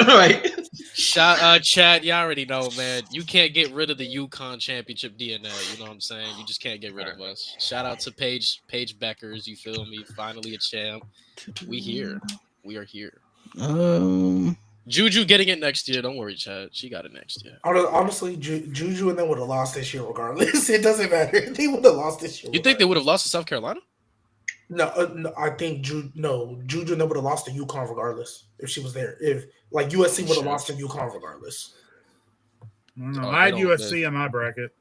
Right. Chad, you already know, man. You can't get rid of the Yukon Championship DNA. You know what I'm saying? You just can't get rid of us. Shout out to Paige Beckers. You feel me? Finally a champ. We here. We are here. Juju getting it next year. Don't worry, Chad. She got it next year. Honestly, Juju and them would have lost this year regardless. It doesn't matter. They would have lost this year. You think they would have lost to South Carolina? No, I think Juju and them would have lost to UConn regardless if she was there. If like USC would have lost to UConn regardless. I had USC in my bracket.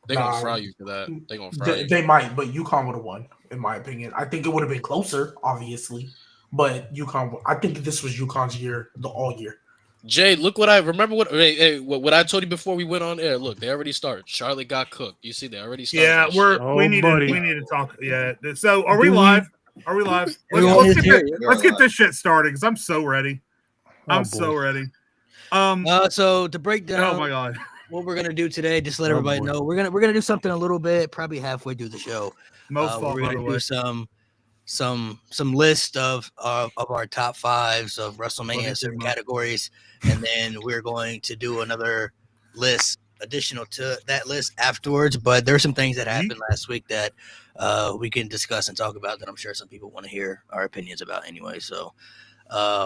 They're gonna fry you for that. They're gonna fry you. They might, but UConn would have won, in my opinion. I think it would have been closer, obviously, but UConn. I think this was UConn's year, all year. Jay, look what I remember. What I told you before we went on air. Look, they already started. Charlotte got cooked. You see, they already started. Yeah, we need to talk. Yeah. So, are we live? Are we live? Let's get this shit started because I'm so ready. So ready. So to break down. Oh my god. What we're gonna do today? Just let everybody know we're gonna do something a little bit, probably halfway through the show. We're gonna do some list of our top fives of WrestleMania certain categories, and then we're going to do another list additional to that list afterwards. But there are some things that happened last week that we can discuss and talk about that I'm sure some people want to hear our opinions about anyway. So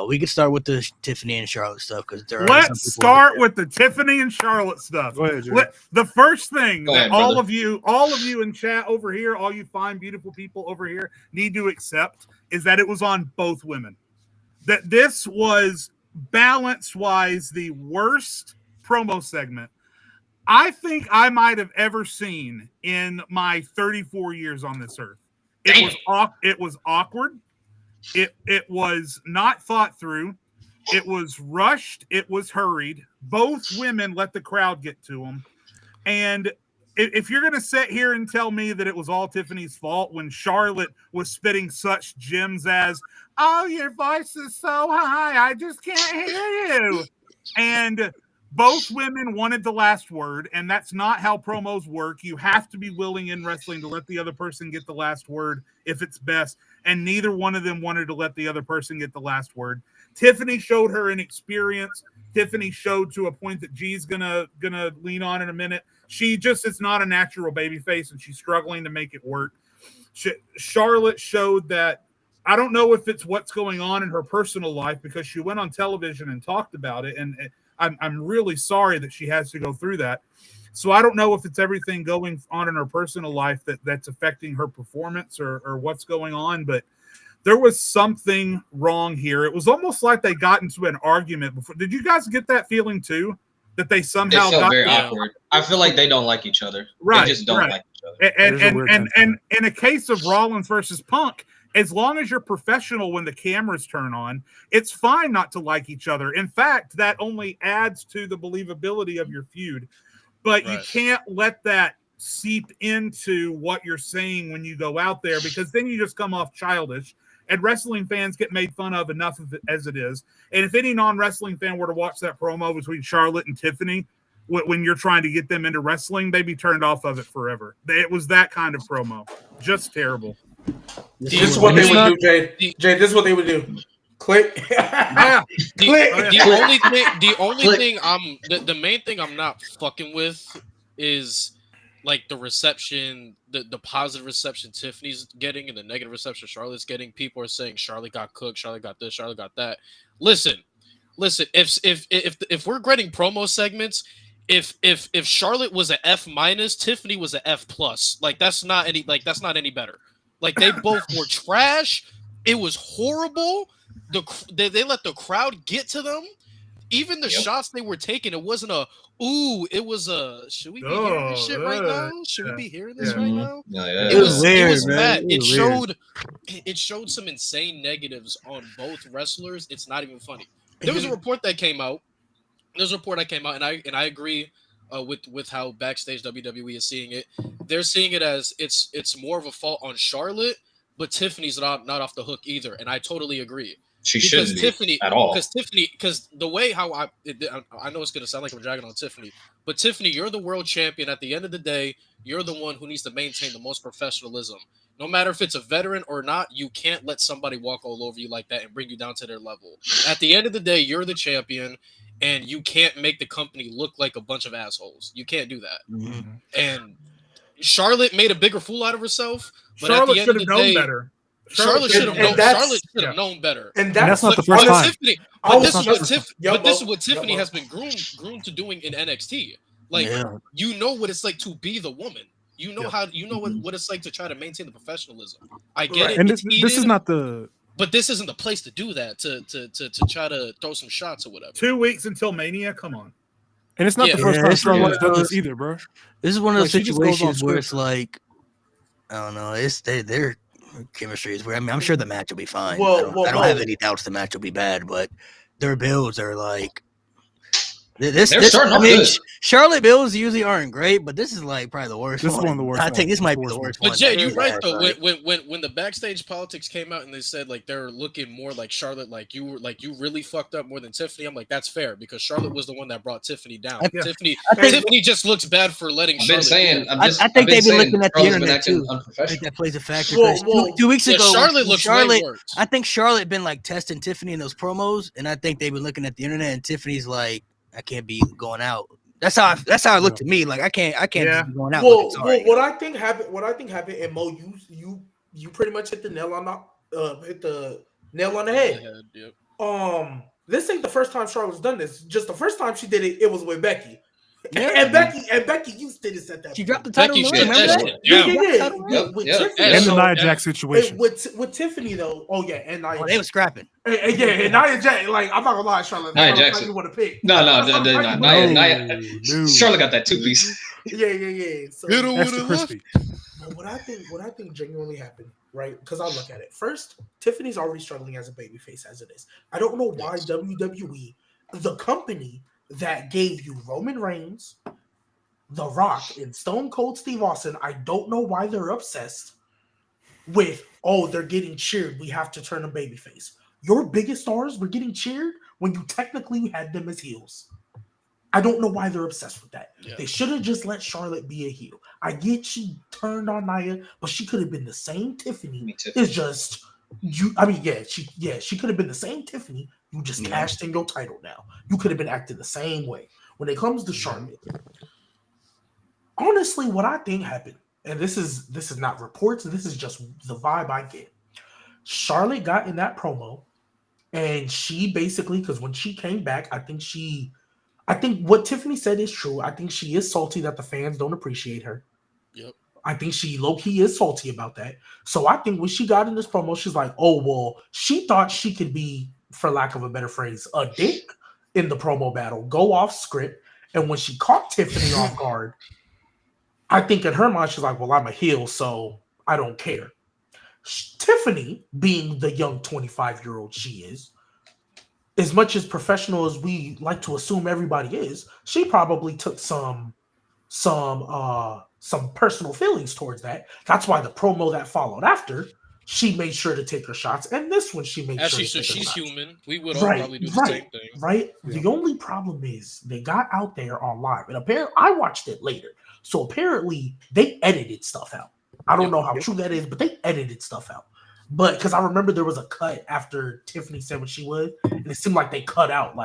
we could start with the Tiffany and Charlotte stuff because let's start with the Tiffany and Charlotte stuff. Go ahead, the first thing that all brother. of you in chat over here, all you fine, beautiful people over here need to accept is that it was on both women. That this was balance-wise the worst promo segment I think I might have ever seen in my 34 years on this earth. It was awkward. It was not thought through. It was rushed. It was hurried. Both women let the crowd get to them. And if you're going to sit here and tell me that it was all Tiffany's fault when Charlotte was spitting such gems as, oh, your voice is so high, I just can't hear you. And both women wanted the last word, and that's not how promos work. You have to be willing in wrestling to let the other person get the last word if it's best, and neither one of them wanted to let the other person get the last word. Tiffany showed her inexperience. Tiffany showed to a point that G's gonna lean on in a minute. She just is not a natural babyface, and she's struggling to make it work. Charlotte showed that, I don't know if it's what's going on in her personal life because she went on television and talked about it, and I'm really sorry that she has to go through that. So I don't know if it's everything going on in her personal life that's affecting her performance or what's going on, but there was something wrong here. It was almost like they got into an argument before. Did you guys get that feeling too? That they somehow got very awkward. I feel like they don't like each other. Right. They just don't like each other. And in a case of Rollins versus Punk, as long as you're professional when the cameras turn on, it's fine not to like each other. In fact, that only adds to the believability of your feud. But you can't let that seep into what you're saying when you go out there, because then you just come off childish. And wrestling fans get made fun of enough of it as it is. And if any non-wrestling fan were to watch that promo between Charlotte and Tiffany, when you're trying to get them into wrestling, they'd be turned off of it forever. It was that kind of promo. Just terrible. This is what they would do, Jay. Jay, this is what they would do. Click. The main thing I'm not fucking with is like the reception, the positive reception Tiffany's getting and the negative reception Charlotte's getting. People are saying Charlotte got cooked, Charlotte got this, Charlotte got that. Listen. If we're grading promo segments, if Charlotte was an F minus, Tiffany was an F plus. That's not any better. Like, they both were trash. It was horrible. They let the crowd get to them. Even the shots they were taking, it wasn't it was a, should we be hearing this shit right now? Should we be hearing this right now? It was bad. It showed some insane negatives on both wrestlers. It's not even funny. There was a report that came out. And I agree with how backstage WWE is seeing it. They're seeing it as it's more of a fault on Charlotte, but Tiffany's not off the hook either. And I totally agree. She shouldn't be at all. Because the way how I know it's going to sound like I'm dragging on Tiffany, but Tiffany, you're the world champion. At the end of the day, you're the one who needs to maintain the most professionalism. No matter if it's a veteran or not, you can't let somebody walk all over you like that and bring you down to their level. At the end of the day, you're the champion, and you can't make the company look like a bunch of assholes. You can't do that. Mm-hmm. And Charlotte made a bigger fool out of herself. But Charlotte at the end should of have the known day, better. Charlotte should have known. Charlotte should have known better. And that's not the first time. Tiffany, but this is what Tiffany has been groomed to doing in NXT. Like you know what it's like to be the woman. You know what it's like to try to maintain the professionalism. I get it. And this is not the. But this isn't the place to do that. To try to throw some shots or whatever. 2 weeks until Mania. Come on. And it's not the first time Charlotte's done this either, bro. This is one of those situations where it's like, I don't know. It's their chemistry is weird. I mean, I'm sure the match will be fine. I don't have any doubts the match will be bad, but their builds are like. Charlotte builds usually aren't great, but this is like probably the worst. This is one of the worst. I think this might be the worst. But Jay, you're right though. When the backstage politics came out and they said like they're looking more like Charlotte, like you really fucked up more than Tiffany. I'm like, that's fair because Charlotte was the one that brought Tiffany down. Tiffany just looks bad for letting. I think they've been looking at the internet too. I think that plays a factor. 2 weeks ago, Charlotte looks way worse. I think Charlotte been like testing Tiffany in those promos, and I think they've been looking at the internet, and Tiffany's like, I can't be going out. That's how it looked to me. Like I can't be going out. What I think happened, and Mo, you pretty much hit the nail on the head. Yep. This ain't the first time Charlotte's done this. Just the first time she did it, it was with Becky. Yeah. And Becky used to this at that. She dropped the title. Remember that? Yeah. And the Nia Jax situation. With Tiffany though. Oh yeah, and Nia. They were scrapping. And Nia Jax. Like I'm not gonna lie, Charlotte. Nia Jax. You want to pick? No. Nia. Charlotte got that 2 piece. Yeah. So, Extra crispy. But what I think genuinely happened, right? Because I look at it. First, Tiffany's already struggling as a babyface as it is. I don't know why WWE, the company that gave you Roman Reigns, The Rock, and Stone Cold Steve Austin, I don't know why they're obsessed with, they're getting cheered. We have to turn them babyface. Your biggest stars were getting cheered when you technically had them as heels. I don't know why they're obsessed with that. Yeah. They should have just let Charlotte be a heel. I get she turned on Nia, but she could have been the same Tiffany. It's just she could have been the same Tiffany. You just cashed in your title now. You could have been acting the same way. When it comes to Charlotte, honestly, what I think happened, and this is not reports, this is just the vibe I get. Charlotte got in that promo, and she basically, because when she came back, I think what Tiffany said is true. I think she is salty that the fans don't appreciate her. Yep. I think she low-key is salty about that. So I think when she got in this promo, she's like, she thought she could be, for lack of a better phrase, a dick in the promo battle, go off script. And when she caught Tiffany off guard, I think in her mind, she's like, well, I'm a heel, so I don't care. Tiffany, being the young 25-year-old she is, as much as professional as we like to assume everybody is, she probably took some personal feelings towards that. That's why the promo that followed after, she made sure to take her shots, and this one she made sure. She's human. We would all probably do the same thing, right? Yeah. The only problem is they got out there on live, and apparently I watched it later, so apparently they edited stuff out. I don't know how true that is, but they edited stuff out. But because I remember there was a cut after Tiffany said what she would, and it seemed like they cut out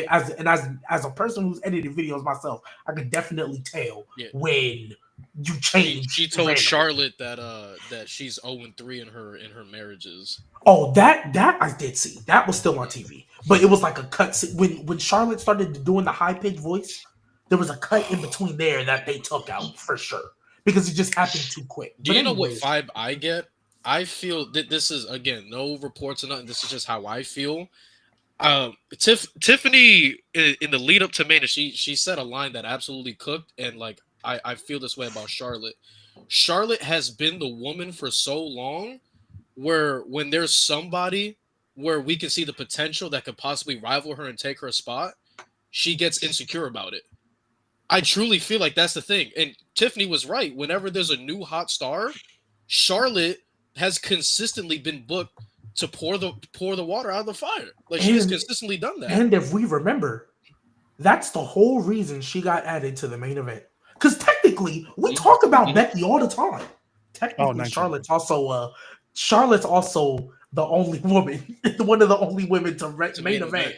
as a person who's edited videos myself, I could definitely tell when you change. She told Charlotte that she's 0-3 in her marriages. Oh, that I did see. That was still on TV, but it was like a cut when Charlotte started doing the high pitched voice. There was a cut in between there that they took out for sure because it just happened too quick. Do you know what vibe I get? I feel that this is, again, no reports or nothing. This is just how I feel. Tiffany, in the lead up to Mania, she said a line that absolutely cooked, and I feel this way about Charlotte. Charlotte has been the woman for so long where when there's somebody where we can see the potential that could possibly rival her and take her spot, she gets insecure about it. I truly feel like that's the thing. And Tiffany was right. Whenever there's a new hot star, Charlotte has consistently been booked to pour the water out of the fire. She has consistently done that. And if we remember, that's the whole reason she got added to the main event. Because technically, we talk about Becky all the time. technically Charlotte's also the only woman, one of the only women to main event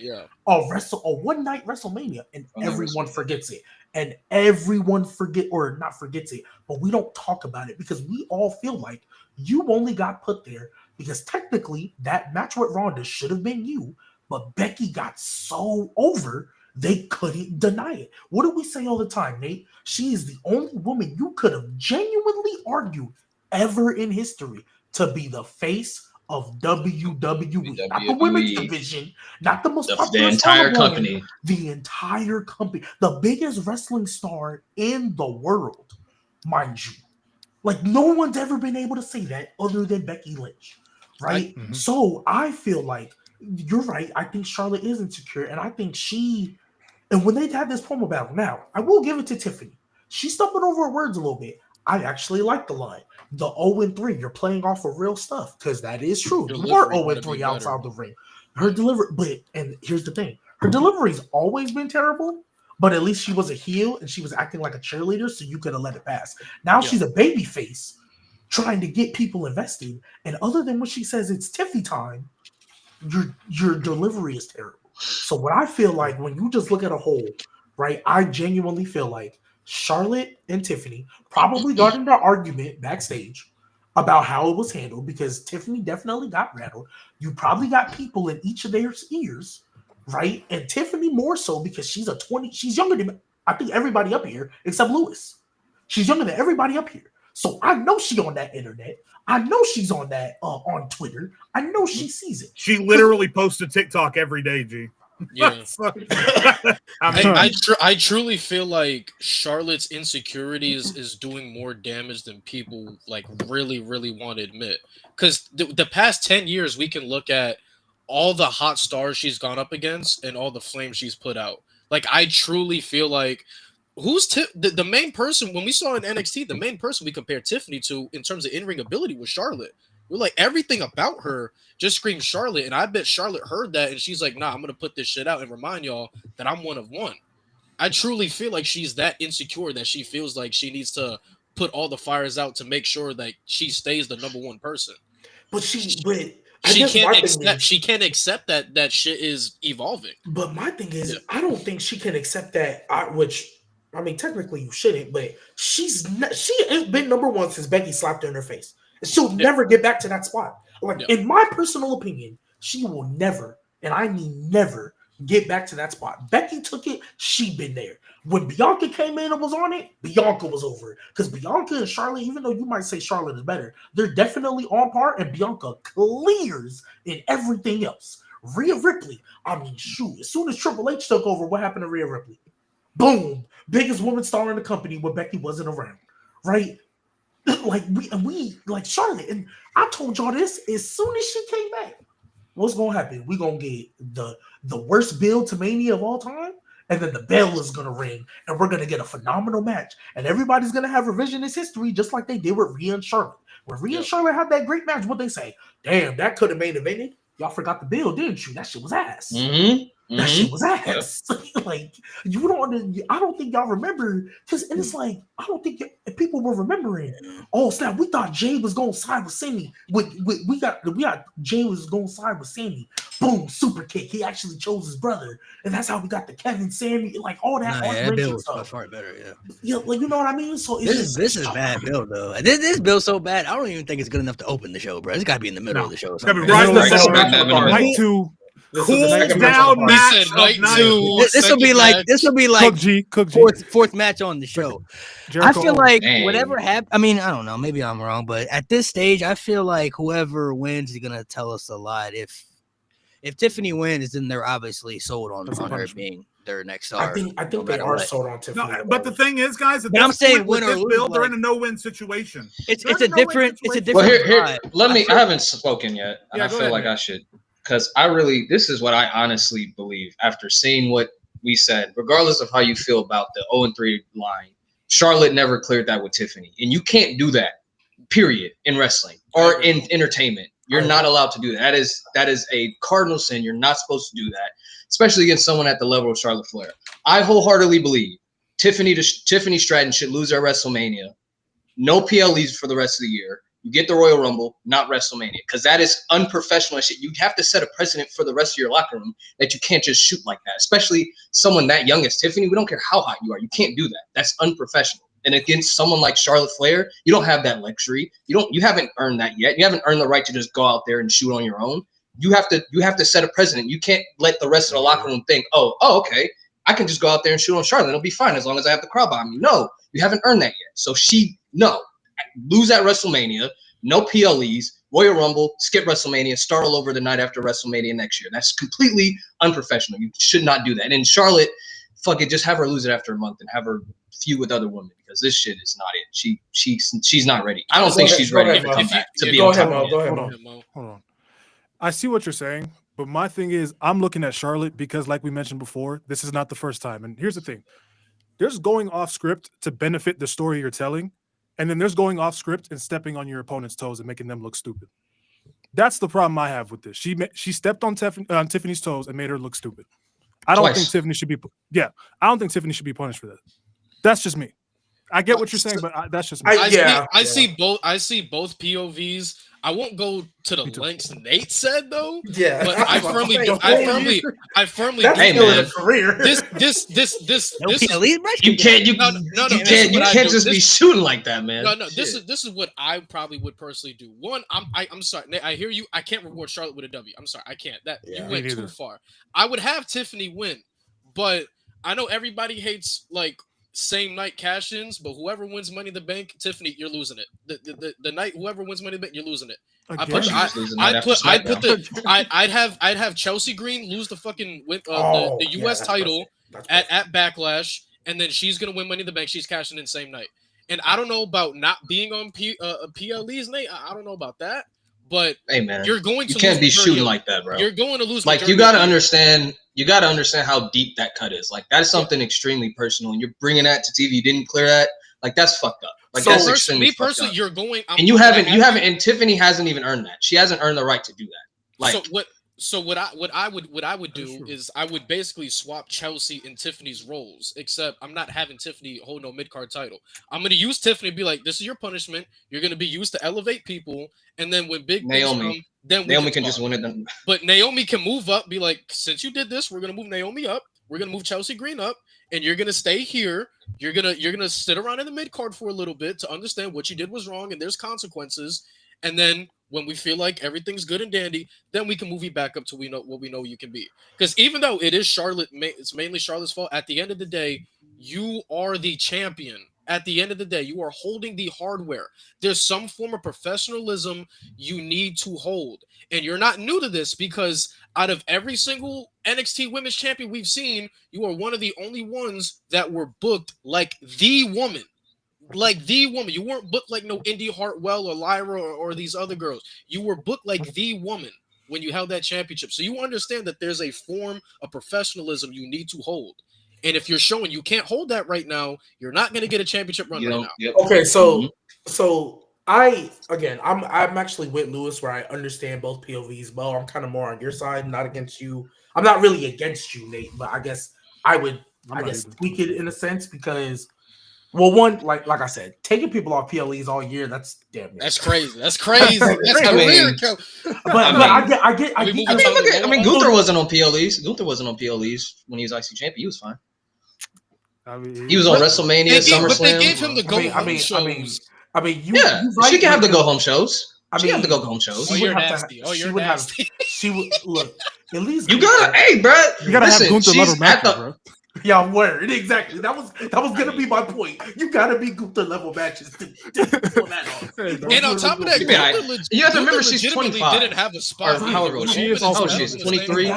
a one night WrestleMania, and everyone forgets it. And everyone forgets it, but we don't talk about it because we all feel like you only got put there because technically that match with Ronda should have been you, but Becky got so over they couldn't deny it. What do we say all the time, Nate? She is the only woman you could have genuinely argued ever in history to be the face of WWE. Not the women's division, not the most popular the entire company. The entire company. The biggest wrestling star in the world, mind you. Like, no one's ever been able to say that other than Becky Lynch, right? So I feel like you're right. I think Charlotte is insecure, and I think and when they had this promo battle, now, I will give it to Tiffany. She stumbled over her words a little bit. I actually like the line. The 0-3, you're playing off of real stuff, because that is true. You are 0-3 outside the ring. Her delivery, and here's the thing. Her delivery's always been terrible, but at least she was a heel, and she was acting like a cheerleader, so you could have let it pass. Now she's a baby face, trying to get people invested, and other than when she says it's Tiffy time, your delivery is terrible. So what I feel like when you just look at a whole, right, I genuinely feel like Charlotte and Tiffany probably got into an argument backstage about how it was handled because Tiffany definitely got rattled. You probably got people in each of their ears, right? And Tiffany more so because she's younger than I think everybody up here except Lewis. She's younger than everybody up here. So I know she's on that internet. I know she's on that on Twitter. I know she sees it. She literally posts a TikTok every day, G. Yeah. I truly feel like Charlotte's insecurities is doing more damage than people like really want to admit. Because the past 10 years, we can look at all the hot stars she's gone up against and all the flames she's put out. Like, I truly feel like the main person when we saw in NXT, the main person we compared Tiffany to in terms of in-ring ability was Charlotte. We're like, everything about her just screams Charlotte, and I bet Charlotte heard that, and she's like, nah, I'm going to put this shit out and remind y'all that I'm one of one. I truly feel like she's that insecure that she feels like she needs to put all the fires out to make sure that she stays the number one person. But she can't accept that shit is evolving. But my thing is, I don't think she can accept that, which... I mean, technically you shouldn't, but she ain't been number one since Becky slapped her in her face. And she'll never get back to that spot. Like, in my personal opinion, she will never, and I mean never, get back to that spot. Becky took it, she been there. When Bianca came in and was on it, Bianca was over it. Because Bianca and Charlotte, even though you might say Charlotte is better, they're definitely on par, and Bianca clears in everything else. Rhea Ripley, I mean, shoot, as soon as Triple H took over, what happened to Rhea Ripley? Boom, biggest woman star in the company when Becky wasn't around, right? Like we like Charlotte, and I told y'all this as soon as she came back. What's gonna happen? We're gonna get the worst build to Mania of all time, and then the bell is gonna ring, and we're gonna get a phenomenal match, and everybody's gonna have revisionist history just like they did with Rhea and Charlotte. When Rhea and Charlotte had that great match, what they say? Damn, that could have made evented. Y'all forgot the bill, didn't you? That shit was ass. That shit was ass. Like, you don't. I don't think y'all remember and it's like I don't think people were remembering. Oh snap! We thought Jay was going to side with Sammy. We got Jay was going to side with Sammy. Boom! Super kick. He actually chose his brother, and that's how we got the Kevin Sammy. Like all that. That bill was by far better. Yeah, like you know what I mean. So this is bad build though. This build so bad. I don't even think it's good enough to open the show, bro. It's got to be in the middle of the show. It's got to be right in the middle. Night 2. Cool down match. This will be like Cook G. Fourth match on the show. Jericho. I feel like whatever happened. I mean, I don't know. Maybe I'm wrong, but at this stage, I feel like whoever wins is gonna tell us a lot. If Tiffany wins, then they're obviously sold on her being their next star. I think they are sold on Tiffany. No, but the thing is, guys, I'm saying win or lose, they're in a no-win situation. It's a different. Well, here. I haven't spoken yet, and I feel like I should. Because this is what I honestly believe after seeing what we said, regardless of how you feel about the 0-3 line, Charlotte never cleared that with Tiffany. And you can't do that, period, in wrestling or in entertainment. You're not allowed to do that. That is a cardinal sin. You're not supposed to do that, especially against someone at the level of Charlotte Flair. I wholeheartedly believe Tiffany Stratton should lose at WrestleMania no PLEs for the rest of the year. You get the Royal Rumble, not WrestleMania, because that is unprofessional shit. You have to set a precedent for the rest of your locker room that you can't just shoot like that, especially someone that young as Tiffany. We don't care how hot you are. You can't do that. That's unprofessional. And against someone like Charlotte Flair, you don't have that luxury. You haven't earned that yet. You haven't earned the right to just go out there and shoot on your own. You have to set a precedent. You can't let the rest of the locker room think, oh, okay, I can just go out there and shoot on Charlotte. It'll be fine as long as I have the crowd behind me. No, you haven't earned that yet. So lose at WrestleMania, no PLEs, Royal Rumble, skip WrestleMania, start all over the night after WrestleMania next year. That's completely unprofessional. You should not do that. And Charlotte, fuck it, just have her lose it after a month and have her feud with other women because this shit is not it. She's not ready. I don't think she's ready to come back to be on top of it. Hold on. I see what you're saying, but my thing is I'm looking at Charlotte because, like we mentioned before, this is not the first time. And here's the thing. There's going off script to benefit the story you're telling, and then there's going off script and stepping on your opponent's toes and making them look stupid. That's the problem I have with this. She stepped on Tiffany's toes and made her look stupid. I don't think Tiffany should be I don't think Tiffany should be punished for that. That's just me. I get what you're saying, but that's just me. I see both POVs. I won't go to the lengths Nate said though. Yeah, but I firmly do. That's man, career. This. You can't just be shooting like that, man. No. This is what I probably would personally do. One, I'm sorry, Nate, I hear you. I can't reward Charlotte with a W. I'm sorry, I can't. You went too far. I would have Tiffany win, but I know everybody hates like same night cash-ins, but whoever wins Money in the Bank, Tiffany, you're losing it. The night whoever wins Money in the Bank, you're losing it. I'd have Chelsea Green lose the fucking the US title at Backlash, and then she's gonna win Money in the Bank. She's cashing in same night. And I don't know about not being on PLEs, Nate. I don't know about that. But hey, man, you can't be shooting like that, bro. You're going to lose. Like you got to understand. You got to understand how deep that cut is. Like that's something extremely personal, and you're bringing that to TV. You didn't clear that. Like that's fucked up. Like so that's extremely fucked up. You're going, and you haven't, and Tiffany hasn't even earned that. She hasn't earned the right to do that. Like So what I would do is I would basically swap Chelsea and Tiffany's roles, except I'm not having Tiffany hold no mid-card title. I'm going to use Tiffany and be like, this is your punishment. You're going to be used to elevate people. And then when big Naomi, then Naomi can just win it. Then. But Naomi can move up, be like, since you did this, we're going to move Naomi up. We're going to move Chelsea Green up, and you're going to stay here. You're going to sit around in the mid-card for a little bit to understand what you did was wrong and there's consequences. And then when we feel like everything's good and dandy, then we can move you back up to we know you can be. Because even though it is Charlotte, it's mainly Charlotte's fault. At the end of the day, you are the champion. At the end of the day, you are holding the hardware. There's some form of professionalism you need to hold. And you're not new to this because out of every single NXT Women's Champion we've seen, you are one of the only ones that were booked like the woman. Like the woman. You weren't booked like no Indy Hartwell or Lyra or these other girls. You were booked like the woman when you held that championship. So you understand that there's a form of professionalism you need to hold. And if you're showing you can't hold that right now, you're not going to get a championship run right now. Yep. Okay, so I'm actually with Lewis where I understand both POVs. Well, I'm kind of more on your side, not against you. I'm not really against you, Nate, but I guess I would tweak it in a sense because well, one, like I said, taking people off PLEs all year, that's damn near. That's crazy. That's crazy. That's weird. I get. Gunther wasn't on PLEs. Gunther wasn't on PLEs when he was IC champion. He was fine. He was on WrestleMania, SummerSlam. But they gave him the go-home shows. She can have the go-home shows. She have to go home shows. You're nasty. You're nasty. She would look. At least you gotta, hey, bro. You gotta have Gunther level matches, bro. Yeah, word. Exactly. That was gonna be my point. You gotta be Gunther level matches to pull that off. And on top of that, you have to remember she's 25. Didn't have a spot. How old she is? 23.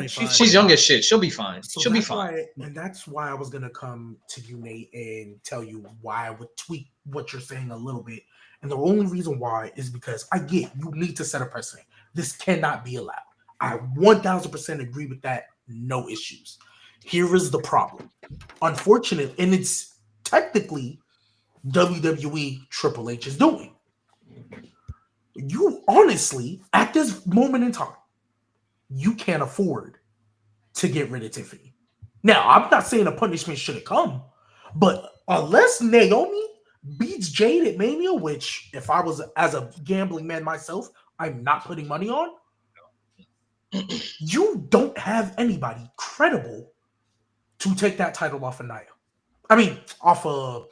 She's young as shit. She'll be fine. She'll be fine. And that's why I was gonna come to you, Nate, and tell you why I would tweak what you're saying a little bit. And the only reason why is because I get you need to set a precedent. This cannot be allowed. I 1000% agree with that. No issues. Here is the problem. Unfortunately, and it's technically WWE Triple H is doing. You honestly, at this moment in time, you can't afford to get rid of Tiffany. Now, I'm not saying a punishment should have come, but unless Naomi beats Jade at Mania, which if I was as a gambling man myself, I'm not putting money on. You don't have anybody credible to take that title off of Nia. I mean, off of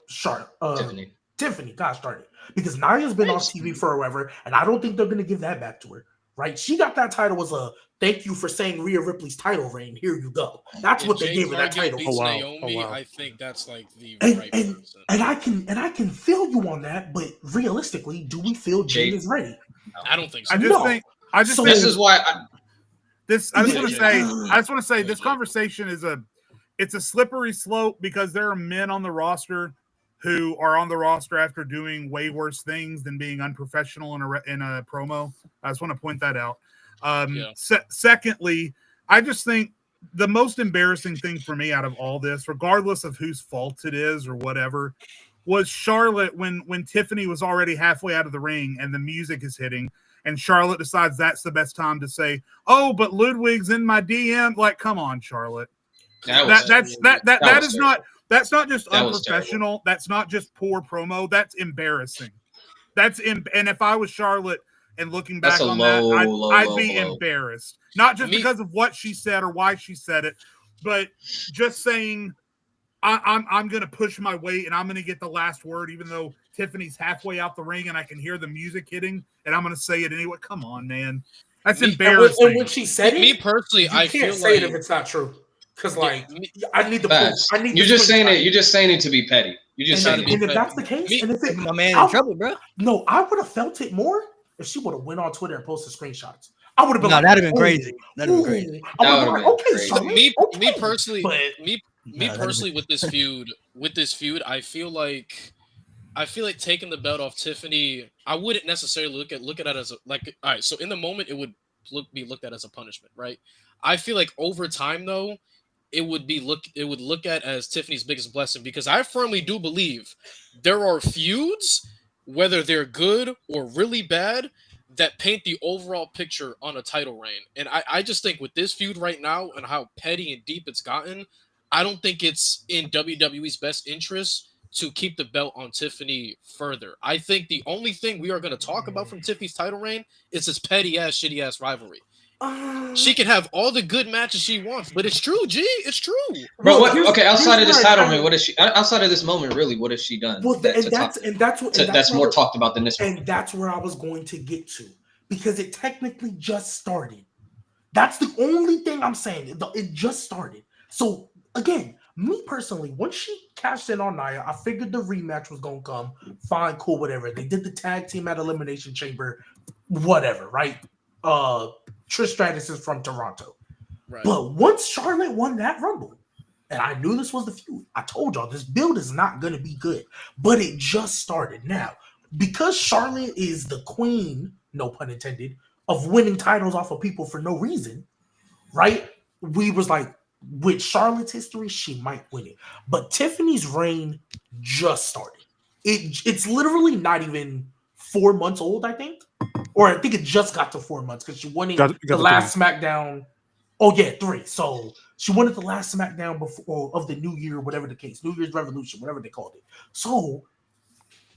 Tiffany, gosh darn it. Because Nia's been off TV forever, and I don't think they're going to give that back to her. Right? She got that title as a thank you for saying Rhea Ripley's title reign. Here you go. That's what they gave her that title. Naomi, I think that's like the right person. And I can feel you on that, but realistically, do we feel Jade is ready? I don't think so. I just think this is why I just want to say this conversation is it's a slippery slope because there are men on the roster who are on the roster after doing way worse things than being unprofessional in a promo. I just want to point that out. Secondly, I just think the most embarrassing thing for me out of all this, regardless of whose fault it is or whatever, was Charlotte when Tiffany was already halfway out of the ring and the music is hitting, and Charlotte decides that's the best time to say, "Oh, but Ludwig's in my DM." Like, come on, Charlotte. That's not just unprofessional. That's not just poor promo. That's embarrassing. And if I was Charlotte and looking back on that, I'd be embarrassed. Not just because of what she said or why she said it, but just saying I'm going to push my weight and I'm going to get the last word, even though Tiffany's halfway out the ring and I can hear the music hitting, and I'm going to say it anyway. Come on, man. That's embarrassing. And when she said it, me personally, I can't feel say it if it's not true. Because I need the proof. You're just saying it. You're just saying it to be petty. You just saying it. And if that's the case, and if it, my man in trouble, bro. No, I would have felt it more if she would have went on Twitter and posted screenshots. I would have been that'd have been crazy. That'd have been crazy. Me personally, with this feud, I feel like taking the belt off Tiffany, I wouldn't necessarily look at it as all right. So in the moment, it would be looked at as a punishment, right? I feel like over time, though, it would look at as Tiffany's biggest blessing, because I firmly do believe there are feuds, whether they're good or really bad, that paint the overall picture on a title reign. And I just think with this feud right now and how petty and deep it's gotten, I don't think it's in WWE's best interest to keep the belt on Tiffany further. I think the only thing we are going to talk about from Tiffany's title reign is this petty ass, shitty ass rivalry. She can have all the good matches she wants, but it's true, G. It's true, bro. Outside of this title reign, what is she? Outside of this moment, really, what has she done? Well, that's more talked about than this one. And that's where I was going to get to, because it technically just started. That's the only thing I'm saying. It just started. So again, me personally, once she cashed in on Nia, I figured the rematch was gonna come. Fine, cool, whatever. They did the tag team at Elimination Chamber, whatever, right? Trish Stratus is from Toronto. Right. But once Charlotte won that Rumble, and I knew this was the feud, I told y'all this build is not going to be good. But it just started. Now, because Charlotte is the queen, no pun intended, of winning titles off of people for no reason, right? We was like, with Charlotte's history, she might win it. But Tiffany's reign just started. It's literally not even 4 months old, I think. Or I think it just got to 4 months because she won it the last SmackDown. Oh, yeah, 3. So she won it the last SmackDown before of the New Year, whatever the case, New Year's Revolution, whatever they called it. So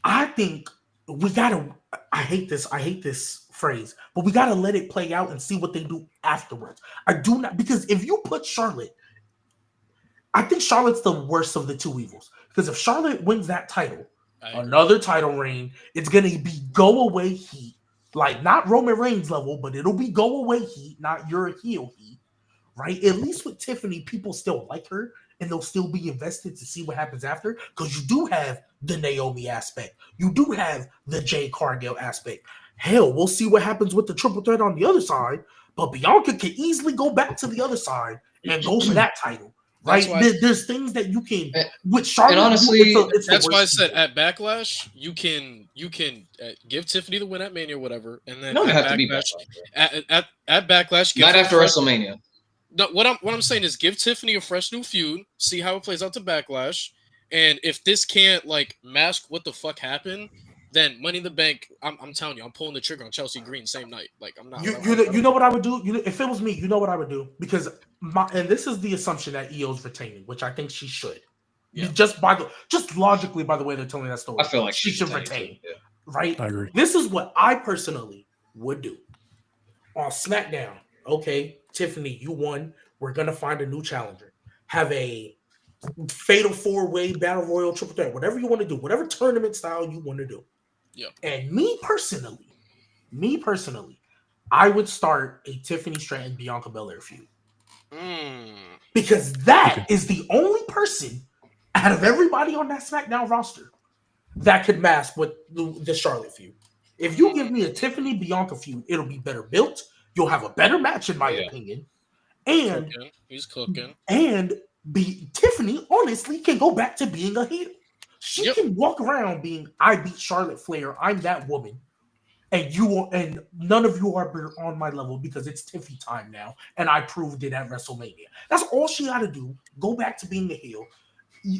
I think we gotta. I hate this phrase, but we gotta let it play out and see what they do afterwards. I do not, because if you put Charlotte, I think Charlotte's the worst of the two evils. Because if Charlotte wins that title, another title reign, it's gonna be go away heat. Like, not Roman Reigns level, but it'll be go away heat, not your heel heat, right? At least with Tiffany, people still like her, and they'll still be invested to see what happens after, because you do have the Naomi aspect. You do have the Jade Cargill aspect. Hell, we'll see what happens with the triple threat on the other side, but Bianca can easily go back to the other side and go for that title. Right, there's things that you can with Charlotte. And honestly, that's why I said at Backlash you can give Tiffany the win at Mania or whatever, and then at Backlash, not after WrestleMania. No, what I'm saying is give Tiffany a fresh new feud, see how it plays out to Backlash, and if this can't like mask what the fuck happened, then Money in the Bank. I'm telling you, I'm pulling the trigger on Chelsea Green same night. Like I'm not. You know what I would do? If it was me, you know what I would do, because and this is the assumption that EO's retaining, which I think she should, Just logically by the way they're telling that story. I feel like she should retain. Yeah. Right? I agree. This is what I personally would do. On SmackDown, okay, Tiffany, you won. We're gonna find a new challenger. Have a fatal 4-way battle royal triple threat, whatever you want to do, whatever tournament style you want to do. Yeah. And me personally, I would start a Tiffany Stratton Bianca Belair feud. Because that is the only person out of everybody on that SmackDown roster that could mask with the Charlotte feud. If you give me a Tiffany Bianca feud, it'll be better built. You'll have a better match, in my opinion. And he's cooking. And Tiffany honestly can go back to being a heel. She can walk around being, I beat Charlotte Flair. I'm that woman. And none of you are on my level because it's Tiffy time now. And I proved it at WrestleMania. That's all she got to do. Go back to being a heel.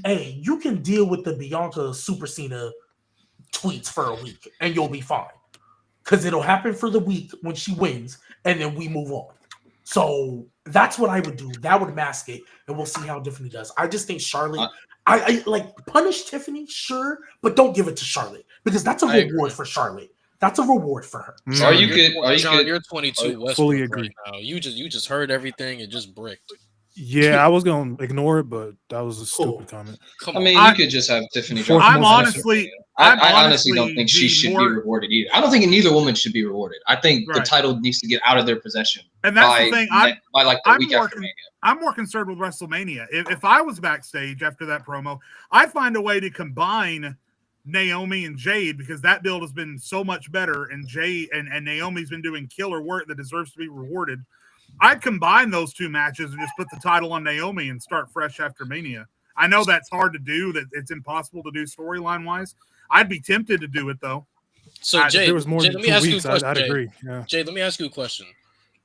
Hey, you can deal with the Bianca Super Cena tweets for a week and you'll be fine. Because it'll happen for the week when she wins and then we move on. So that's what I would do. That would mask it, and we'll see how Tiffany does. I just think Charlotte, I like punish Tiffany, sure, but don't give it to Charlotte because that's a reward for Charlotte. That's a reward for her. Or you could, John, you're 22. Westbrook fully agree. right now. You just heard everything and just bricked. Yeah, I was gonna ignore it, but that was a stupid comment. I mean, you could just have Tiffany. I honestly don't think she should be rewarded either. I don't think neither woman should be rewarded. I think the title needs to get out of their possession. And that's the thing. By like the week after Mania. I'm more concerned with WrestleMania. If I was backstage after that promo, I'd find a way to combine Naomi and Jade because that build has been so much better, and Jade and Naomi's been doing killer work that deserves to be rewarded. I'd combine those two matches and just put the title on Naomi and start fresh after Mania. I know that's hard to do, that it's impossible to do storyline wise. I'd be tempted to do it though. So Jay, let me ask you a question. I'd agree. Yeah. Jay, let me ask you a question.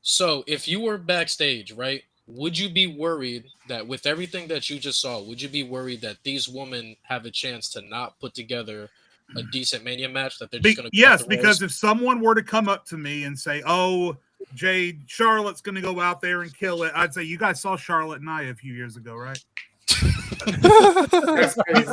So if you were backstage, right, would you be worried that with everything that you just saw, would you be worried that these women have a chance to not put together a decent Mania match that they're just going to Yes, because if someone were to come up to me and say, "Oh, Jade, Charlotte's going to go out there and kill it," I'd say, "You guys saw Charlotte and Nia a few years ago, right?"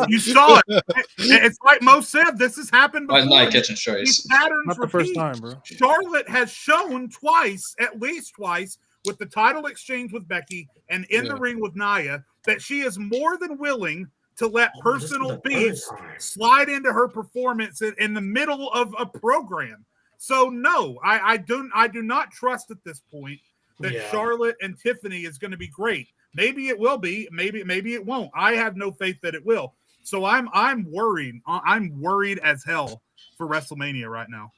You saw it. It's like Mo said. This has happened before. Why is Nia catching strays? These patterns not the repeat. first time, bro. Charlotte has shown twice, at least twice, with the title exchange with Becky and in the ring with Nia, that she is more than willing to let personal beefs slide into her performance in the middle of a program. So no, I do not trust at this point that Charlotte and Tiffany is going to be great. Maybe it will be, maybe it won't. I have no faith that it will. So I'm worried. I'm worried as hell for WrestleMania right now,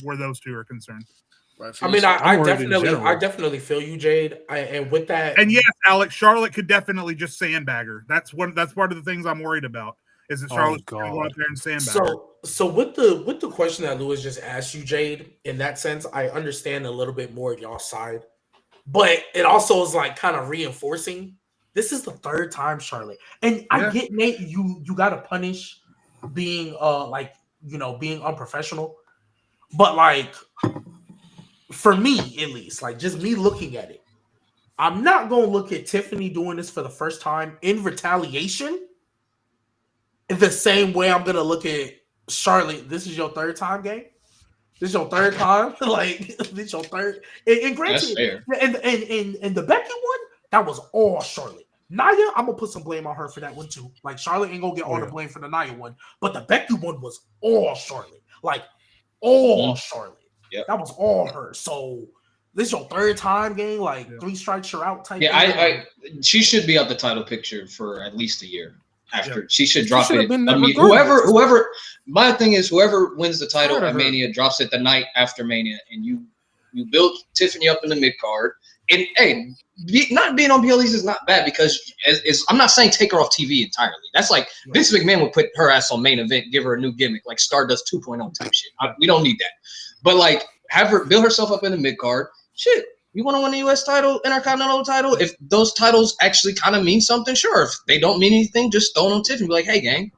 where those two are concerned. Right, I mean, I definitely feel you, Jade. And with that, and yes, Alex, Charlotte could definitely just sandbag her. That's part of the things I'm worried about. Is that Charlotte's going to go out there and sandbag her. So with the question that Lewis just asked you, Jade, in that sense, I understand a little bit more of y'all's side, but it also is like kind of reinforcing. This is the third time, Charlotte, and I get Nate. You got to punish being being unprofessional, but like. For me, at least, like just me looking at it, I'm not going to look at Tiffany doing this for the first time in retaliation the same way I'm going to look at Charlotte. This is your third time, gang? This is your third time? Like, this is your third? And granted, and the Becky one, that was all Charlotte. Nia, I'm going to put some blame on her for that one too. Like, Charlotte ain't going to get all the blame for the Nia one, but the Becky one was all Charlotte. Like, all Charlotte. Yep. That was all her. So this is your third time game, like 3 strikes you're out type. Yeah, she should be out the title picture for at least a year after. She should drop it. I mean, whoever. My thing is, whoever wins the title at Mania drops it the night after Mania, and you build Tiffany up in the mid card. And hey, not being on PLEs is not bad because I'm not saying take her off TV entirely. That's like Vince McMahon would put her ass on main event, give her a new gimmick like Stardust 2.0 type shit. We don't need that. But like, have her build herself up in the mid card. Shit, you want to win the U.S. title, Intercontinental title? If those titles actually kind of mean something, sure. If they don't mean anything, just throw them on Tiffany. Be like, hey, gang,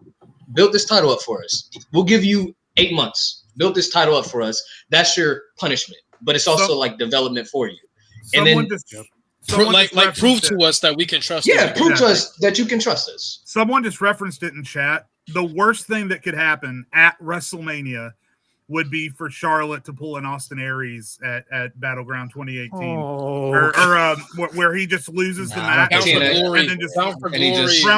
build this title up for us. We'll give you 8 months. Build this title up for us. That's your punishment, but it's also like development for you. And then prove to us that we can trust. Yeah, prove to us that you can trust us. Someone just referenced it in chat. The worst thing that could happen at WrestleMania would be for Charlotte to pull an Austin Aries at Battleground 2018, where he just loses the match. Bound for Glory. And then just Bound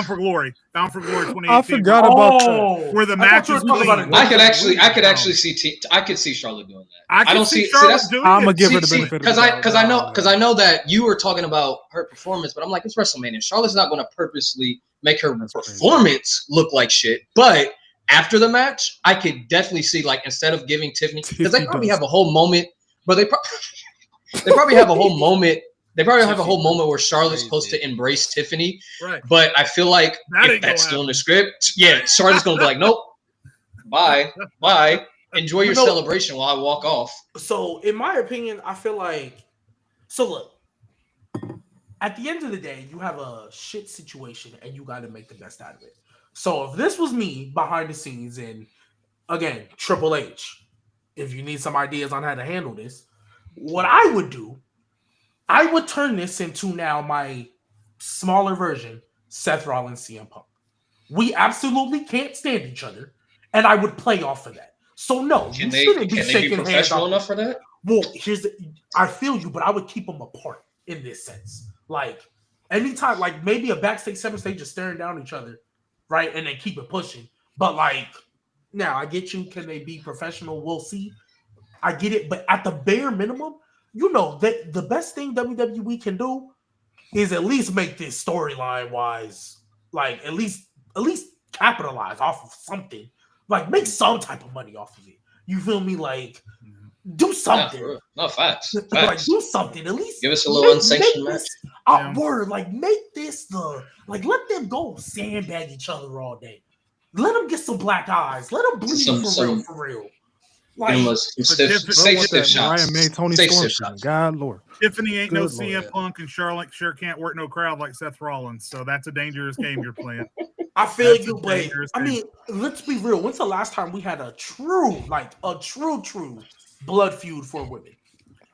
for Glory. Bound for Glory 2018. I forgot about that. Where the match is clean. I could actually see Charlotte doing that. I don't see Charlotte doing it. I'm gonna give her the benefit because I know that you were talking about her performance, but I'm like, it's WrestleMania. Charlotte's not going to purposely make her performance look like shit, but after the match, I could definitely see, like, instead of giving Tiffany, because they probably have a whole moment, but they probably have a whole moment. They probably have a whole moment where Charlotte's supposed to embrace Tiffany, right? But I feel like if that's still in the script, Charlotte's gonna be like, nope, bye. Enjoy your celebration while I walk off. So, in my opinion, I feel like, look, at the end of the day, you have a shit situation and you got to make the best out of it. So if this was me behind the scenes and, again, Triple H, if you need some ideas on how to handle this, what I would do, I would turn this into now my smaller version, Seth Rollins, CM Punk. We absolutely can't stand each other, and I would play off of that. So no, can they be professional enough for that? Well, I feel you, but I would keep them apart in this sense. Like, anytime, like maybe a backstage 7 stage just staring down each other, right? And then keep it pushing. But like, now I get you. Can they be professional? We'll see. I get it. But at the bare minimum, you know, that the best thing WWE can do is at least make this storyline wise, like at least capitalize off of something. Like, make some type of money off of it. You feel me? Like, do something. No, facts. Like, do something. At least give us a little unsanctioned match. Word, like, make this let them go sandbag each other all day. Let them get some black eyes. Let them bleed for real. Like, safe shots. Ryan made Tony Storm. God Lord. Tiffany ain't no CM Punk, and Charlotte sure can't work no crowd like Seth Rollins. So that's a dangerous game you're playing. I feel you, but I mean, let's be real. When's the last time we had a true blood feud for women?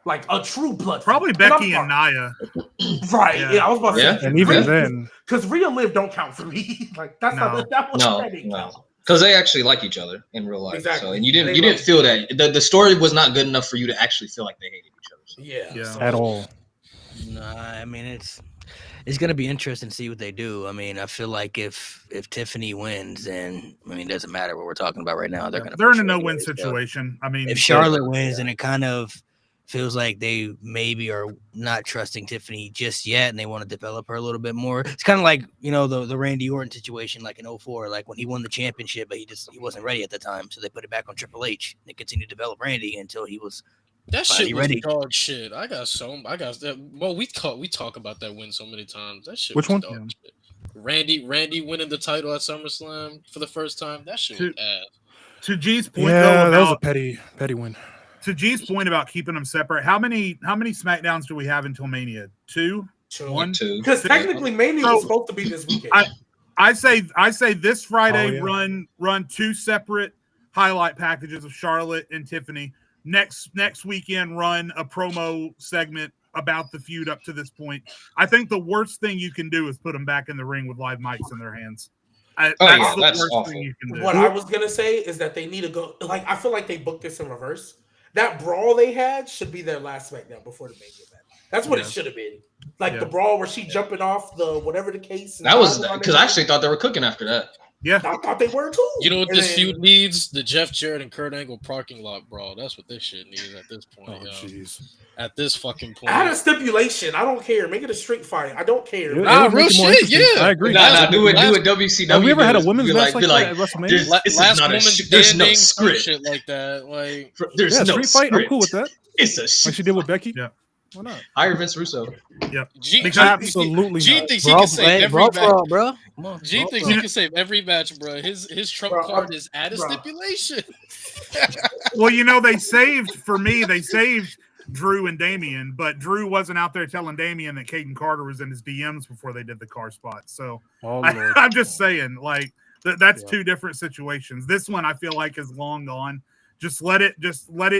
Like a true blood Probably feud. Becky and Nia. Right. Yeah, I was about to say. And even then. Because Rhea Liv don't count for me. Like, that's not that one. No. Because they actually like each other in real life. Exactly. So, and you didn't feel that. The story was not good enough for you to actually feel like they hated each other. So. Yeah. At all. Nah, I mean, it's going to be interesting to see what they do. I mean, I feel like if Tiffany wins, then I mean, it doesn't matter what we're talking about right now. They're in a no-win situation. I mean, if Charlotte wins, then it kind of feels like they maybe are not trusting Tiffany just yet, and they want to develop her a little bit more. It's kind of like, you know, the Randy Orton situation, like in 2004, like when he won the championship, but he wasn't ready at the time, so they put it back on Triple H. They continued to develop Randy until he was. That shit was ready. Dog shit. Well, we talk about that win so many times. That shit. Which was one? Dog shit. Randy winning the title at SummerSlam for the first time. That shit was ass. To G's point, that was a petty win. To G's point about keeping them separate, how many SmackDowns do we have until Mania? Two. Because technically Mania was supposed to be this weekend. I say this Friday run 2 separate highlight packages of Charlotte and Tiffany. Next weekend run a promo segment about the feud up to this point. I think the worst thing you can do is put them back in the ring with live mics in their hands. That's the worst awful. thing you can do. What I was gonna say is that they need to go. Like, I feel like they booked this in reverse. That brawl they had should be their last SmackDown before the Mania match. That's what it should have been. Like the brawl where she jumping off the whatever the case. That was because I actually thought they were cooking after that. Yeah, I thought they were too. You know what this feud needs? The Jeff Jarrett and Kurt Angle parking lot brawl. That's what this shit needs at this point. Jeez. At this fucking point. Add a stipulation. I don't care. Make it a street fight. I don't care. Real shit. Yeah, I agree. Do it WCW. Have we ever had a women's match like that at WrestleMania? There's no script shit like that. Like, there's no street fight. I'm cool with that. It's a like she did with Becky. Yeah. Why not? Hire Vince Russo. Yeah. Absolutely. G not. thinks he can save every match. Bro. G thinks he can save every match, bro. His trump card is add a stipulation. Well, you know, they saved Drew and Damian, but Drew wasn't out there telling Damian that Caden Carter was in his DMs before they did the car spot. So I'm just saying, like, that's two different situations. This one I feel like is long gone. Just let it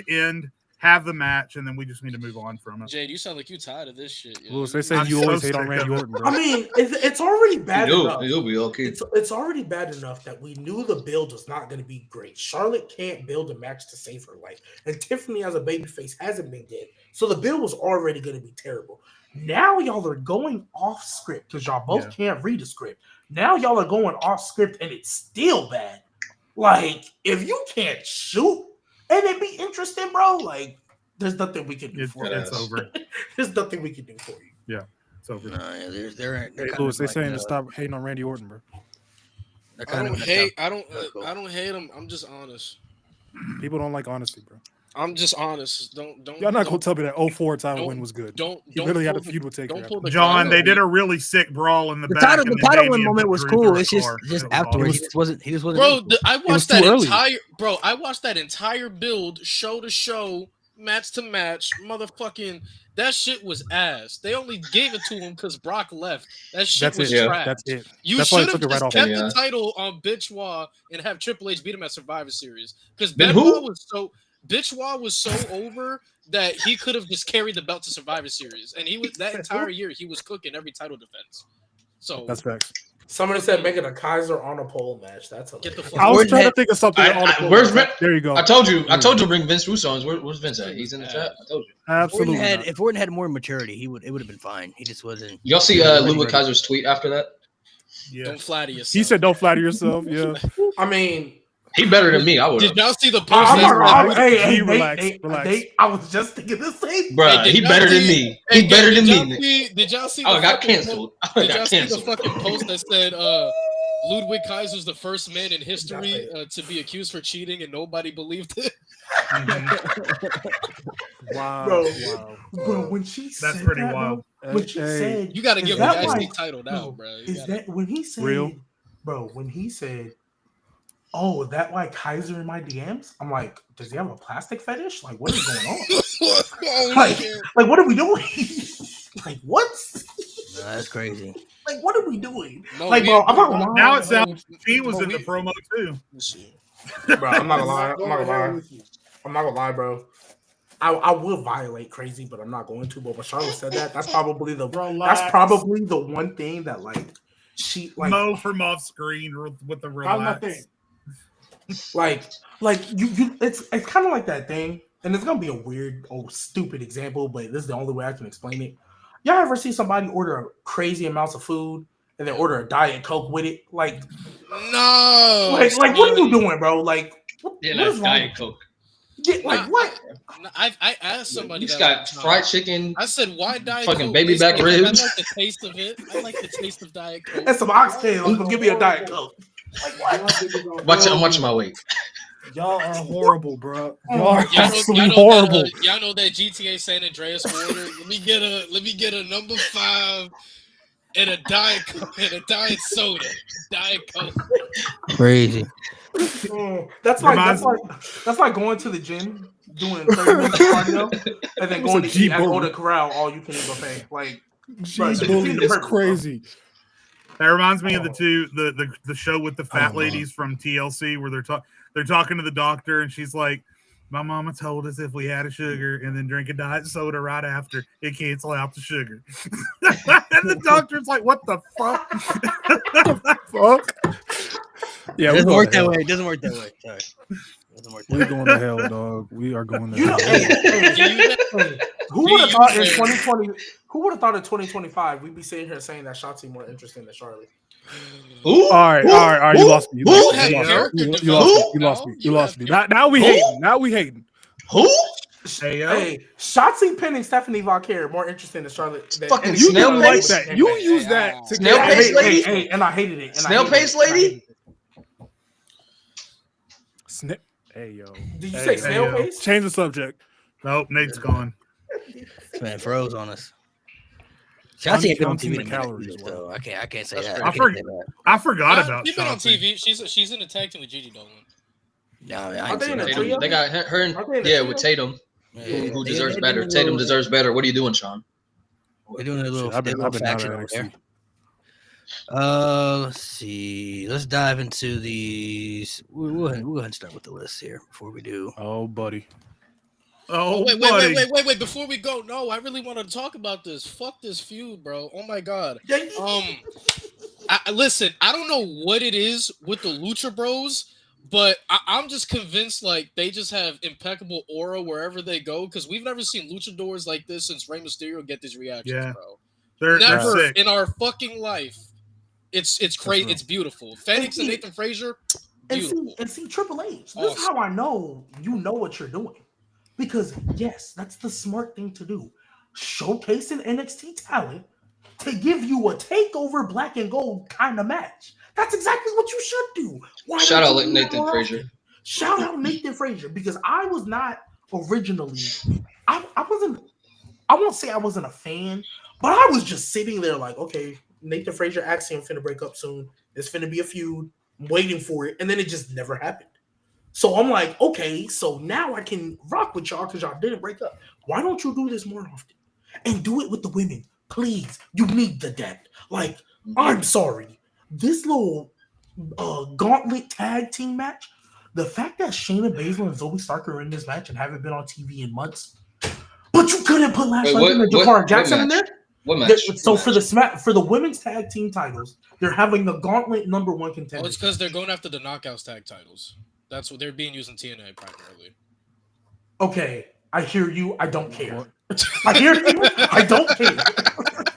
end. have the match, and then we just need to move on from it. Jade, you sound like you tired of this shit. Yo. Louis, they say I'm you so always hate on sick Randy of it. Orton, bro. I mean, it's already bad enough. You'll be okay. It's already bad enough that we knew the build was not going to be great. Charlotte can't build a match to save her life, and Tiffany as a babyface hasn't been good, so the build was already going to be terrible. Now y'all are going off script because y'all both can't read a script. Now y'all are going off script, and it's still bad. Like, if you can't shoot and it be interesting, bro, like, there's nothing we can do for you. It's over. There's nothing we can do for you. Yeah, it's over. They're Louis, they saying to stop hating on Randy Orton, bro. I don't hate him. I'm just honest. People don't like honesty, bro. I'm just honest. Don't. Y'all not gonna tell me that 04 title win was good. He really had a feud with Taker. John, they did a really sick brawl in the back. The title win moment was cool. It's just afterwards. He just wasn't. Bro, I watched that entire. Bro, I watched that entire build, show to show, match to match. Motherfucking, that shit was ass. They only gave it to him because Brock left. That shit was trash. That's it. You should have just kept the title on Bitchwa and have Triple H beat him at Survivor Series because Benoit was so over that he could have just carried the belt to Survivor Series, and he was that entire year he was cooking every title defense. So that's facts. Somebody said making a Kaiser on a pole match. That's get the fuck. I was trying to think of something. Where's there you go. I told you. Bring Vince Russo on. Where's Vince at? He's in the chat. I told you. Absolutely. If Orton had more maturity, it would have been fine. He just wasn't. Y'all see Ludwig Kaiser's tweet after that? Yeah. Don't flatter yourself. He said, "Don't flatter yourself." Yeah. I mean. He better than me. I would. Did y'all see the post? Relax. I was just thinking the same. Bruh, he better than me. He better than me. Did y'all see? I got canceled. Did y'all see the fucking post that said Ludwig Kaiser's the first man in history to be accused for cheating, and nobody believed it? Wow. Bro, when she said that's pretty wild. When she said, you got to give him the IC title now, bro. Is that when he said, real? Bro, when he said, "Oh, is that why Kaiser in my DMs?" I'm like, does he have a plastic fetish? Like, what is going on? like, what are we doing? Like, what? That's crazy. Like, what are we doing? No, like, bro, I'm not lying. Now it sounds she was in the promo too. Bro, I'm not gonna lie. I'm not gonna lie, bro. I will violate crazy, but I'm not going to. But when Charlotte said that, that's probably the one thing that like she like Mo from off screen with the relax. Like you it's kind of like that thing, and it's gonna be a weird, stupid example, but this is the only way I can explain it. Y'all ever see somebody order crazy amounts of food and then order a Diet Coke with it? Like, no, like what are you doing, bro? Like, what is Diet Coke? Yeah, like what? I asked somebody. He's got fried chicken. I said, "Why Diet fucking Coke? baby back ribs." I like the taste of it. I like the taste of Diet Coke. And some oxtails. Give me a Diet Coke. Like what? I'm watching my weight. Y'all are horrible, bro. Y'all are absolutely horrible. Y'all know that GTA San Andreas order. Let me get a number 5 and a Diet Coke and a Diet soda. Diet Coke. Crazy. That's like going to the gym, doing 30 minutes of cardio, and then going to eat at Golden Corral all you can eat buffet. Like, it's crazy. That reminds me of the show with the fat ladies from TLC where they're talking to the doctor and she's like, "My mama told us if we had a sugar and then drink a diet soda right after, it cancel out the sugar." And the doctor's like, "What the fuck?" Fuck. Yeah, it doesn't work that way. It doesn't work that way. Sorry. We're going to hell, dog. We are going to hell. Who would have thought in 2020? Who would have thought in 2025 we'd be sitting here saying that Shotzi more interesting than Charlotte? All right. You lost me. You lost me. Now we hating. Who? Hey, Shotzi pinning Stephanie Valkyrie more interesting than Charlotte. Fucking you snail don't like that. You use that. Snail paste lady. Hey, and I hated it. Snail paste lady. Hey, yo. Did you say snail paste? Change the subject. Nope, Nate's gone. Man, froze on us. Shotzi ain't been on TV calories, so I can't say that. I forgot about. She's been on TV. She's in a tag team with Gigi Dolan. No, they got her and with Tatum, who deserves better. Tatum deserves better. What are you doing, Sean? We're doing a little faction over there. Let's see. Let's dive into these. We'll go ahead and start with the list here before we do. Oh, buddy. Oh, wait! Before we go, no, I really want to talk about this. Fuck this feud, bro. Oh my god. Listen, I don't know what it is with the Lucha Bros, but I'm just convinced like they just have impeccable aura wherever they go because we've never seen luchadors like this since Rey Mysterio get these reactions, bro. They're never sick. in our fucking life. It's crazy. It's beautiful. Phoenix and Nathan Frazier, beautiful. And see Triple H. This is how I know you know what you're doing. Because yes, that's the smart thing to do. Showcasing NXT talent to give you a takeover black and gold kind of match. That's exactly what you should do. Shout out Nathan Frazier. Shout out Nathan Frazier because I was not originally. I won't say I wasn't a fan, but I was just sitting there like, okay, Nathan Frazier Axiom finna break up soon. There's finna be a feud. I'm waiting for it, and then it just never happened. So I'm like, okay, so now I can rock with y'all because y'all didn't break up. Why don't you do this more often? And do it with the women. Please. You need the depth. Like, I'm sorry. This little gauntlet tag team match, the fact that Shayna Baszler and Zoe Stark are in this match and haven't been on TV in months, but you couldn't put Lash Legend and Jakara Jackson in there? What match? So for the women's tag team titles, they're having the gauntlet number one contender. Oh, it's because they're going after the Knockouts tag titles. That's what they're being used in TNA primarily. Okay, I hear you. I don't care. I hear you. I don't care.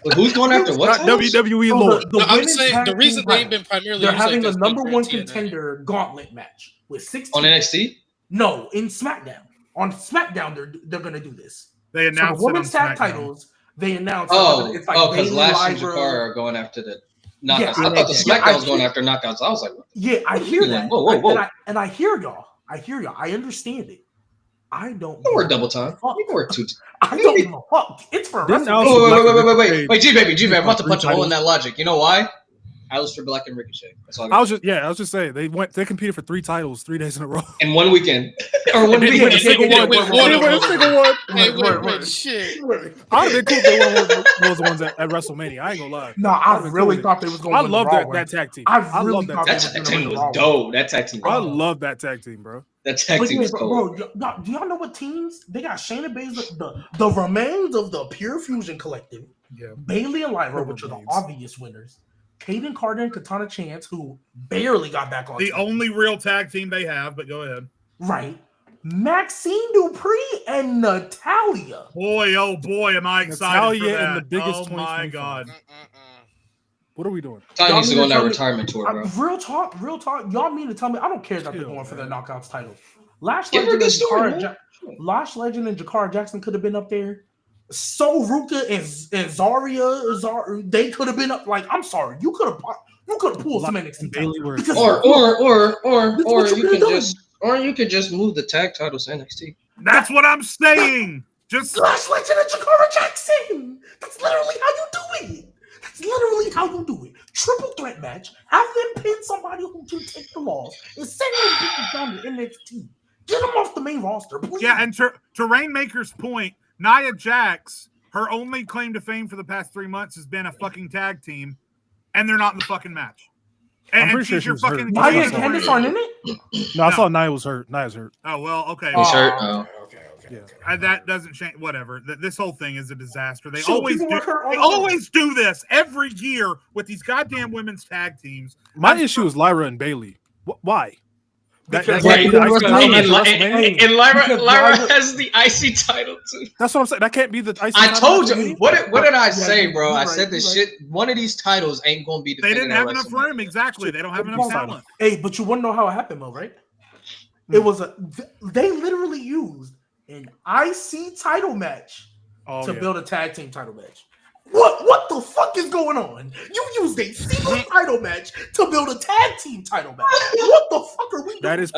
Well, who's going after what? WWE Lord. I'm saying the reason they've been primarily they're having the number one contender gauntlet match with 16 on NXT. No, in SmackDown. On SmackDown, they're gonna do this. They announced the women's tag titles. They announced. It's like because Lash and Jakara are going after the knockouts. Yeah, I thought the SmackDown was going after knockouts. I was like, yeah, I hear that. Whoa. And I hear y'all. I understand it. I don't. You work double time. You work 2 times. I don't give a fuck. It's for wait, G baby. I'm about to punch a hole in that logic. You know why? Aleister Black and Ricochet. That's all I was just saying they competed for 3 titles 3 days in a row in one weekend or one weekend. Shit. I'd have been cool if they won those ones at WrestleMania. I ain't gonna lie. No, I really thought they was going to win. I love that tag team. I really thought that tag team was dope. That tag team. I love that tag team, bro. That tag team was cool. Bro, do y'all know what teams? They got Shayna Baszler, the remains of the Pure Fusion Collective, Bayley and Lyra, which are the obvious winners. Kaden Carter and Katana Chance, who barely got back on. The only real tag team they have, but go ahead. Right. Maxine Dupree and Natalia. Boy, oh boy, am I excited Natalia for that. And the biggest oh my God. What are we doing? Natalia needs to go on that retirement tour, bro. Real talk. Y'all mean to tell me I don't care that they're going for the Knockouts title. Lash Legend and Jakara Jackson could have been up there. So Ruka and Zarya, they could have been up. Like, I'm sorry, you could have pulled some NXT or you could just move the tag titles to NXT. That's what I'm saying. Just Lash Legend and Jakara Jackson. That's literally how you do it. Triple threat match. Have them pin somebody who can take the loss and send them down to NXT. Get them off the main roster, please. Yeah, and to Rainmaker's point, Nia Jax, her only claim to fame for the past 3 months has been a fucking tag team, and they're not in the fucking match. And, I'm pretty sure she was hurt. Nia and Candice aren't in it? No, I saw Nia was hurt. Nia's hurt. Oh, well, okay. He's hurt? Oh. Okay. That doesn't change. Whatever. This whole thing is a disaster. They always do this every year with these goddamn women's tag teams. My issue is Lyra and Bayley. Why? And Lyra has the IC title too. That's what I'm saying. That can't be the IC title. I told you. What did I say, bro? I said this shit. One of these titles ain't gonna be. They didn't have enough room. Exactly. They don't have enough talent. Hey, but you want to know how it happened, though, right? It was they literally used an IC title match to build a tag team title match. What the fuck is going on? You used a single title match to build a tag team title match. What the fuck are we doing? That is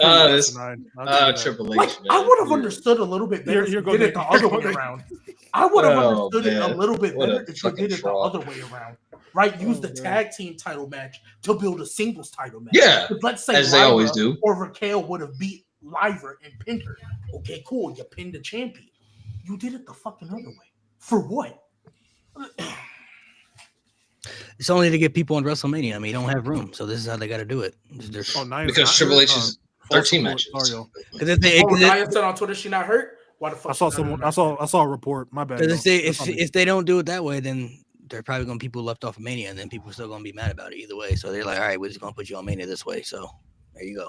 Triple H. Like, I would have understood a little bit better if you did it the other way around. I would have understood it a little bit better if you did it the other way around. Right? Use the tag team title match to build a singles title match. Yeah. Let's say as they always do. Or Raquel would have beat Lyra and pinned her. Okay, cool. You pinned the champion. You did it the fucking other way. For what? It's only to get people on WrestleMania. I mean, you don't have room, so this is how they got to do it. Because Triple H is 13 matches. Nia said on Twitter she not hurt. Why the fuck? I saw a report. My bad. Because if they don't do it that way, then they're probably gonna people left off of Mania, and then people are still gonna be mad about it either way. So they're like, all right, we're just gonna put you on Mania this way. So there you go.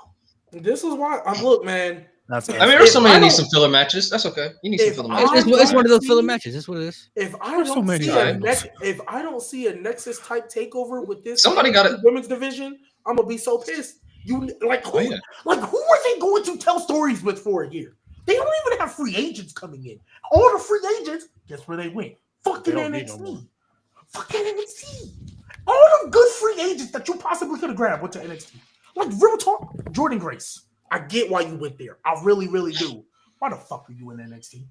This is why look, man. I mean, WrestleMania needs some filler matches. That's okay. You need some filler matches. It's one of those filler matches. That's what it is. If I don't see a Nexus type takeover with this somebody got it women's division, I'm gonna be so pissed. Who are they going to tell stories with for a year? They don't even have free agents coming in. All the free agents, guess where they went? Fucking NXT. Fucking NXT. All the good free agents that you possibly could have grabbed went to NXT. Like, real talk, Jordan Grace. I get why you went there. I really, really do. Why the fuck are you in NXT?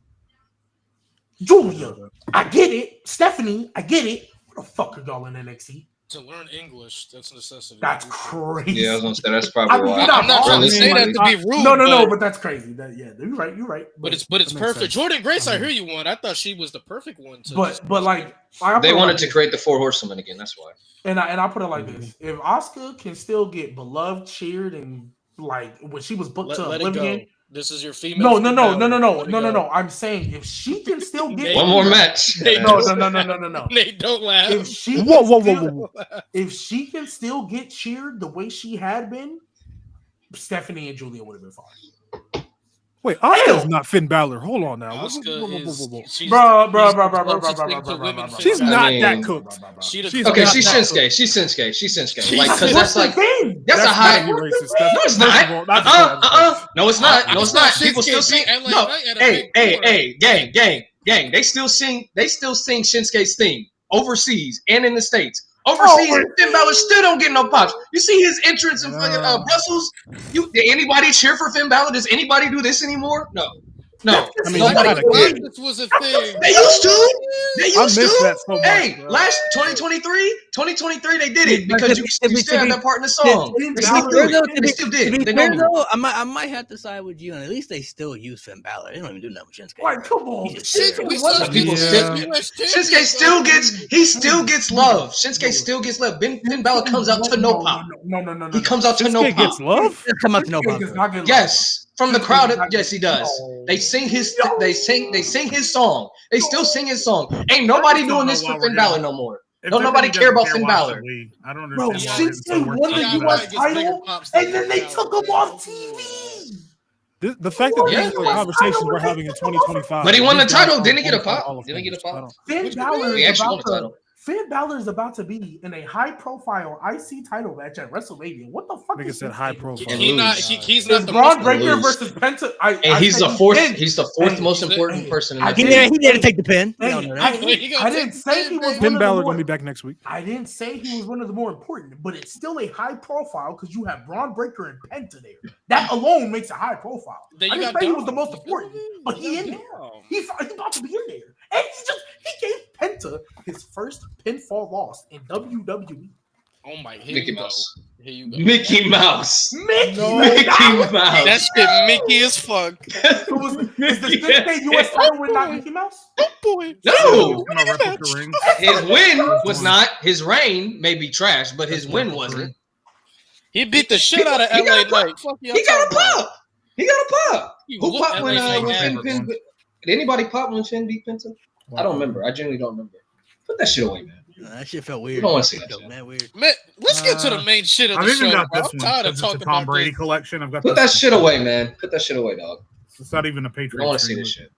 Julia, I get it. Stephanie, I get it. Why the fuck are y'all in NXT? To learn English, that's a necessity. That's crazy. Yeah, I was gonna say that's probably why. I'm not trying to say that to be rude. No, but that's crazy. You're right. But it's perfect. Sense. Jordan Grace, I hear you one. I thought she was the perfect one. But like they wanted to create the 4 horsemen again. That's why. And I put it like this: if Asuka can still get beloved, cheered, and like when she was booked to Oblivion. This is your female. No. I'm saying if she can still get one more match. No. They don't laugh. If she if she can still get cheered the way she had been, Stephanie and Julia would have been fine. Wait, Asuka's not Finn Balor. Hold on now. She's bro. She's not that cooked. Okay, she's Shinsuke. She's Shinsuke. Like, because that's like that's a high. No, it's not. No, it's not. People still sing. No, hey, gang. They still sing Shinsuke's theme overseas and in the States. Overseas, Finn Balor still don't get no pops. You see his entrance in fucking Brussels? Did anybody cheer for Finn Balor? Does anybody do this anymore? No. I mean, this was a thing. They used to. That so much, hey, last 2023, they did it because you still have that part in the song. They still did. I might have to side with you, and at least they still use Finn Balor. They don't even do nothing with Shinsuke. Like, come on, Shinsuke still gets love. Shinsuke still gets love. Finn Balor comes out to no pop. No. He comes out to no pop. Gets love. Come out to no pop. Yes. From the crowd, yes, he does. They sing his song. They still sing his song. Ain't nobody doing this for Finn Balor no more. Don't nobody care about Finn Balor. I don't understand. Bro, Shinsuke won the US title, and then they took him off TV. The fact that these are conversations we're having in 2025. But he won the title. Didn't he get a pop? Didn't he get a pop? Finn Balor is about to be in a high-profile IC title match at WrestleMania. What the fuck? Nigga said high-profile. He's not the Braun Breaker versus Penta. He's the fourth most important person in that. He did take the pin. I didn't say he was. Finn Balor gonna be back next week. I didn't say he was one of the more important, but it's still a high-profile because you have Braun Breaker and Penta there. That alone makes it high-profile. I didn't say he was the most important, but he in there. He's about to be in there. And he gave Penta his first pinfall loss in WWE. Oh my! Mickey Mouse. Here you go. Mickey Mouse. Mickey Mouse. That shit Mickey as fuck. Is the Shinsuke US title win not Mickey Mouse? Oh boy. No. His win was not. His reign may be trash, but his win wasn't. He beat the shit out of LA Knight. He got a pop. Who popped when Finn? Did anybody pop when Finn beat Penta? I don't remember. I genuinely don't remember. Put that shit away, man. That shit felt weird. You don't want to see that shit. Man, weird. Man, let's get to the main shit of the show. I'm tired of talking Tom about Brady this. collection. I've got Put that shit away, man. Put that shit away, dog. It's not even a Patriot. I don't want to see this shit.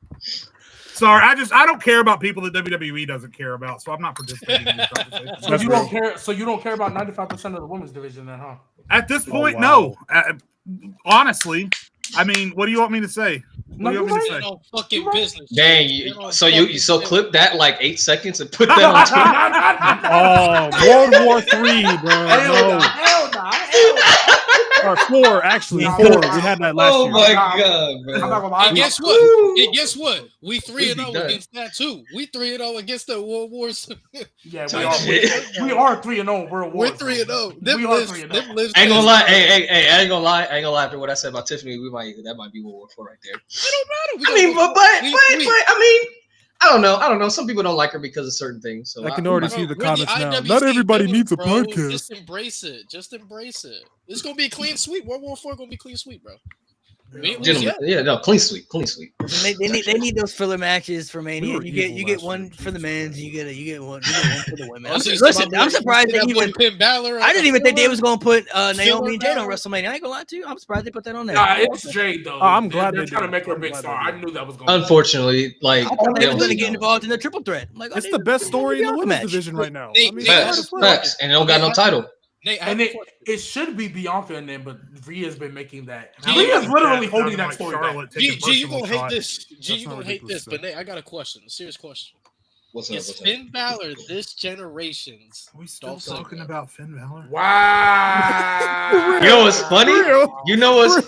Sorry, I don't care about people that WWE doesn't care about, so I'm not participating in this conversation. So you don't care about 95% of the women's division then, huh? At this point, no. Honestly, I mean, what do you want me to say? What do you want me to say? No fucking business. Dang, so clip that like 8 seconds and put that on Twitter. World War III, bro. Hell no. Or 4, actually. 4. We had that last year. Oh my god, bro. I'm not gonna lie. And guess what? And guess what? We 3-0 against that too. We 3-0 against the World Wars. Yeah, we are 3-0 World War. We're 3-0. Them lives. I ain't gonna lie. Hey, I ain't gonna lie. After what I said about Tiffany, that might be World War 4 right there. It don't matter. I mean, but I mean, I don't know. Some people don't like her because of certain things. So I can already see the comments now. IWC Not everybody needs a bro. podcast. Just embrace it. It's gonna be a clean sweep. World War 4 gonna be clean sweep, bro. Clean sweep. They need those filler matches for Mania. You get one for the men's, you get one for the women. I'm surprised they even Finn Balor. I didn't even think they was gonna put Naomi and Jade on WrestleMania. I ain't gonna lie to you. I'm surprised they put that on there. Nah, it's Jade though. I'm glad they're trying to make her a big star. I knew that was going. Unfortunately, like they were gonna get involved in the triple threat. Like, it's the best story in the women's division right now. Facts, and they don't got no title. And it should be Bianca and them, but Rhea's been making that. Rhea's literally holding that story back. G, you gonna hate this. G, you gonna hate this. But Nate, I got a question. A serious question. Is Finn Balor this generation's? Are we still talking about Finn Balor? Wow. You know what's funny? You know what's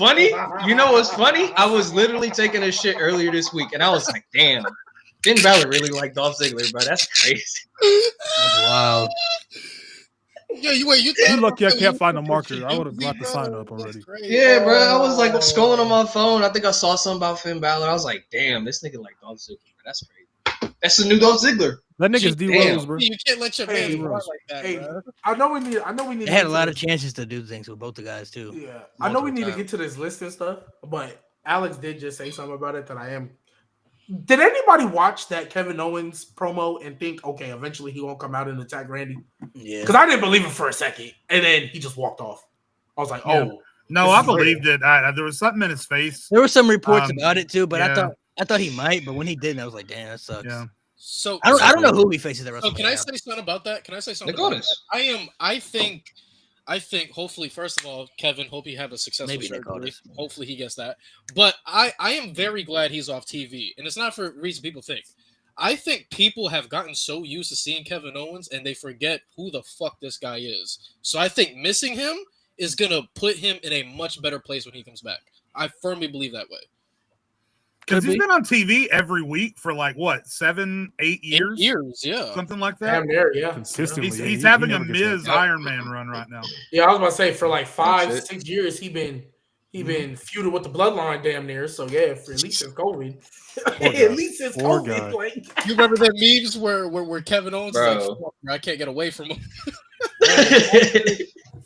funny? I was literally taking a shit earlier this week, and I was like, damn. Finn Balor really like Dolph Ziggler, bro. That's crazy. That's wild. Yeah, you lucky I can't find a marker. I would have got the sign up already. Yeah, bro. I was like scrolling on my phone. I think I saw something about Finn Balor. I was like, damn, this nigga like Dolph Ziggler. That's crazy. That's the new Dolph Ziggler. That nigga's D-Rose, bro. You can't let your man like that, bro. I know we need. They had a lot of chances to do things with both the guys too. Yeah, I know we need to get to this list and stuff, but Alex did just say something about it that I am. Did anybody watch that Kevin Owens promo and think, okay, eventually he won't come out and attack Randy? Yeah. Because I didn't believe him for a second, and then he just walked off. I was like, oh. No, I believed it. There was something in his face. There were some reports about it too, but I thought he might, but when he didn't, I was like, damn, that sucks. Yeah. So I don't know who he faces at WrestleMania. So can I say something about that? I think hopefully, first of all, Kevin, hope he have a successful surgery. Hopefully he gets that. But I am very glad he's off TV. And it's not for a reason people think. I think people have gotten so used to seeing Kevin Owens and they forget who the fuck this guy is. So I think missing him is going to put him in a much better place when he comes back. I firmly believe that way. Because he's been on TV every week for like what, 7-8 years? 8 years, yeah, something like that. Yeah, consistently. He's having a Miz Iron Man run right now. Yeah, I was about to say for like 5-6 years he been feuding with the Bloodline damn near. So yeah, for at least since COVID, at least since COVID. Like, you remember the memes where Kevin Owens is like, I can't get away from him.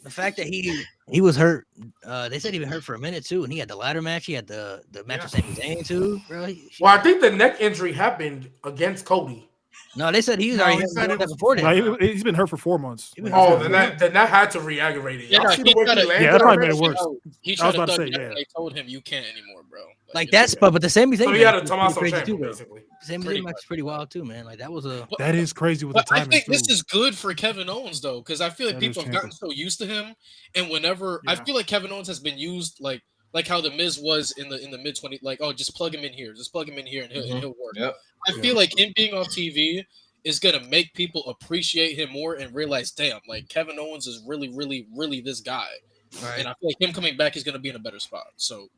The fact that he was hurt, they said he was hurt for a minute too, and he had the ladder match. He had the match with Sami Zayn too, bro. Well, I think the neck injury happened against Cody. No, they said he was already before that. He's been hurt for 4 months. Then that had to re-aggravate it. Yeah, that probably made it worse. He tried to say, they told him you can't anymore, bro. Like that's but the Sami Zayn. So he had a Tommaso Ciampa basically. Sami Zayn match is pretty wild too, man. Like that is crazy with the timing. I think this is good for Kevin Owens though, because I feel like people have gotten so used to him, and whenever I feel like Kevin Owens has been used like how the Miz was in the mid 20, like just plug him in here, and he'll work. Yep. I feel like him being off TV is gonna make people appreciate him more and realize, damn, like Kevin Owens is really, really, really this guy. Right. And I feel like him coming back is gonna be in a better spot. So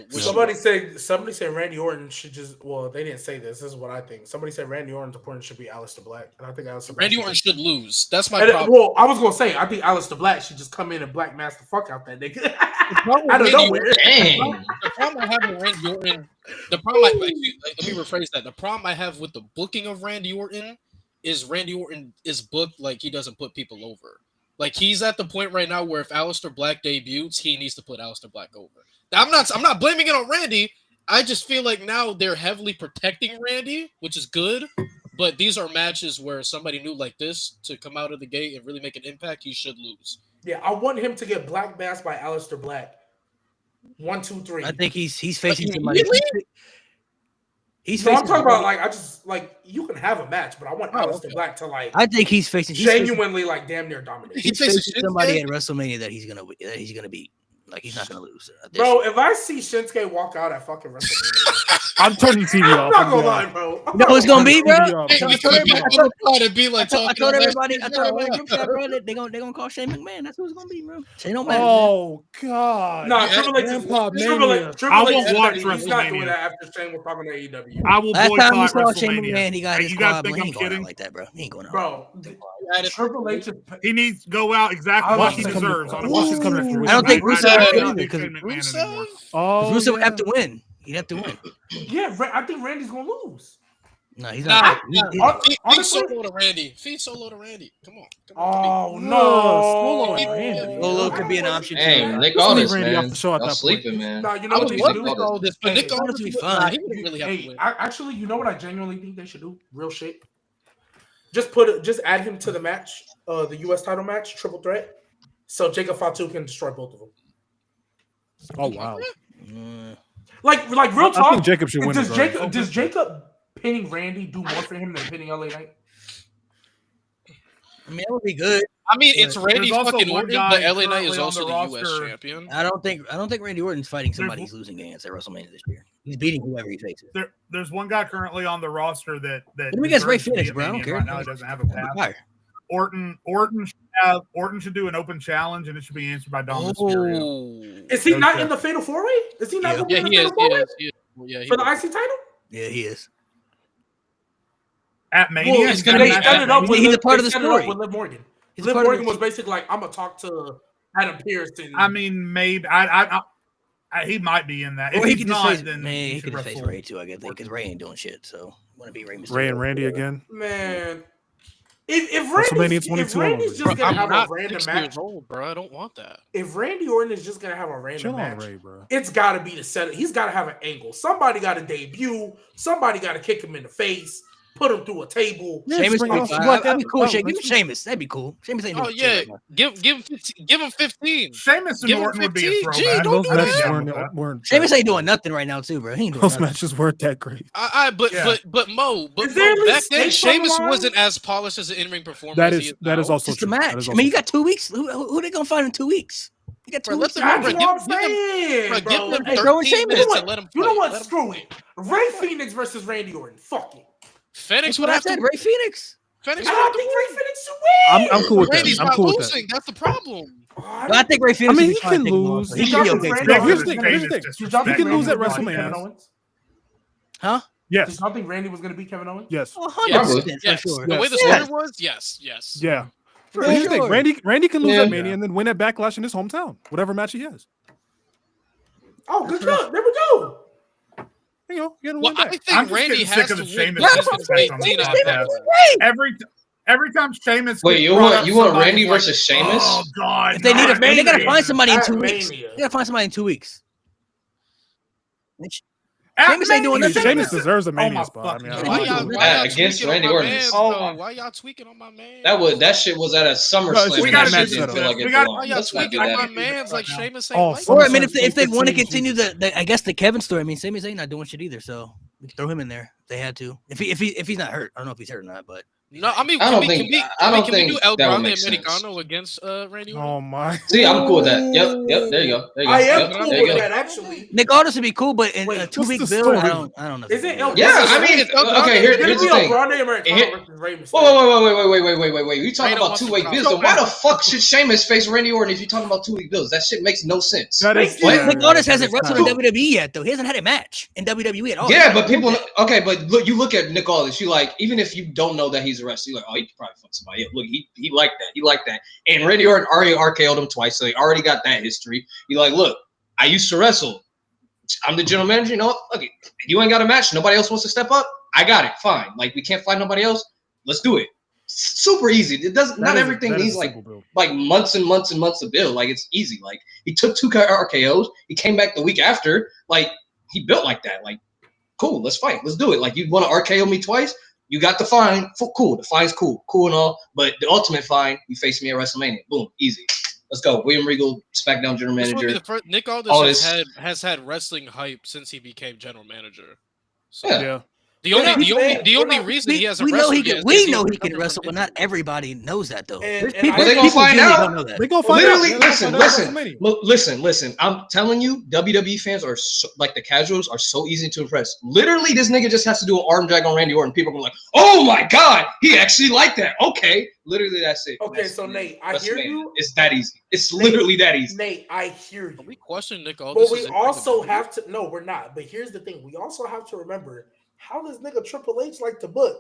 somebody said Randy Orton should just they didn't say this. This is what I think. Somebody said Randy Orton's opponent should be Aleister Black. And I think Randy Orton should lose. That's my problem. Well, I was gonna say I think Aleister Black should just come in and black mask the fuck out that nigga. I don't know. The problem I have with Randy Orton, let me rephrase that. The problem I have with the booking of Randy Orton is Randy Orton is booked like he doesn't put people over. Like he's at the point right now where if Aleister Black debuts, he needs to put Aleister Black over. I'm not blaming it on Randy. I just feel like now they're heavily protecting Randy, which is good. But these are matches where somebody new like this to come out of the gate and really make an impact, he should lose. Yeah, I want him to get black masked by Aleister Black. 1, 2, 3. I think he's facing somebody. Really? I'm talking about you can have a match, but I want Aleister Black to I think he's facing genuinely damn near dominate. He's facing somebody at WrestleMania that he's gonna beat. Like he's not gonna lose. Bro, if I see Shinsuke walk out at fucking WrestleMania, I'm turning the TV off. I'm not gonna lie, bro. You know who it's gonna be, bro? I told everybody, bro, they gonna call Shane McMahon. That's who it's gonna be, bro. Shane McMahon. Oh God. No, Triple H. I will watch WrestleMania. He's not doing that after Shane was talking to AEW. I will boycott WrestleMania. He got his you guys squad, think I'm kidding like that, bro? He ain't going out. Bro, Triple H. He needs to go out exactly what he deserves. I don't think Rusev because Rusev would have to win. He'd have to win. Yeah, I think Randy's gonna lose. No, he's not. Feed solo to Randy. Come on. Oh no! Solo could be an option. Hey, too. Nick Aldis, Randy off man. the show at Y'all that sleeping, point. man. Nah, you I know what would they love should to do? know this, but Hey, Nick Aldis be would fun. nah, he wouldn't really have to Hey, win. actually, you know what I genuinely think they should do? Real shit. Just add him to the match, the U.S. title match, triple threat, so Jacob Fatu can destroy both of them. Oh wow! Like real talk. I think Jacob should win. Does Jacob pinning Randy do more for him than pinning LA Knight? I mean, that would be good. I mean, it's Randy also fucking one Orton, guy but LA Knight currently is on also the the U.S. roster. champion. I don't think Randy Orton's fighting somebody he's losing against at WrestleMania this year. He's beating whoever he faces. There's one guy currently on the roster that Let me guess, Ray deserves to be Phoenix, a bro. I don't Mania care. right now. He doesn't have a path. Fire. Orton should do an open challenge, and it should be answered by Dom Mysterio. Oh. Is he not in the Fatal 4-Way? Is he not Yeah, in the he is. Fatal 4-Way for the is. IC title? Yeah, he is. At Mania, Well, it's gonna they be set it up with he's Liv, a part of the they set it story. up with Liv Morgan. He's Liv part of Morgan the- was basically like, I'm gonna talk to Adam Pearce. And I mean, maybe he might be in that. Or If he he's could just not, face, then man, he he should could face wrestle. Ray too, I guess, because Ray ain't doing shit. So want to be Ray Mysterio. Ray and Randy again. man, if WrestleMania 22 Randy's just Bro, gonna have I'm a not random 6 match, years old, bro. I don't want that. if Randy Orton is just gonna have a random Chill on match, Ray, bro. it's got to be the setup. He's got to have an angle. Somebody got to debut. Somebody got to kick him in the face. Put him through a table. Yeah, Sheamus bring would out be some fine. Black I'd be cool with Adam. Sheamus. Give him Sheamus. That'd be cool. Sheamus ain't Oh doing yeah, shit right give him 15. Sheamus and Give him Orton would be a 15. Gee, throwback. don't Those do matches that. weren't now. Sheamus ain't doing nothing right now too, bro. He ain't doing those nothing. matches weren't that great. But Is there at back least then stakes on the Sheamus line? wasn't as polished as an in-ring performer. That as he is that is now. also Just a true. That match. is I mean, you also got 2 weeks. Who they gonna find in 2 weeks? You got 2 Bro, let weeks. them- That's bro, what I'm give him- saying, Bro, bro. give them Hey, throw in 13 Sheamus. minutes You and let him know fight. what? Let him Screw fight. it. Ray Phoenix versus Randy Orton. Fuck it. Phoenix That's would what I have said. to. Ray Phoenix. Phoenix I would have don't to think win. Ray Phoenix should win. I'm cool with that. Randy's I'm not cool with that. losing. That's the problem. Oh, But I think Ray Phoenix I mean, would be he fine can taking him lose. off. Did He y'all should be think okay. Randy Here's was the thing, gonna here's be- the thing. Did y'all He think can Randy lose at was gonna beat WrestleMania. Kevin Owens? Huh? Did Yes. y'all think Randy was going to beat Kevin Owens? Yes. 100% Yes. for sure. The way the Yes. story was, yes. Yeah. For But here's the thing. sure. Randy can lose Yeah. at Mania and then win at Backlash in his hometown, whatever match he has. Oh, good job. There we go. You know, get him Well, one I back. think I'm just Randy getting has sick to of the win Sheamus because he's disrespect been on this 18 on podcast. that. Every time Sheamus Wait, gets you brought want up, you want somebody's Randy like, versus Sheamus? Oh God! If they need not they gotta Mania. find somebody in At 2 weeks. Mania. They gotta find somebody in 2 weeks. At Sheamus ain't doing Mania, nothing. Sheamus deserves a Oh my Mania spot. I mean, fucking I God. don't know. Why y'all Against tweaking on Randy my Orton. man, Oh though? my- Why y'all tweaking on my man? That shit was at a SummerSlam. We and got that a match shit didn't set feel up. like it We got- Why belonged. y'all Let's not do tweaking on my that. man's like now. Sheamus Oh, ain't like Or I SummerSlam mean, if they want to 2015 continue Jesus. the I guess the Kevin story. I mean, Sami Zayn not doing shit either, so we can throw him in there if they had to. If he's not hurt, I don't know if he's hurt or not, but No, I mean, I can don't we think- do El that would Grande make sense. Americano against Randy Orton? Oh my. See, I'm cool with that. Yep. There you go. I am Yep, cool there you with go. that, actually. Nick Aldis would be cool. But in Wait, a what's 2 week the build, story? I don't know. If Is it El Yeah, I mean, It's El Grande. okay. It's Here's gonna the be thing. El Grande Americano Here- versus Rey Mysterio. Whoa. You talking Rey about wants to 2-week come. builds? Then why the fuck should Sheamus face Randy Orton if you're talking about 2-week builds? That shit makes no sense. That is What? Nick Aldis hasn't that is wrestled in kinda- WWE yet, though. He hasn't had a match in WWE at all. Yeah, but people. Okay, but look, you look at Nick Aldis. You like, even if you don't know that he's a wrestler, you're like, oh, he could probably fuck somebody up. Look, he liked that. He liked that. And Randy Orton already RKO'd him twice, so he already got that history. You're like, look, I used to wrestle. I'm the general manager. You know what? Look, you ain't got a match. Nobody else wants to step up. I got it. Fine. Like, we can't find nobody else. Let's do it. Super easy. It doesn't. Not everything that is needs a like simple build. months and months and months to build. Like, it's easy. Like, he took 2 RKOs. He came back the week after. Like, he built like that. Like, cool. Let's fight. Let's do it. Like, you want to RKO me twice? You got the fine. Cool. The fine's cool and all. But the ultimate fine, you face me at WrestleMania. Boom. Easy. Let's go. William Regal, SmackDown general This would be manager. the first. Nick All Aldis this- has had wrestling hype since he became general manager. So Yeah. Yeah. the We're only not- reason he hasn't we know wrestled he can. yet is We because know he recovered can from wrestle, but injury. not everybody knows that though. And- There's and people, I- Well, they gonna people find genuinely out. don't know that. They gonna find Literally, out. They're gonna find out listen. at WrestleMania. Look, listen. I'm telling you, WWE fans are so, like the casuals are so easy to impress. Literally, this nigga just has to do an arm drag on Randy Orton. People are like, "Oh my god, he actually liked that." Okay, literally, that's it. Okay, That's so it. Nate, I hear WrestleMania. you. It's that easy. It's literally that easy. Nate, I hear you. We question Nick Aldis. But we also have to. No, we're not. But here's the thing: we also have to remember how does nigga Triple H like to book.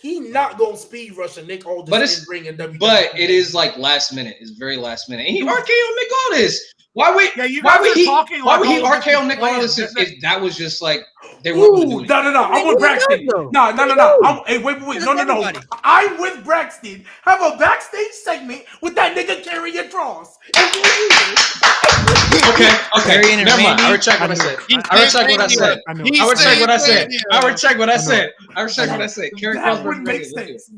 He not gonna speed rush a Nick Aldis in ring in WWE. But it is like last minute. It's very last minute. And he RKO Nick Aldis. Why would he RKO Nick Aldis if that was just like they weren't doing it? No. I'm with Braxton. No. Hey, wait. No. I'm with Braxton. Have a backstage segment with that nigga carrying Dross. Okay. Never mind. I recheck what I said. That would make sense.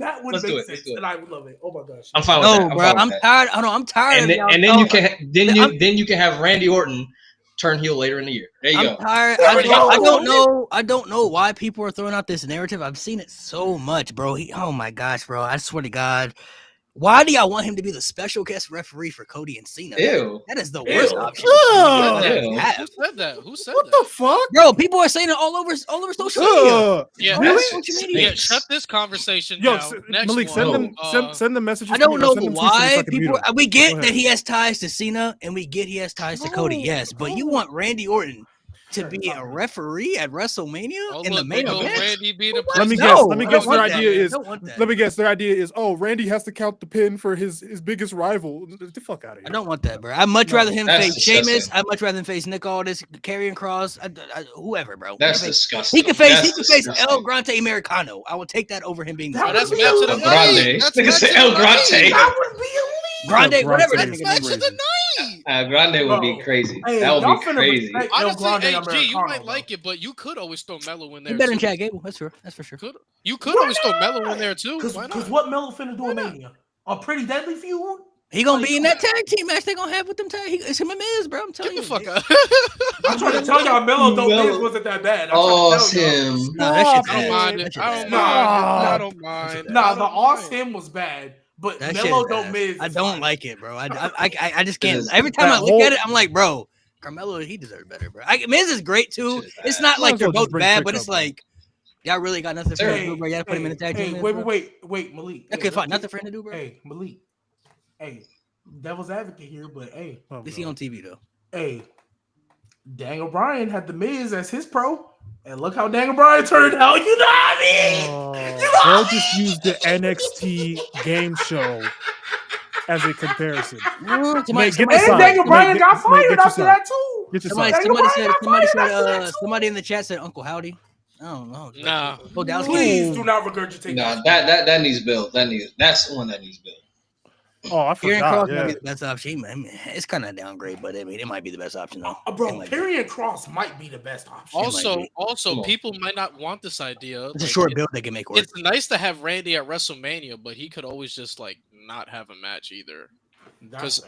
And I would love it. Oh my gosh. I'm fine with that. No, bro. I'm tired. I'm tired. And then you can have Randy Orton turn heel later in the year. There you go. Tired. I don't know why people are throwing out this narrative. I've seen it so much, bro. Oh my gosh, bro. I swear to God. Why do y'all want him to be the special guest referee for Cody and Cena? That is the worst option. Who said what that? the fuck? Bro, people are saying it all over social media. Yeah, really? Shut this conversation down. Malik, send the messages. I don't know why people. We get that he has ties to Cena, and we get he has ties to Cody. Yes, but you want Randy Orton to be a referee at WrestleMania in the main event? Let me guess. Their idea is, oh, Randy has to count the pin for his biggest rival. Get the fuck out of here. I don't want that, bro. I'd much rather him face Sheamus. I'd much rather him face Nick Aldis, Karrion Kross, whoever, bro. That's disgusting. He could face El Grande Americano. I would take that over him being. That's match of the night. El Grande. That would be elite. Grande, whatever. That's match of the night. Grande would be crazy. That would be crazy. Honestly, AG, you might like it, but you could always throw Mello in there. You better than Chad Gable. That's for sure. You could always throw Mello in there too. Because what Mello finna do in Mania? A pretty deadly feud? He gonna be in that tag team match they gonna have with them tag. It's him and Miz, bro. I'm telling you. Get the fuck up. I'm trying to tell y'all, Mello Miz wasn't that bad. It's him. Nah, that shit's I don't mind. Nah, the Austin was bad. But Mello Miz. I don't like it, bro. I just can't. Every time I look at it, I'm like, bro, Carmelo, he deserves better, bro. Miz is great too. It's not like they're both bad, but it's like y'all really got nothing for him to do, bro. Y'all put him in the tag team. Wait, Malik. Okay, fine. Nothing for him to do, bro. Hey, Malik. Hey, devil's advocate here, but hey, at least he on TV though. Hey, Daniel Bryan had the Miz as his pro. And look how Daniel Bryan turned out. You know what I mean? They'll just use the NXT game show as a comparison. And Daniel Bryan got fired after that too. Somebody in the chat said Uncle Howdy. I don't know. Nah. Please do not regurgitate that. That needs build. That's the one that needs build. Oh, I forgot. Might be the best option. I mean, it's kind of a downgrade, but I mean, it might be the best option though. Bro, Karrion Kross might be the best option. Also, people might not want this idea. It's a short build they can make work. It's nice to have Randy at WrestleMania, but he could always just like not have a match either. Because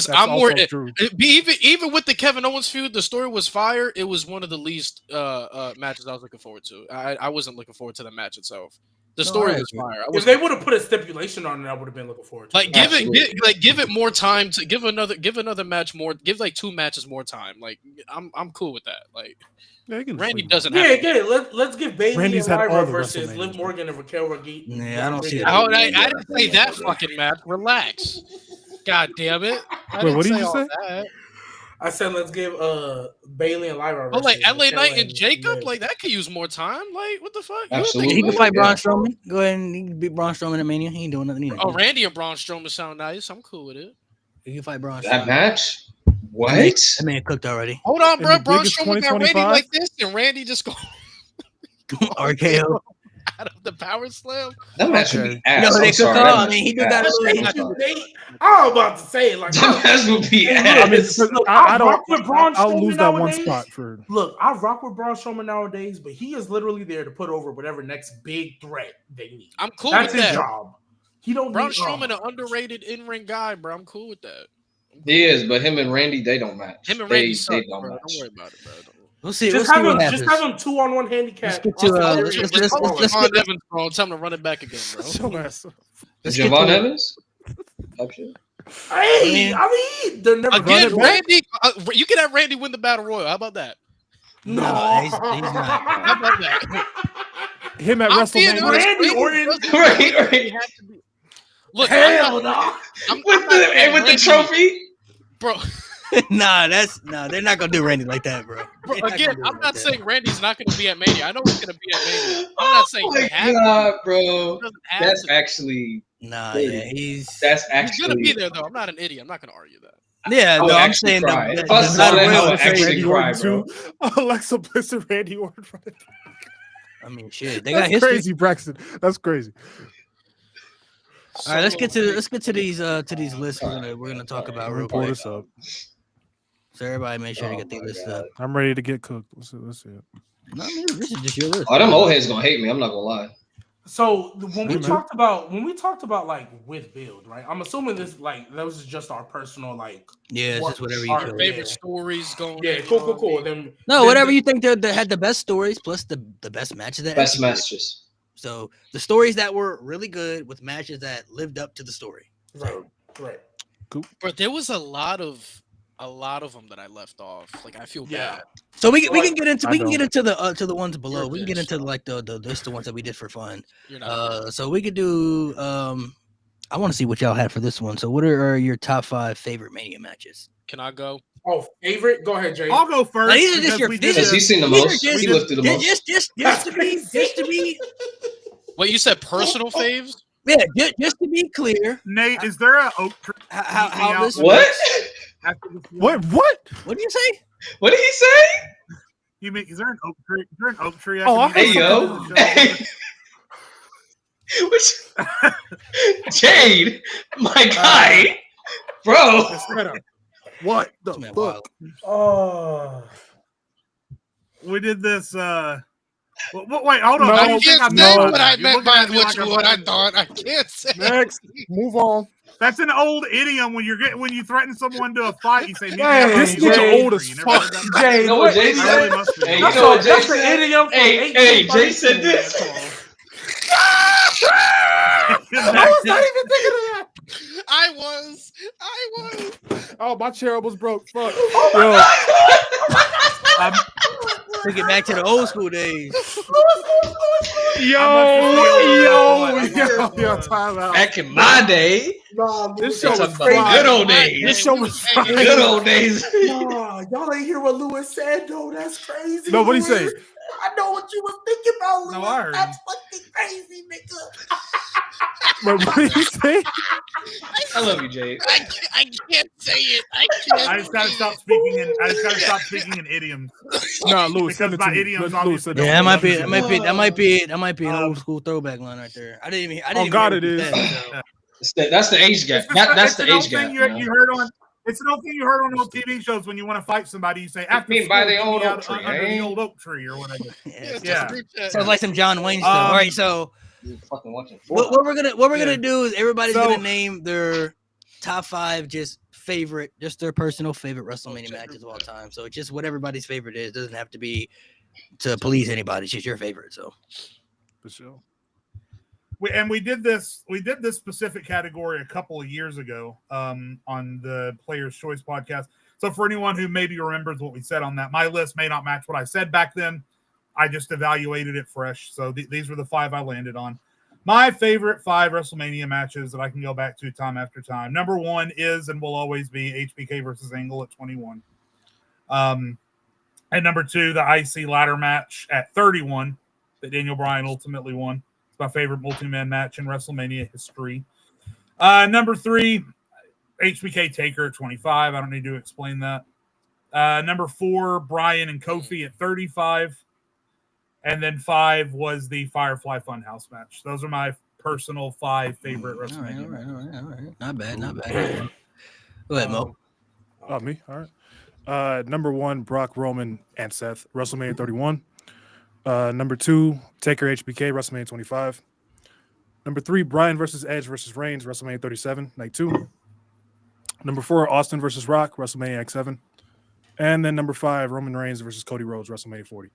I'm more even with the Kevin Owens feud, the story was fire. It was one of the least matches I was looking forward to. I wasn't looking forward to the match itself. The story was fire. If they would have put a stipulation on it, I would have been looking forward to it. Give it more time to give another match more. Give like 2 matches more time. Like I'm cool with that. Like Randy doesn't have. Let's give Bayley and Lyra versus Liv Morgan and Raquel Rodriguez. Yeah, I don't see that. I didn't say that fucking match. Relax. God damn it. Wait, what did you say? I said let's give Bayley and Lyra. Oh, like LA Knight and Jacob, like that could use more time. Like what the fuck? Absolutely. He can fight Braun Strowman. Go ahead and he can beat Braun Strowman at Mania. He ain't doing nothing either. Oh, Randy and Braun Strowman sound nice. I'm cool with it. He can fight Braun Strowman. That match? What? That man cooked already. Hold on, bro. Braun Strowman got Randy like this, and Randy just go RKO. Out of the power slam. That match would be ass. They cook off. I mean, he did that. I'm about to say like that match would be ass. I'll lose that one spot for. Look, I rock with Braun Strowman nowadays, but he is literally there to put over whatever next big threat they need. I'm cool That's with that. That's his job. He don't. Braun Strowman, an underrated in-ring guy, bro. I'm cool with that. He is, but him and Randy, they don't match. Him and Randy they don't bro. match. Don't worry about it, bro. We'll see. Just have him 2-on-1 handicap. Let's get Evans, bro. Tell him to run it back again, bro. Javon Evans? Hey, I mean, they're never again. Randy, you can have Randy win the battle royal. How about that? No, he's not. How about that? Him at WrestleMania. Randy Orton. Right. Look, hell no. With the trophy, bro. Nah, they're not gonna do Randy like that, bro. Again, I'm not saying Randy's not gonna be at Mania. I know he's gonna be at Mania. I'm not saying he has God, bro. That's actually he's gonna be there though. I'm not an idiot. I'm not gonna argue that. Yeah, no, I'm saying if I saw that, I would actually cry, bro. Alexa Bliss and Randy Orton. I mean, shit, they That's got history. Crazy, Braxton. That's crazy. All right, let's get to these lists we're gonna talk about real quick. This up. So everybody make sure to get the list up. I'm ready to get cooked. Let's see it. No, I mean, this is just your list. Oh, them old heads gonna hate me. I'm not gonna lie. So when we talked about like with build, right? I'm assuming this like that was just our personal like. Yeah, it's just whatever you feel. Favorite stories going. Yeah, cool. Then whatever you think that had the best stories plus the best matches. Best matches. So the stories that were really good with matches that lived up to the story. Right. Cool. But there was a lot of them that I left off. Like I feel bad. So we can get into the ones below. We can get into like the ones that we did for fun. So we could do. I want to see what y'all had for this one. So what are your top 5 favorite Mania matches? Can I go? Oh, favorite? Go ahead, Jay. I'll go first. These are just your. Because he's seen the most. He lifted the most. Just to be. What you said? Personal faves? Yeah, just to be clear, Nate, is there a oak tree? How this? What? What? What did you say? What did he say? You mean is there an oak tree? Is there an oak tree? Hey yo. Jade, my guy, bro. What the fuck? We did this. Wait, hold on. I can't say what I meant by what I thought. I can't say. Next, move on. That's an old idiom when you threaten someone to a fight. You say, "This nigga old as fuck." Jay, you know what Jay said? Hey, you know what Jay said? Hey, Jay said this. I was not even thinking of that. I was. Oh, my chair was broke. Fuck. Take it back to the old school days. Time out. Back in my day. This show was good old days. This show was good old days. Y'all ain't hear what Lewis said though. That's crazy. No, what he say? I know what you was thinking about, Lewis. No, I heard. That's fucking crazy, nigga. But what did he say? I love you, Jay. I can't say it. I can't. I just gotta stop speaking in idioms. Nah, Lewis, because my idioms obviously. Yeah, that might be an old school throwback line right there. I didn't even. God, it is. That's the age gap. That's the age gap. You heard on. It's an old thing you heard on old TV shows when you want to fight somebody. You say, "After by the old oak tree, under the old oak tree or whatever." Yeah. Sounds like some John Wayne stuff. All right, so what we're gonna do is everybody's gonna name their top 5 just their personal favorite WrestleMania matches of all time. So it's just what everybody's favorite is. It doesn't have to be to please anybody. It's just your favorite. So for sure. We did this specific category a couple of years ago on the Player's Choice podcast. So for anyone who maybe remembers what we said on that, my list may not match what I said back then. I just evaluated it fresh. So these were the 5 I landed on. My favorite 5 WrestleMania matches that I can go back to time after time. Number 1 is and will always be HBK versus Angle at 21. And number 2, the IC ladder match at 31 that Daniel Bryan ultimately won. It's my favorite multi-man match in WrestleMania history. Number 3, HBK Taker at 25. I don't need to explain that. Number 4, Bryan and Kofi at 35. And then 5 was the Firefly Funhouse match. Those are my personal 5 favorite WrestleMania matches. All right. Not bad. Go ahead, Mo. Me? All right. Number 1, Brock, Roman, and Seth, WrestleMania 31. Number 2, Taker HBK, WrestleMania 25. Number 3, Bryan versus Edge versus Reigns, WrestleMania 37, night 2. Number 4, Austin versus Rock, WrestleMania X7. And then number 5, Roman Reigns versus Cody Rhodes, WrestleMania 40.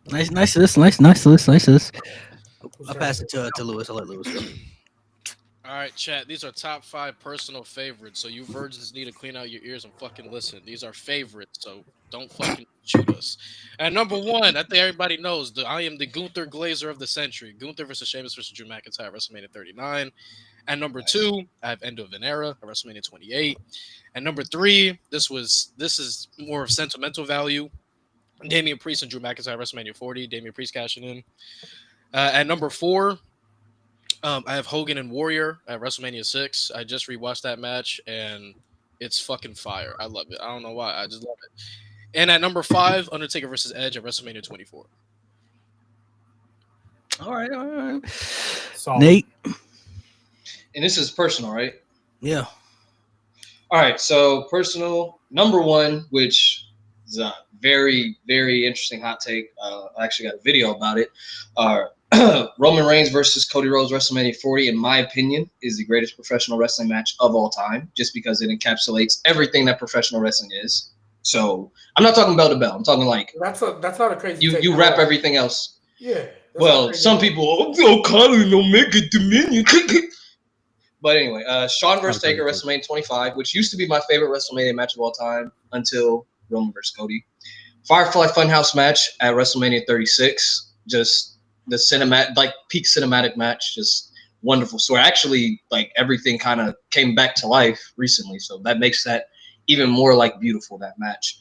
Nice list. I'll pass it to Lewis. I'll let Lewis go. All right, chat. These are top 5 personal favorites. So you virgins need to clean out your ears and fucking listen. These are favorites, so don't fucking shoot us. And number 1, I think everybody knows I am the Gunther Glazer of the century. Gunther versus Sheamus versus Drew McIntyre, WrestleMania 39. At number 2, I have End of an Era at WrestleMania 28. At number 3, this is more of sentimental value. Damian Priest and Drew McIntyre at WrestleMania 40. Damian Priest cashing in. At number 4, I have Hogan and Warrior at WrestleMania 6. I just rewatched that match and it's fucking fire. I love it. I don't know why. I just love it. And at number 5, Undertaker versus Edge at WrestleMania 24. All right. Solid. Nate. And this is personal, right? Yeah. All right. So personal number 1, which is a very, very interesting hot take. I actually got a video about it. Roman Reigns versus Cody Rhodes WrestleMania 40, in my opinion, is the greatest professional wrestling match of all time, just because it encapsulates everything that professional wrestling is. So I'm not talking bell to bell. I'm talking like that's not a crazy. You wrap everything else. Yeah. Well, some people, Colin, no make it Dominion. But anyway, Shawn versus Taker WrestleMania 25, which used to be my favorite WrestleMania match of all time until Roman versus Cody. Firefly Funhouse match at WrestleMania 36, just the peak cinematic match, just wonderful story. Actually, like everything kind of came back to life recently, so that makes that even more like beautiful, that match.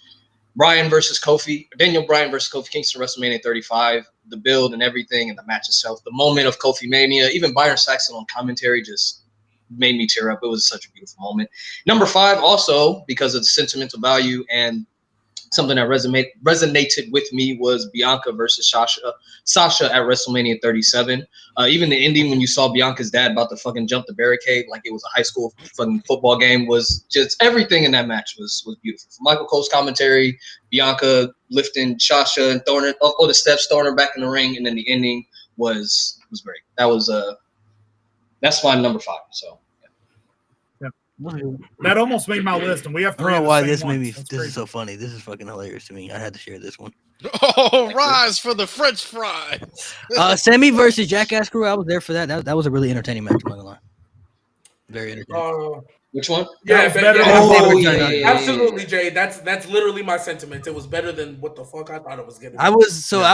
Daniel Bryan versus Kofi Kingston WrestleMania 35, the build and everything, and the match itself, the moment of Kofi Mania, even Byron Saxton on commentary just made me tear up. It was such a beautiful moment. Number 5, also because of the sentimental value and something that resonated with me, was Bianca versus Sasha at WrestleMania 37. Even the ending, when you saw Bianca's dad about to fucking jump the barricade like it was a high school fucking football game, was just everything in that match was beautiful. Michael Cole's commentary, Bianca lifting Sasha and throwing her up the steps, throwing her back in the ring, and then the ending was great. That's my number 5. So. That almost made my list, and we have 3. I don't know why this made me. This is so funny. This is fucking hilarious to me. I had to share this one. Oh, rise for the French fries. Sammy versus Jackass Crew. I was there for that. That was a really entertaining match. I'm not gonna lie. Very entertaining. Which one? Yeah, yeah. Absolutely, Jay. That's literally my sentiment. It was better than what the fuck I thought it was gonna be. I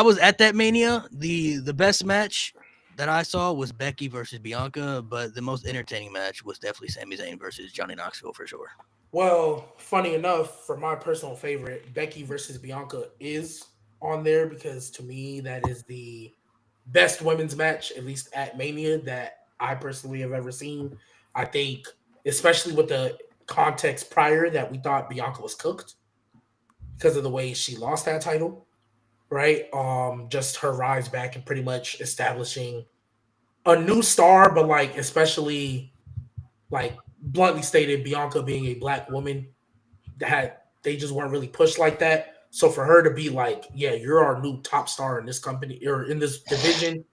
was at that Mania. The best match that I saw was Becky versus Bianca, but the most entertaining match was definitely Sami Zayn versus Johnny Knoxville for sure. Well, funny enough, for my personal favorite, Becky versus Bianca is on there because to me that is the best women's match, at least at Mania, that I personally have ever seen. I think, especially with the context prior that we thought Bianca was cooked because of the way she lost that title. Right, just her rise back and pretty much establishing a new star, but like especially like bluntly stated, Bianca being a black woman, that they just weren't really pushed like that. So for her to be like, yeah, you're our new top star in this company or in this division,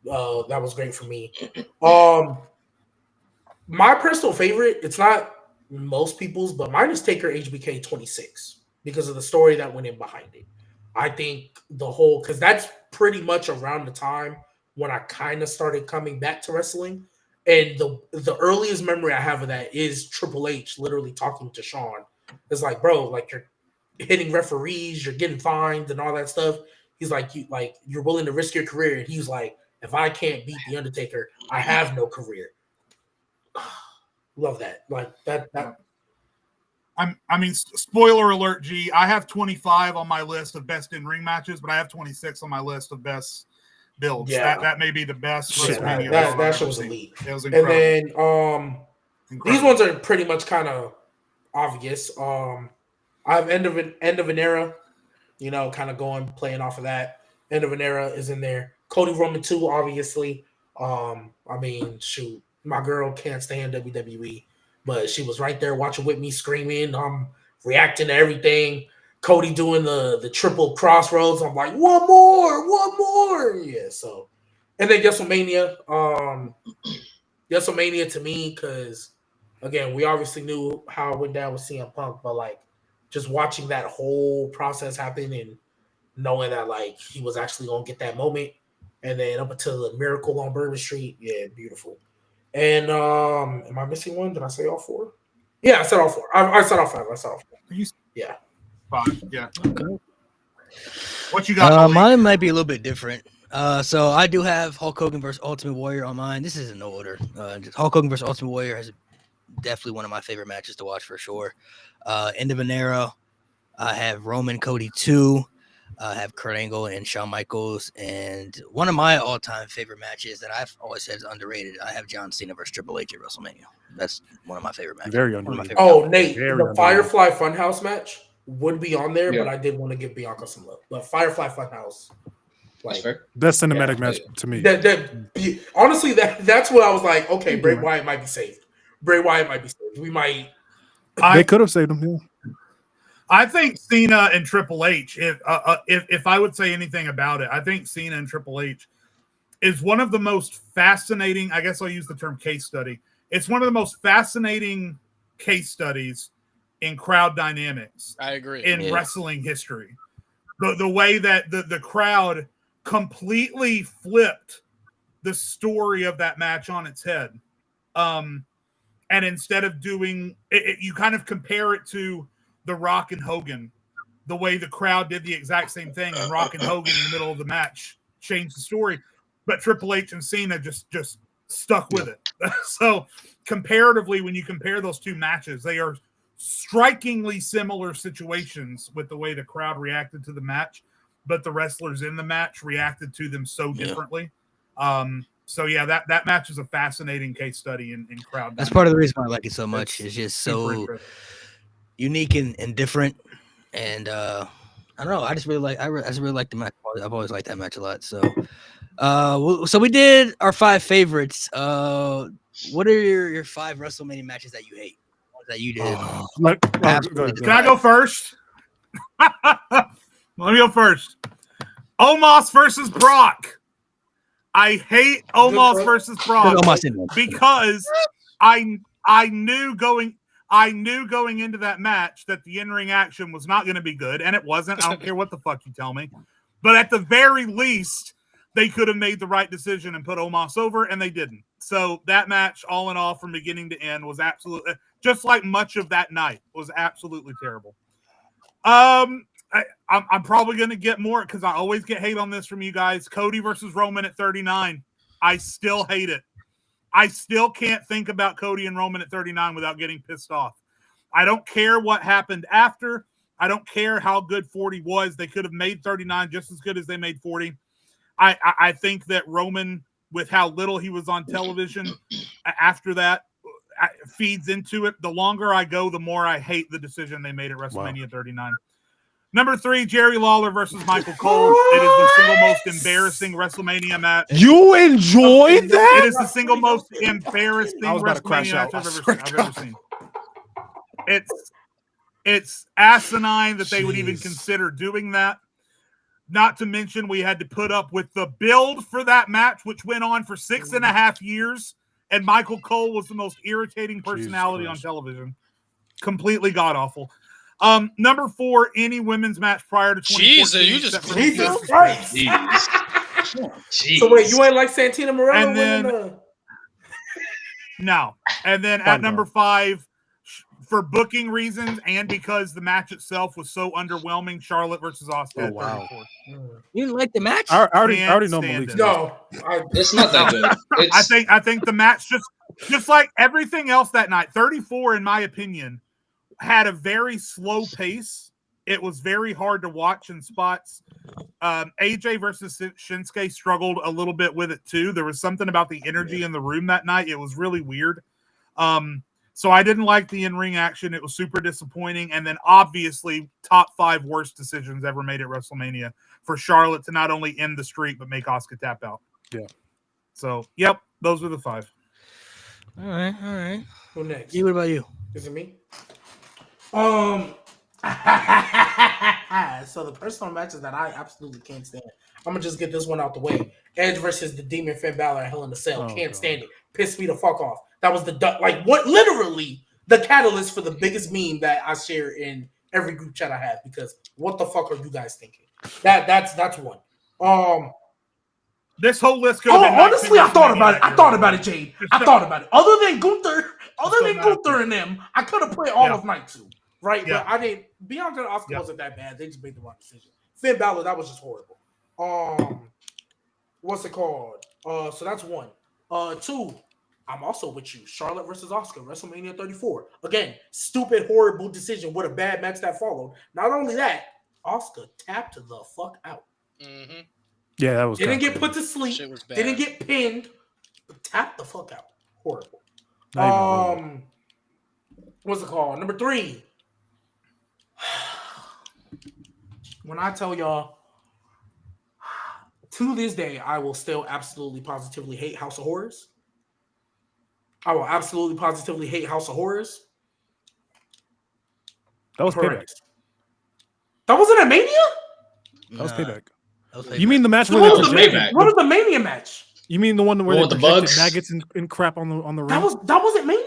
that was great for me. My personal favorite, it's not most people's, but mine is Taker HBK 26 because of the story that went in behind it. I think because that's pretty much around the time when I kind of started coming back to wrestling. And the earliest memory I have of that is Triple H literally talking to Shawn. It's like, bro, like you're hitting referees, you're getting fined and all that stuff. He's like, you're willing to risk your career. And he's like, if I can't beat The Undertaker, I have no career. Love that. Like that. I mean, spoiler alert, G. I have 25 on my list of best in-ring matches, but I have 26 on my list of best builds. Yeah. That may be the best. Yeah, that show was elite. It was incredible. And then these ones are pretty much kind of obvious. I have end of an era, kind of playing off of that. End of an era is in there. Cody Roman 2, obviously. I mean, shoot, my girl can't stand WWE. But she was right there watching with me, screaming. I'm reacting to everything. Cody doing the triple crossroads. I'm like, one more. Yeah, so. And then WrestleMania. WrestleMania to me, because, again, we obviously knew how it went down with CM Punk. But, like, just watching that whole process happen and knowing that, like, he was actually going to get that moment. And then up until the Miracle on Bourbon Street. Yeah, beautiful. And am I missing one? Did I say all 4? Yeah, I said all 4. I said all 5. I said all 4. Yeah. 5. Yeah. Okay. What you got? Mine might be a little bit different. So I do have Hulk Hogan versus Ultimate Warrior on mine. This is in no order. Just Hulk Hogan versus Ultimate Warrior is definitely one of my favorite matches to watch for sure. End of an era. I have Roman Cody 2. I have Kurt Angle and Shawn Michaels. And one of my all-time favorite matches that I've always said is underrated. I have John Cena versus Triple H at WrestleMania. That's one of my favorite matches. Very underrated. Nate, the Firefly Funhouse match would be on there, but I did want to give Bianca some love. But Firefly Funhouse, best cinematic match to me. Honestly, that's what I was like. Okay, Bray Wyatt might be saved. Bray Wyatt might be saved. We might. They could have saved him. Yeah. I think Cena and Triple H. If I would say anything about it, I think Cena and Triple H is one of the most fascinating. I guess I'll use the term case study. It's one of the most fascinating case studies in crowd dynamics. I agree. In wrestling history, the way that the crowd completely flipped the story of that match on its head. And instead of doing it, you kind of compare it to The Rock and Hogan, the way the crowd did the exact same thing, and Rock and Hogan in the middle of the match changed the story, but Triple H and Cena just stuck with it. So comparatively, when you compare those two matches, they are strikingly similar situations with the way the crowd reacted to the match, but the wrestlers in the match reacted to them so differently. So yeah, that match is a fascinating case study in crowd. That's part of the reason why I like it so much. It's just so unique and different, and I don't know. I just really like. I just really like the match. I've always liked that match a lot. So, so we did our 5 favorites. What are your 5 WrestleMania matches that you hate? That you did? Can I go first? Let me go first. Omos versus Brock. I hate Omos versus Brock because I knew going into that match that the in-ring action was not going to be good, and it wasn't. I don't care what the fuck you tell me. But at the very least, they could have made the right decision and put Omos over, and they didn't. So that match, all in all, from beginning to end, was absolutely, just like much of that night, was absolutely terrible. I'm probably going to get more because I always get hate on this from you guys. Cody versus Roman at 39. I still hate it. I still can't think about Cody and Roman at 39 without getting pissed off. I don't care what happened after. I don't care how good 40 was. They could have made 39 just as good as they made 40. I think that Roman, with how little he was on television after that, feeds into it. The longer I go, the more I hate the decision they made at WrestleMania 39. Number 3, Jerry Lawler versus Michael Cole. It is the single most embarrassing WrestleMania match. You enjoyed that? It is the single most embarrassing WrestleMania match I've ever seen. It's asinine that they would even consider doing that. Not to mention we had to put up with the build for that match, which went on for 6.5 years, and Michael Cole was the most irritating personality on television. Completely god-awful. Number 4, any women's match prior to 2014. Jesus Christ. So wait, you ain't like Santina Morello? And then, no. And then at number 5, for booking reasons and because the match itself was so underwhelming, Charlotte versus Asuka. Oh, wow. You didn't like the match? I already know Malik. No, it's not that good. I think the match just like everything else that night. 34, in my opinion, had a very slow pace. It was very hard to watch in spots. AJ versus Shinsuke struggled a little bit with it too. There was something about the energy in the room that night. It was really weird. So I didn't like the in-ring action. It was super disappointing. And then obviously top 5 worst decisions ever made at WrestleMania for Charlotte to not only end the streak, but make Asuka tap out. Yeah. So, yep, those were the 5. All right. Who next? What about you? Is it me? So the personal matches that I absolutely can't stand. I'm gonna just get this one out the way. Edge versus the Demon Finn Balor at Hell in a Cell. Can't stand it. Pissed me the fuck off. That was literally the catalyst for the biggest meme that I share in every group chat I have, because what the fuck are you guys thinking? That's one. This whole list could have been honestly, I thought about it, Jade. I thought about it. Other than Gunther and them, I could have played all of night 2. Right? Yeah. But I didn't. Bianca and Asuka wasn't that bad. They just made the wrong decision. Finn Balor, that was just horrible. what's it called? So that's one. Two. I'm also with you. Charlotte versus Asuka, WrestleMania 34. Again, stupid, horrible decision. What a bad match that followed. Not only that, Asuka tapped the fuck out. Mm-hmm. Yeah, that was. Didn't get put to sleep. Shit was bad. Didn't get pinned. Tapped the fuck out. Horrible. What's it called? Number 3. When I tell y'all, to this day, I will still absolutely positively hate House of Horrors. I will absolutely positively hate House of Horrors. That was Payback. That wasn't a Mania? That was Payback. Payback. You mean the match where What they was the projected? Payback? What was the Mania match? You mean the one where they with the projected bugs? maggots and crap on the ring? That wasn't Mania?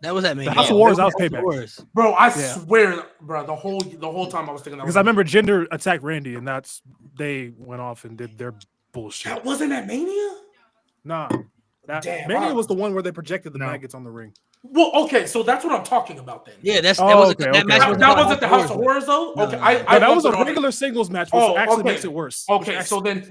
That was that Mania. The House of Wars, that was Payback. Bro, I swear, bro, the whole time I was thinking that because I remember Jinder attacked Randy, and they went off and did their bullshit. That wasn't at Mania? Nah. Damn, Mania was the one where they projected the maggots on the ring. Well, okay, so that's what I'm talking about then. Yeah, that wasn't the House of Horrors though. No, okay, no. that was a regular singles match, which actually makes it worse. Okay, so then,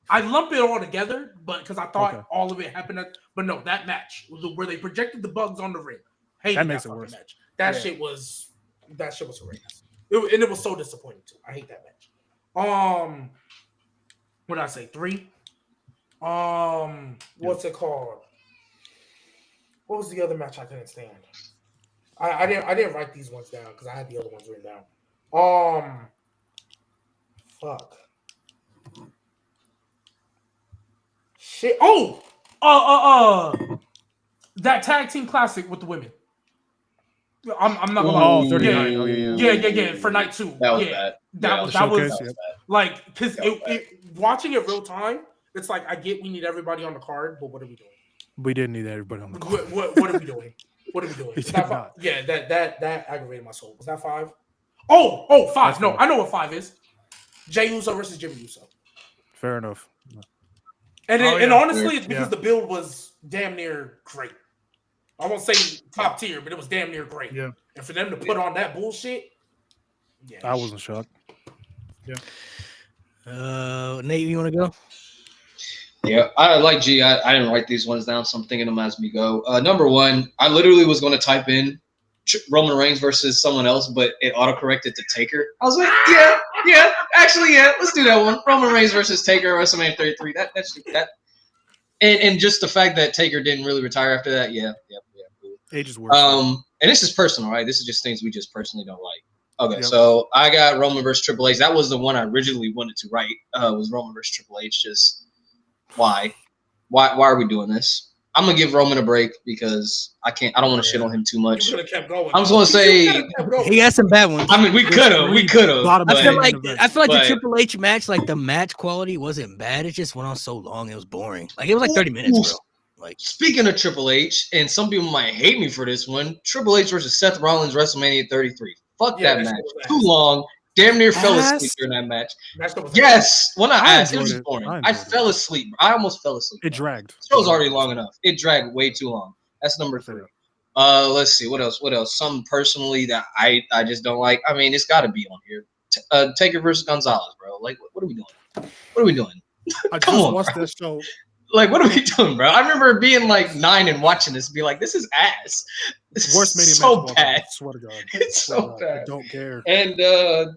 I lump it all together, but because I thought all of it happened, but no, that match where they projected the bugs on the ring, that makes it worse. Match. That shit was horrendous, and it was so disappointing too. I hate that match. What did I say? 3. What's it called? What was the other match I couldn't stand? I didn't write these ones down because I had the other ones written down. Fuck. Shit. That tag team classic with the women. I'm not gonna lie. 39. Yeah. For night 2. That was bad. That was bad. Like, because watching it real time, it's like I get we need everybody on the card, but what are we doing? We didn't need everybody on the card. What are we doing? What are we doing? Yeah, that aggravated my soul. Was that 5? 5. No, I know what 5 is. Jey Uso versus Jimmy Uso. Fair enough. And honestly, it's because the build was damn near great. I won't say top tier, but it was damn near great. Yeah. And for them to put on that bullshit, I wasn't shocked. Yeah. Nate, you want to go? Yeah, I like G. I didn't write these ones down, so I'm thinking them as we go. Number 1, I literally was going to type in Roman Reigns versus someone else, but it autocorrected to Taker. I was like, actually, let's do that one. Roman Reigns versus Taker, WrestleMania 33. That. And just the fact that Taker didn't really retire after that, cool. Ages worse. And this is personal, right? This is just things we just personally don't like. Okay, so I got Roman versus Triple H. That was the one I originally wanted to write. Was Roman versus Triple H? Just why are we doing this? I'm gonna give Roman a break because I don't want to shit on him too much. You could have kept going. I'm just gonna say he got some bad ones. I mean, we could have. I feel like the Triple H match, like the match quality wasn't bad. It just went on so long, it was boring. Like it was like 30 minutes, bro. Like, speaking of Triple H, and some people might hate me for this one, Triple H versus Seth Rollins, WrestleMania 33. Fuck that match. Too long. Damn near fell asleep during that match. Yes. Well, not ass. It was just boring. I fell asleep. I almost fell asleep. It dragged. The show's already long enough. It dragged way too long. That's number 3. Let's see. What else? Something personally that I just don't like. I mean, it's got to be on here. Taker versus Gonzalez, bro. Like, what are we doing? What are we doing? I just watched that show. Like, what are we doing, bro? I remember being like 9 and watching this and be like, this is ass. This worst is Mania so match. bad. I swear to God. It's so bad. I don't care. And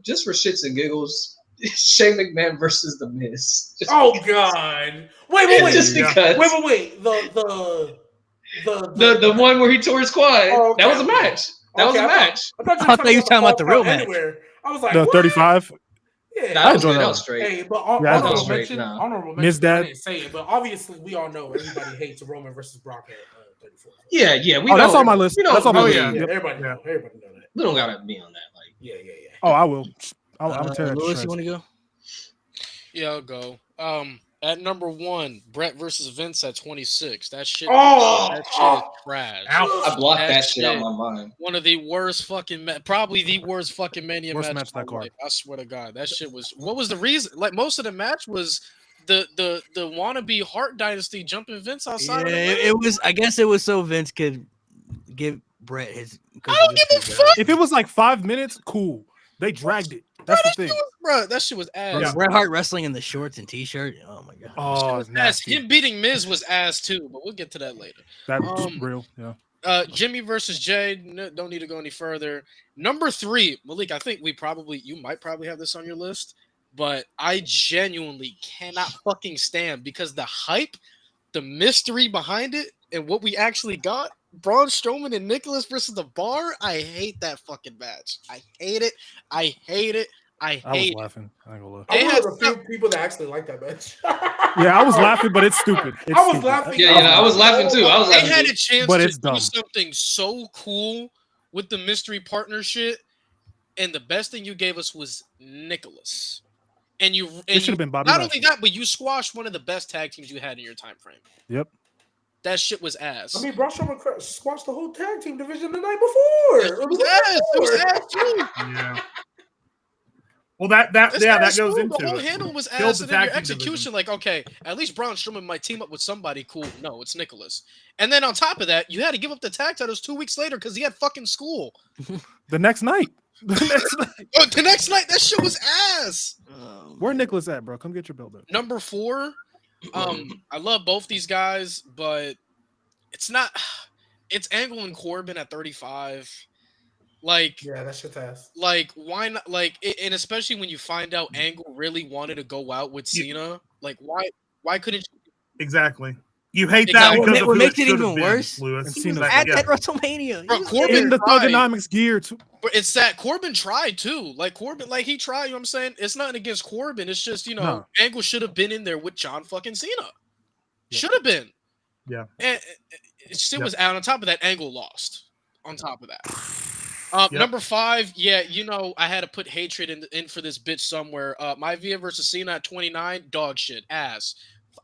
just for shits and giggles, Shane McMahon versus The Miz. God. Wait. Just because. Wait. The one where he tore his quad. That was a match. That was a match. I thought you were talking about the real match. I was like, the 35. Yeah, I enjoyed that was straight. Hey, but honorable mention, I didn't say it, but obviously we all know everybody hates Roman versus Brock at 34. Yeah, we know. That's on my list. That's on my list. Everybody know that. We don't gotta be on that. Like, yeah. Oh, I will. I'm telling you. Lewis, you want to go? Yeah, I'll go. At number 1, Brett versus Vince at 26. That shit. That shit is trash. I blocked that shit out of my mind. One of the worst fucking, probably the worst fucking Mania match. That card. I swear to God, that shit was. What was the reason? Like most of the match was the wannabe Hart Dynasty jumping Vince outside. Yeah, it was. I guess it was so Vince could give Brett his. I don't give a fuck. If it was like 5 minutes, cool. They dragged it. That's the thing. Bro, that shit was ass. Yeah. Bret Hart wrestling in the shorts and t-shirt. Oh my god. Oh, nasty. Him beating Miz was ass too, but we'll get to that later. That's real. Yeah. Jimmy versus Jay. Don't need to go any further. Number 3, Malik. I think you might probably have this on your list, but I genuinely cannot fucking stand because the hype, the mystery behind it, and what we actually got. Braun Strowman and Nicholas versus the Bar. I hate that fucking match. I hate it. I was laughing. I ain't gonna lie. I'm one of the few people that actually like that match. Yeah, I was laughing, but it's stupid. I was laughing. Yeah, I was laughing too. They had a chance but to it's do dumb. something so cool with the mystery partnership, and the best thing you gave us was Nicholas. And it should have been Bobby. Not only that, but you squashed one of the best tag teams you had in your time frame. Yep. That shit was ass. I mean, Braun Strowman squashed the whole tag team division the night before. It was ass too. Yeah. Well, that goes into the whole it. handle was ass, and then your execution, like, okay, at least Braun Strowman might team up with somebody cool. No, it's Nicholas. And then on top of that, you had to give up the tag titles 2 weeks later because he had fucking school. The next night. The next night, that shit was ass. Where Nicholas at, bro? Come get your belt back. Number 4, I love both these guys, but it's Angle and Corbin at 35. Like, yeah, that shit's ass. Like, why not? Like, and especially when you find out Angle really wanted to go out with Cena. Like, why couldn't you? Exactly. You hate that because what makes it even worse. Lewis. He was at WrestleMania. Bro, Corbin in the Thugonomics gear too. But it's that Corbin tried too. Like Corbin, like he tried. You know what I'm saying? It's nothing against Corbin. It's just Angle should have been in there with John fucking Cena. Yep. Should have been. Yeah. And it was out. On top of that, Angle lost. On top of that. Number 5, I had to put hatred in for this bitch somewhere. My Via versus Cena at 29, dog shit, ass.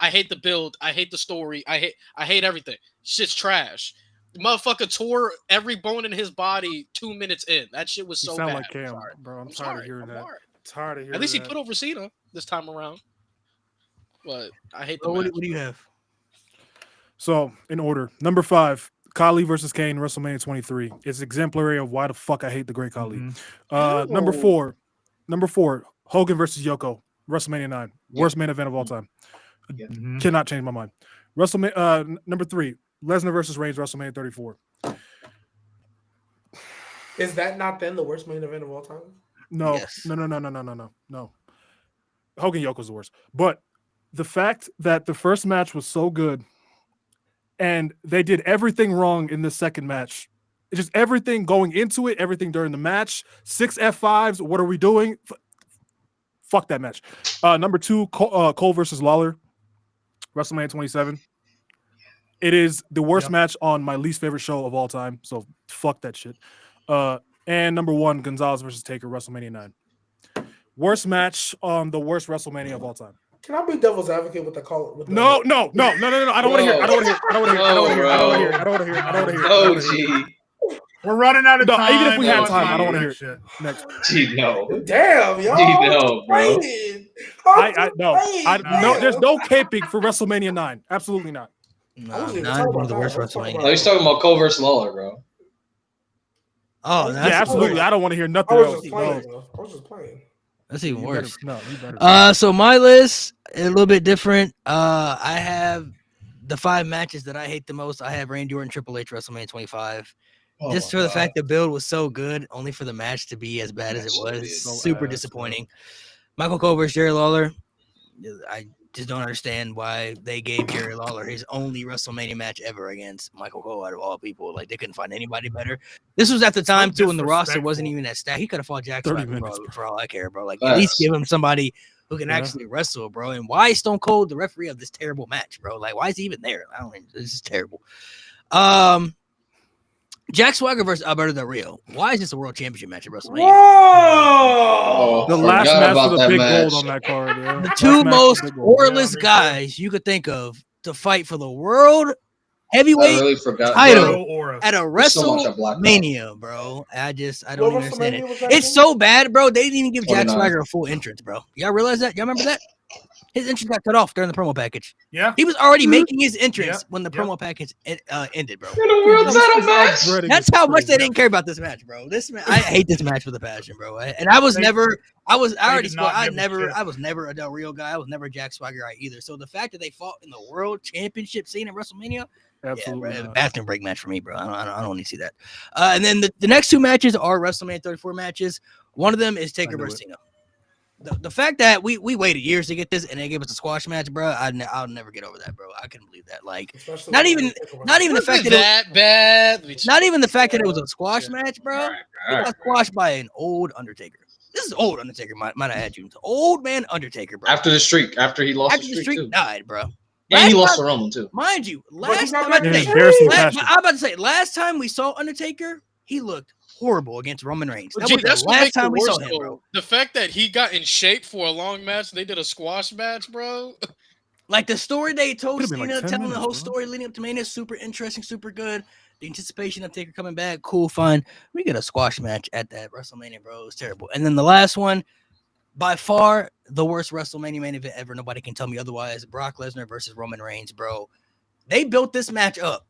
I hate the build. I hate the story. I hate everything. Shit's trash. The motherfucker tore every bone in his body 2 minutes in. That shit was so bad. Like Cam, bro. I'm tired of hearing that. Tired of hearing. At least he put over Cena this time around. But I hate the what match. do you have? So in order, number 5. Khali versus Kane, WrestleMania 23. It's exemplary of why the fuck I hate the Great Khali. Number 4, Hogan versus Yoko, WrestleMania 9, worst main event of all time. Cannot change my mind. WrestleMania number 3, Lesnar versus Reigns, WrestleMania 34. Is that not then the worst main event of all time? No, yes. No. Hogan Yoko's the worst. But the fact that the first match was so good. And they did everything wrong in the second match. It's just everything going into it, everything during the match. 6 F5s. What are we doing? Fuck that match. Number 2, Cole versus Lawler, WrestleMania 27. It is the worst match on my least favorite show of all time. So fuck that shit. And number 1, Gonzalez versus Taker, WrestleMania 9. Worst match on the worst WrestleMania of all time. Can I be devil's advocate with the call? No. I don't want to hear. I don't want to hear. Oh, gee. We're running out of time. Even if we have time, I don't want to hear shit. Next. Gee, no. Damn, y'all. Gee, no, bro. No. There's no caping for WrestleMania 9. Absolutely not. No, 9 one of the worst WrestleMania. No, he's talking about Cole versus Lawler, bro. Oh, yeah, absolutely. I don't want to hear nothing else. I was just playing. That's even worse. You better. So my list is a little bit different. I have the 5 matches that I hate the most. I have Randy Orton, Triple H, WrestleMania 25. Just for the fact the build was so good, only for the match to be as bad as it was. Super disappointing. Michael Cole versus Jerry Lawler. I just don't understand why they gave Jerry Lawler his only WrestleMania match ever against Michael Cole out of all people. Like, they couldn't find anybody better. This was at the time, too, when the roster wasn't even that stacked. He could have fought Jack Swagger, bro, for all I care, bro. Like, at least give him somebody who can actually wrestle, bro. And why is Stone Cold the referee of this terrible match, bro? Like, why is he even there? This is terrible. Jack Swagger versus Alberto Del Rio. Why is this a world championship match at WrestleMania? Whoa! The last match with a big gold on that card. Yeah. The 2 most scoreless guys you could think of to fight for the world heavyweight title at a WrestleMania, bro. I don't even understand it. It's so bad, bro. They didn't even give Jack Swagger a full entrance, bro. Y'all realize that? Y'all remember that? His entrance got cut off during the promo package. Yeah. He was already making his entrance when the promo package ended, bro. In a world title match. That's how much they didn't care about this match, bro. I hate this match with a passion, bro. And I was never a Del Rio guy. I was never a Jack Swagger guy either. So the fact that they fought in the world championship scene at WrestleMania, absolutely, bathroom break match for me, bro. I don't need to see that. And then the next two matches are WrestleMania 34 matches. One of them is Taker versus Cena. The fact that we waited years to get this and they gave us a squash match, bro, I'll never get over that, bro. I couldn't believe that. Like, not even the fact that bad. Not even the fact that it was a squash match, bro. It got squashed by an old Undertaker. This is old Undertaker. Might I add you? Old man Undertaker, bro. After the streak, after he lost the streak died, bro. And he lost to Roman too. Mind you, last time we saw Undertaker, he looked horrible against Roman Reigns. That was the last time we saw him, bro. The fact that he got in shape for a long match, they did a squash match, bro. Like the story they told Cena, like telling the whole story leading up to Mania, super interesting, super good. The anticipation of Taker coming back, cool, fun. We get a squash match at that WrestleMania, bro. It was terrible. And then the last one, by far the worst WrestleMania main event ever. Nobody can tell me otherwise. Brock Lesnar versus Roman Reigns, bro. They built this match up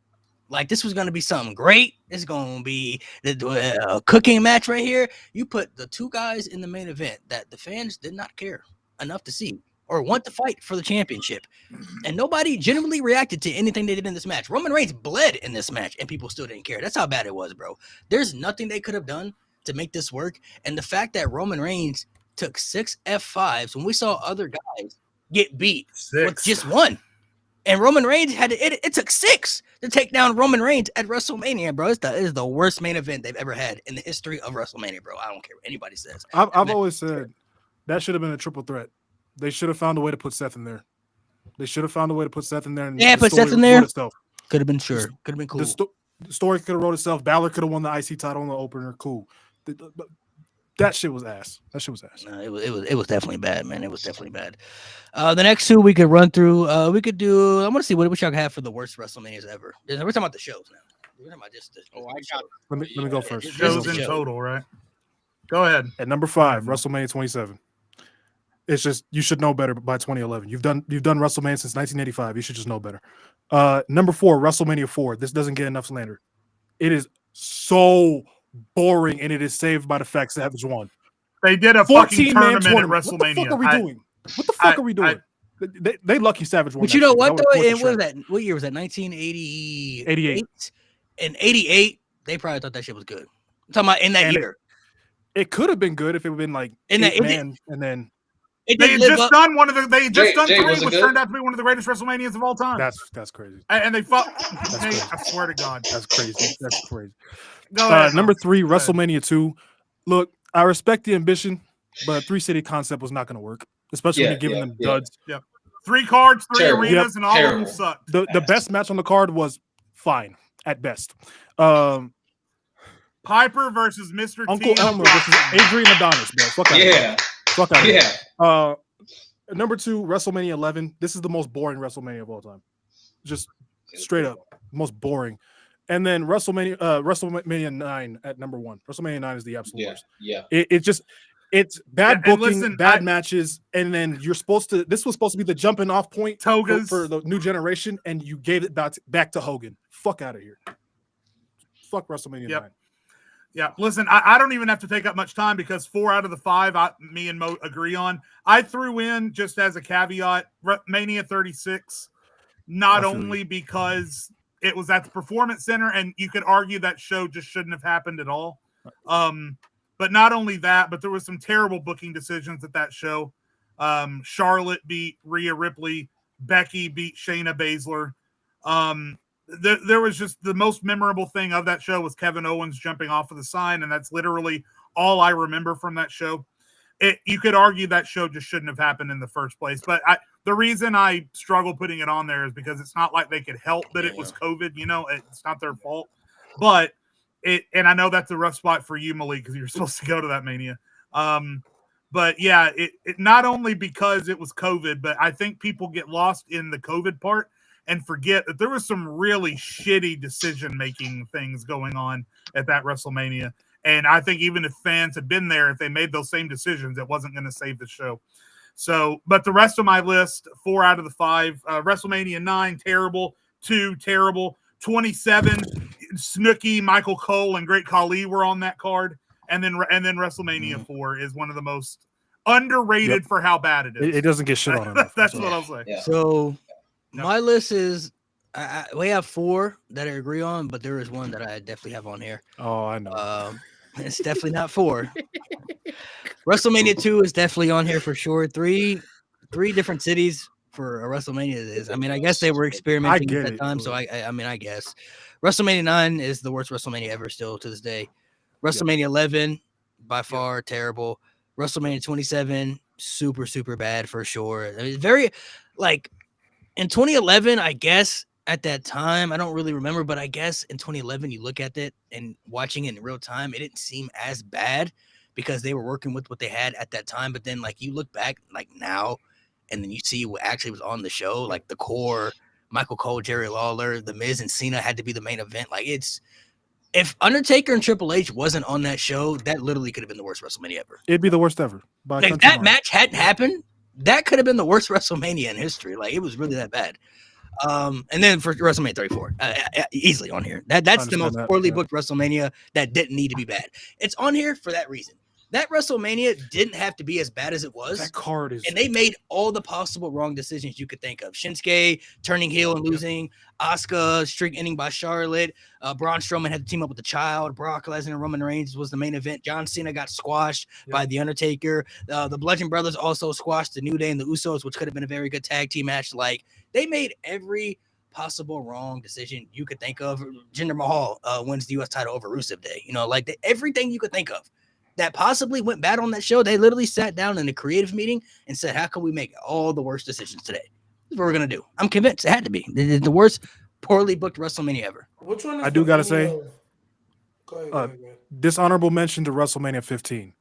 like this was going to be something great. It's going to be a cooking match right here. You put the two guys in the main event that the fans did not care enough to see or want to fight for the championship. And nobody genuinely reacted to anything they did in this match. Roman Reigns bled in this match and people still didn't care. That's how bad it was, bro. There's nothing they could have done to make this work. And the fact that Roman Reigns took 6 F5s when we saw other guys get beat with just one. And Roman Reigns had it took 6 to take down Roman Reigns at WrestleMania, bro. It is the worst main event they've ever had in the history of WrestleMania, bro. I don't care what anybody says. I've always said that should have been a triple threat. They should have found a way to put Seth in there. And put Seth in there. Could have been sure. Could have been cool. The story could have wrote itself. Balor could have won the IC title in the opener. Cool. That shit was ass. No, it was definitely bad, man. It was definitely bad. The next two we could run through. We could do. I want to see what y'all have for the worst WrestleManias ever. We're talking about the shows now. We're talking about just. Let me go first. Shows in total, right? Go ahead. At number 5, WrestleMania 27. It's just you should know better by 2011. You've done WrestleMania since 1985. You should just know better. Number 4, WrestleMania 4. This doesn't get enough slander. It is so boring, and it is saved by the fact Savage won. They did a fucking tournament at WrestleMania. What the fuck are we doing? They lucky Savage won. But you know what though? And what was that? What year was that? 1988. 88. In 88, they probably thought that shit was good. I'm talking about in that year. It could have been good if it would have been like in that man, and then they had just done one of the. They had just done 3, which turned out to be one of the greatest WrestleManias of all time. That's crazy. And they fought. I swear to God, that's crazy. That's crazy. Go ahead. Number 3, WrestleMania 2. Look, I respect the ambition, but a 3-city concept was not going to work, especially when you're giving them duds. Yeah, 3 cards, 3 arenas, and all of them sucked. The best match on the card was fine at best. Piper versus Mr. Uncle T. Elmer versus Adrian Adonis, bro. Fuck out of here. Number 2, WrestleMania 11. This is the most boring WrestleMania of all time. Just straight up, most boring. And then WrestleMania 9 at number 1. WrestleMania 9 is the absolute worst. Yeah. It's bad booking, bad matches, and then you're supposed to. This was supposed to be the jumping off point for the new generation, and you gave it back to Hogan. Fuck out of here. Fuck WrestleMania 9. Yeah, listen, I don't even have to take up much time because 4 out of the 5, me and Mo agree on. I threw in, just as a caveat, Mania 36, not only because it was at the Performance Center, and you could argue that show just shouldn't have happened at all. But not only that, but there was some terrible booking decisions at that show. Charlotte beat Rhea Ripley. Becky beat Shayna Baszler. There was just the most memorable thing of that show was Kevin Owens jumping off of the sign, and that's literally all I remember from that show. You could argue that show just shouldn't have happened in the first place, but the reason I struggle putting it on there is because it's not like they could help that it was COVID. You know, it's not their fault. But and I know that's a rough spot for you, Malik, because you're supposed to go to that Mania. But yeah, it not only because it was COVID, but I think people get lost in the COVID part and forget that there was some really shitty decision-making things going on at that WrestleMania. And I think even if fans had been there, if they made those same decisions, it wasn't going to save the show. So, but the rest of my list, 4 out of the 5. WrestleMania 9, terrible. 2, terrible. 27, Snooki, Michael Cole, and Great Khali were on that card. And then WrestleMania 4 is one of the most underrated for how bad it is. It doesn't get shit on enough. That's what I'll say. Yeah. So my list is we have 4 that I agree on, but there is one that I definitely have on here. Oh, I know. It's definitely not 4. WrestleMania 2 is definitely on here for sure. Three different cities for a WrestleMania is. I mean, I guess they were experimenting at that time, so I mean, I guess WrestleMania 9 is the worst WrestleMania ever still to this day. WrestleMania 11 by far terrible. WrestleMania 27 super bad for sure. I mean, very like in 2011, I guess at that time, I don't really remember, but I guess in 2011 you look at it and watching it in real time, it didn't seem as bad because they were working with what they had at that time. But then like you look back like now and then you see what actually was on the show, like the core, Michael Cole, Jerry Lawler, The Miz and Cena had to be the main event. Like if Undertaker and Triple H wasn't on that show, that literally could have been the worst WrestleMania ever. It'd be the worst ever. If that match hadn't happened, that could have been the worst WrestleMania in history. Like it was really that bad. And then for WrestleMania 34, easily on here. That's the most poorly booked WrestleMania that didn't need to be bad. It's on here for that reason. That WrestleMania didn't have to be as bad as it was. That card is, and they made all the possible wrong decisions you could think of. Shinsuke turning heel and losing, Asuka streak ending by Charlotte, Braun Strowman had to team up with the Child, Brock Lesnar and Roman Reigns was the main event. John Cena got squashed by The Undertaker. The Bludgeon Brothers also squashed the New Day and the Usos, which could have been a very good tag team match. Like they made every possible wrong decision you could think of. Jinder Mahal wins the U.S. title over Rusev Day. You know, like everything you could think of that possibly went bad on that show, they literally sat down in a creative meeting and said, how can we make all the worst decisions today? This is what we're going to do. I'm convinced it had to be. The worst poorly booked WrestleMania ever. Which one is I do got to say, go ahead. dishonorable mention to WrestleMania 15.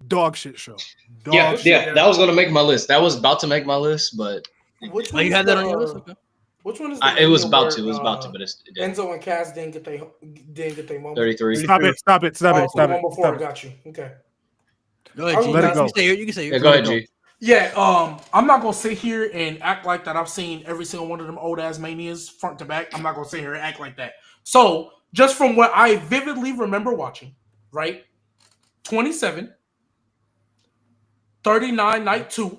Dog shit show. That was going to make my list. That was about to make my list, but... Which one you had that on your list? Okay. Which one is it was about to, but it didn't. Enzo and Cass didn't get their moment. 33. Stop it. The one before, I got you. Okay. Go ahead, G. Let it go. You can say Yeah, go ahead, G. Yeah, I'm not gonna sit here and act like that I've seen every single one of them old ass manias front to back. I'm not gonna sit here and act like that. So just from what I vividly remember watching, right? 27, 39 night 2,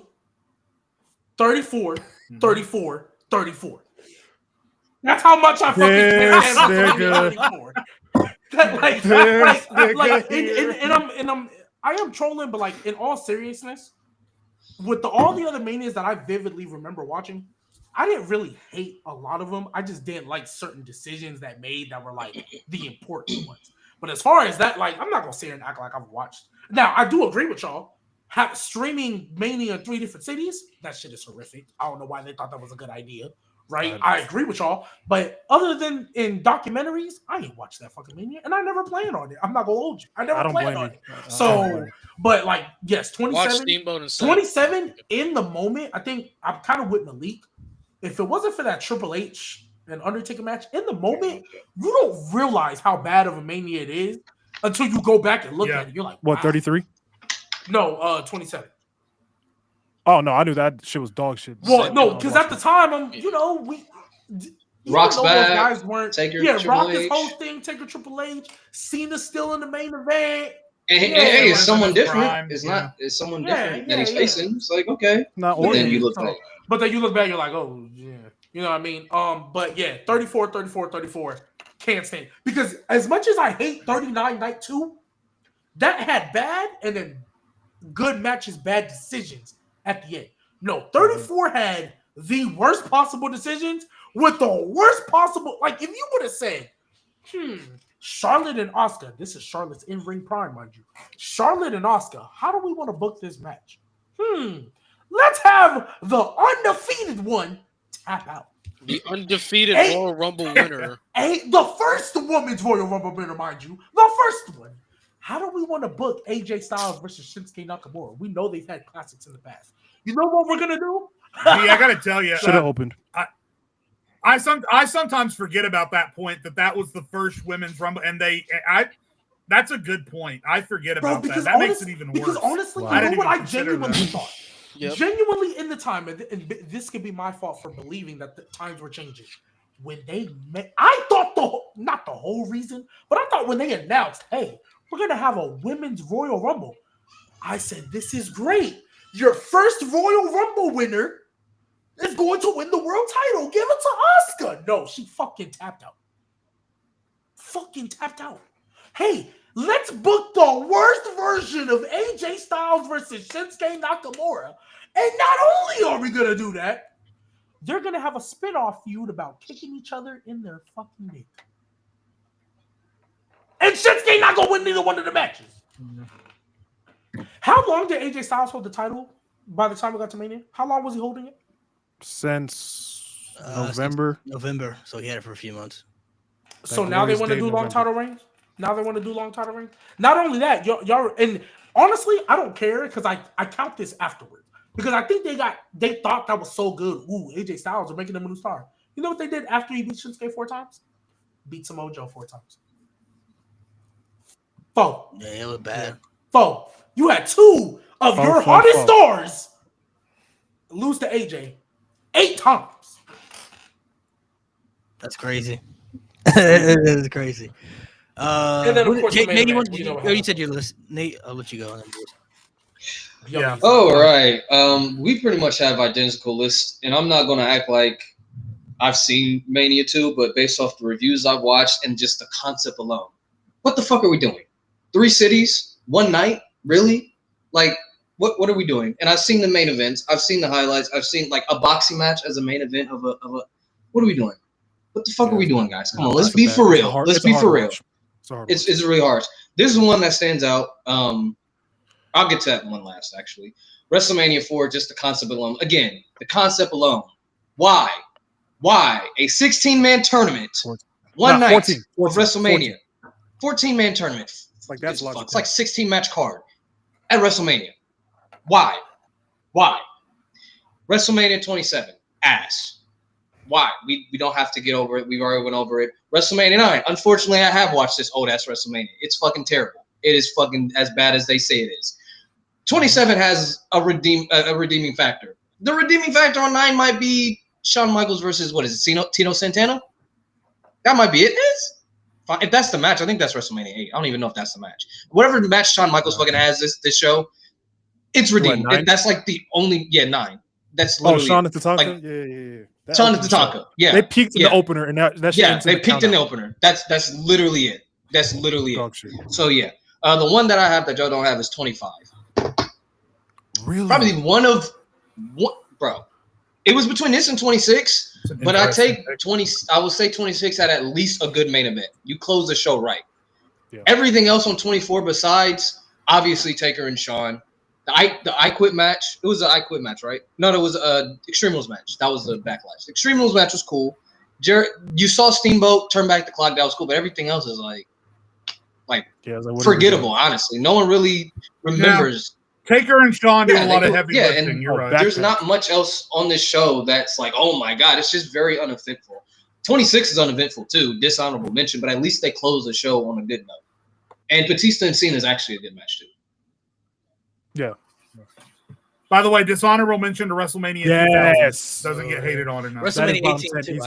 34, 34, 34. That's how much I fucking I am trolling, but like in all seriousness, with all the other manias that I vividly remember watching, I didn't really hate a lot of them. I just didn't like certain decisions that made that were like the important ones. But as far as that, like I'm not gonna sit here and act like I've watched. Now I do agree with y'all. Streaming Mania in 3 different cities, that shit is horrific. I don't know why they thought that was a good idea. Right, I agree with y'all, but other than in documentaries, I ain't watched that fucking Mania, and I never plan on it. I'm not gonna hold you. I never plan on it. So, but like, yes, 27 in the moment. I think I'm kind of with Malik. If it wasn't for that Triple H and Undertaker match, in the moment, you don't realize how bad of a Mania it is until you go back and look at it. You're like, what, wow. 33? No, 27. Oh no, I knew that shit was dog shit. Well, no, because at the time, Rock's back. Guys weren't. Taker, Rock is hosting. Taker, Triple H. Cena's still in the main event. And hey, it's someone different. It's someone different that he's facing. It's like okay, not but then you look back. But then you look back, you're like, oh yeah, you know what I mean. But yeah, 34, 34, 34. Can't stand it. Because as much as I hate 39 night 2, that had bad and then good matches, bad decisions at the end. No, 34 had the worst possible decisions with the worst possible. Like, if you would have said, Charlotte and Asuka, this is Charlotte's in-ring prime, mind you. Charlotte and Asuka, how do we want to book this match? Let's have the undefeated one tap out. The undefeated Royal Rumble winner. The first women's Royal Rumble winner, mind you. The first one. How do we want to book AJ Styles versus Shinsuke Nakamura? We know they've had classics in the past. You know what we're gonna do? I gotta tell you, should have opened. I sometimes forget about that point that was the first women's Rumble, and that's a good point. I forget about that. That makes it even worse. Because honestly, you know what I genuinely thought? Genuinely in the time, and this could be my fault for believing that the times were changing. When they met, I thought not the whole reason, but I thought when they announced, hey, we're going to have a women's Royal Rumble, I said, this is great. Your first Royal Rumble winner is going to win the world title. Give it to Asuka. No, she fucking tapped out. Hey, let's book the worst version of AJ Styles versus Shinsuke Nakamura. And not only are we going to do that, they're going to have a spin-off feud about kicking each other in their fucking dick. And Shinsuke not going to win neither one of the matches. How long did AJ Styles hold the title by the time we got to Mania? How long was he holding it? Since November. November. So he had it for a few months. So now they want to do long title reigns? Not only that, y'all, and honestly, I don't care because I count this afterwards. Because I think they thought that was so good. Ooh, AJ Styles are making him a new star. You know what they did after he beat Shinsuke 4 times? Beat Samoa Joe 4 times. 4. Yeah, it was bad. 4. You had 2 of your hardest stars lose to AJ 8 times. That's crazy. That is crazy. And then of course, Nate, you said your list. Nate, I'll let you go. Yeah. Oh, right. We pretty much have identical lists, and I'm not going to act like I've seen Mania 2, but based off the reviews I've watched and just the concept alone, what the fuck are we doing? 3 cities, 1 night? Really? Like, what are we doing? And I've seen the main events. I've seen the highlights. I've seen, like, a boxing match as a main event of a what are we doing? What the fuck are we doing, guys? Come on, let's be for real. Let's be for real. It's really harsh. This is one that stands out. I'll get to that one last, actually. WrestleMania 4, just the concept alone. Again, the concept alone. Why? A 16-man tournament, one night 14, of WrestleMania. 14-man tournament. Like that's logical. It's like 16-match card at WrestleMania. Why? WrestleMania 27, ass. Why? We don't have to get over it. We've already went over it. WrestleMania 9. Unfortunately, I have watched this old-ass WrestleMania. It's fucking terrible. It is fucking as bad as they say it is. 27 has a redeeming factor. The redeeming factor on 9 might be Shawn Michaels versus, what is it, Tino Santana? That might be it. If that's the match, I think that's WrestleMania 8. I don't even know if that's the match. Whatever match Shawn Michaels fucking has this show, it's redeemed. That's like the only, 9. That's literally. Shawn at the Tatanka? Like, yeah. Shawn at the Tatanka. Yeah. They peaked in the opener, and that shit they peaked in the opener. That's literally it. That's literally it. Shit. So, yeah. The one that I have that y'all don't have is 25. Really? Probably bro. It was between this and 26, but I take 20. I will say 26 at least a good main event. You close the show right. Yeah. Everything else on 24, besides obviously Taker and Shawn, the I Quit match. It was an I Quit match, right? No, it was a Extreme Rules match. That was the Backlash. The Extreme Rules match was cool. You saw Steamboat turn back the clock. That was cool, but everything else is like forgettable. Honestly, no one really remembers. Taker and Shawn do a lot of heavy lifting. And you're right. There's not much else on this show that's like, oh my god, it's just very uneventful. 26 is uneventful too, dishonorable mention, but at least they close the show on a good note. And Batista and Cena is actually a good match too. Yeah. By the way, dishonorable mention to WrestleMania 2000 doesn't get hated on enough. WrestleMania 18 too.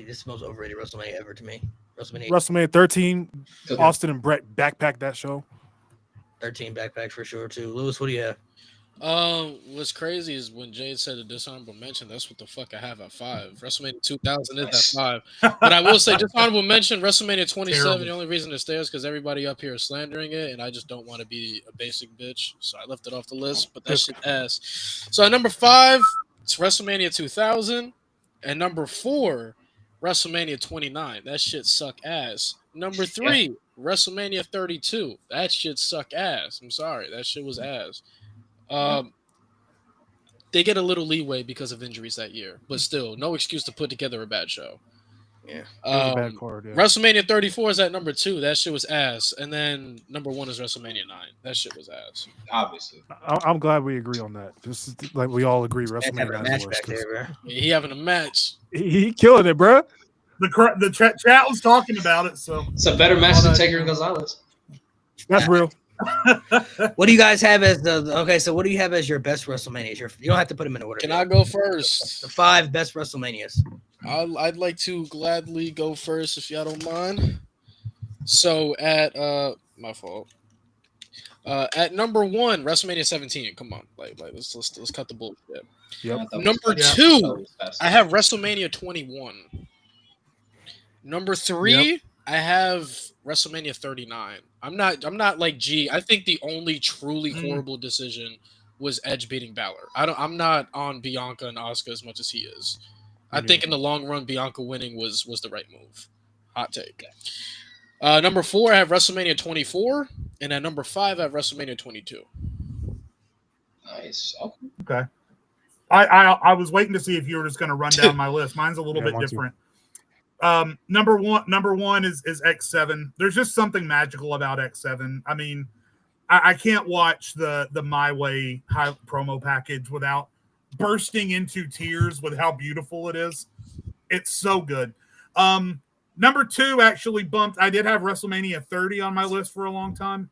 This is the most overrated WrestleMania ever to me. WrestleMania 13, Austin and Brett backpacked that show. 13 backpacks for sure too. Lewis, what do you have? What's crazy is when Jade said a dishonorable mention, that's what the fuck I have at 5. WrestleMania 2000 is at 5. But I will say dishonorable mention, WrestleMania 27, terrible. The only reason it stays because everybody up here is slandering it, and I just don't want to be a basic bitch. So I left it off the list, but that shit ass. So at number 5, it's WrestleMania 2000. And number 4, WrestleMania 29. That shit suck ass. Number 3, WrestleMania 32. That shit suck ass. I'm sorry. That shit was ass. They get a little leeway because of injuries that year, but still, no excuse to put together a bad show. Yeah. A bad card, yeah. WrestleMania 34 is at number 2. That shit was ass. And then number 1 is WrestleMania 9. That shit was ass. Obviously. I'm glad we agree on that. Just like we all agree, WrestleMania 9 is worse. He having a match. He killing it, bro. The chat was talking about it, so it's a better match than Taker and Gonzalez. That's real. What do you guys have as okay? So what do you have as your best WrestleManias? You don't have to put them in order. Can I go first? The 5 best WrestleManias. I'd like to gladly go first if y'all don't mind. So at my fault. At number 1, WrestleMania 17. Come on, let's cut the bullshit. Yep. Number 2, I have WrestleMania 21. Number 3, I have WrestleMania 39. I'm not like G. I think the only truly horrible decision was Edge beating Balor. I'm not on Bianca and Asuka as much as he is. I think in the long run, Bianca winning was the right move. Hot take. Number 4, I have WrestleMania 24, and at number 5, I have WrestleMania 22. Nice. Okay. I was waiting to see if you were just going to run down my list. Mine's a little bit different. Number one is X7. There's just something magical about X7. I mean, I can't watch the My Way high promo package without bursting into tears with how beautiful it is. It's so good. Number 2 actually bumped. I did have WrestleMania 30 on my list for a long time.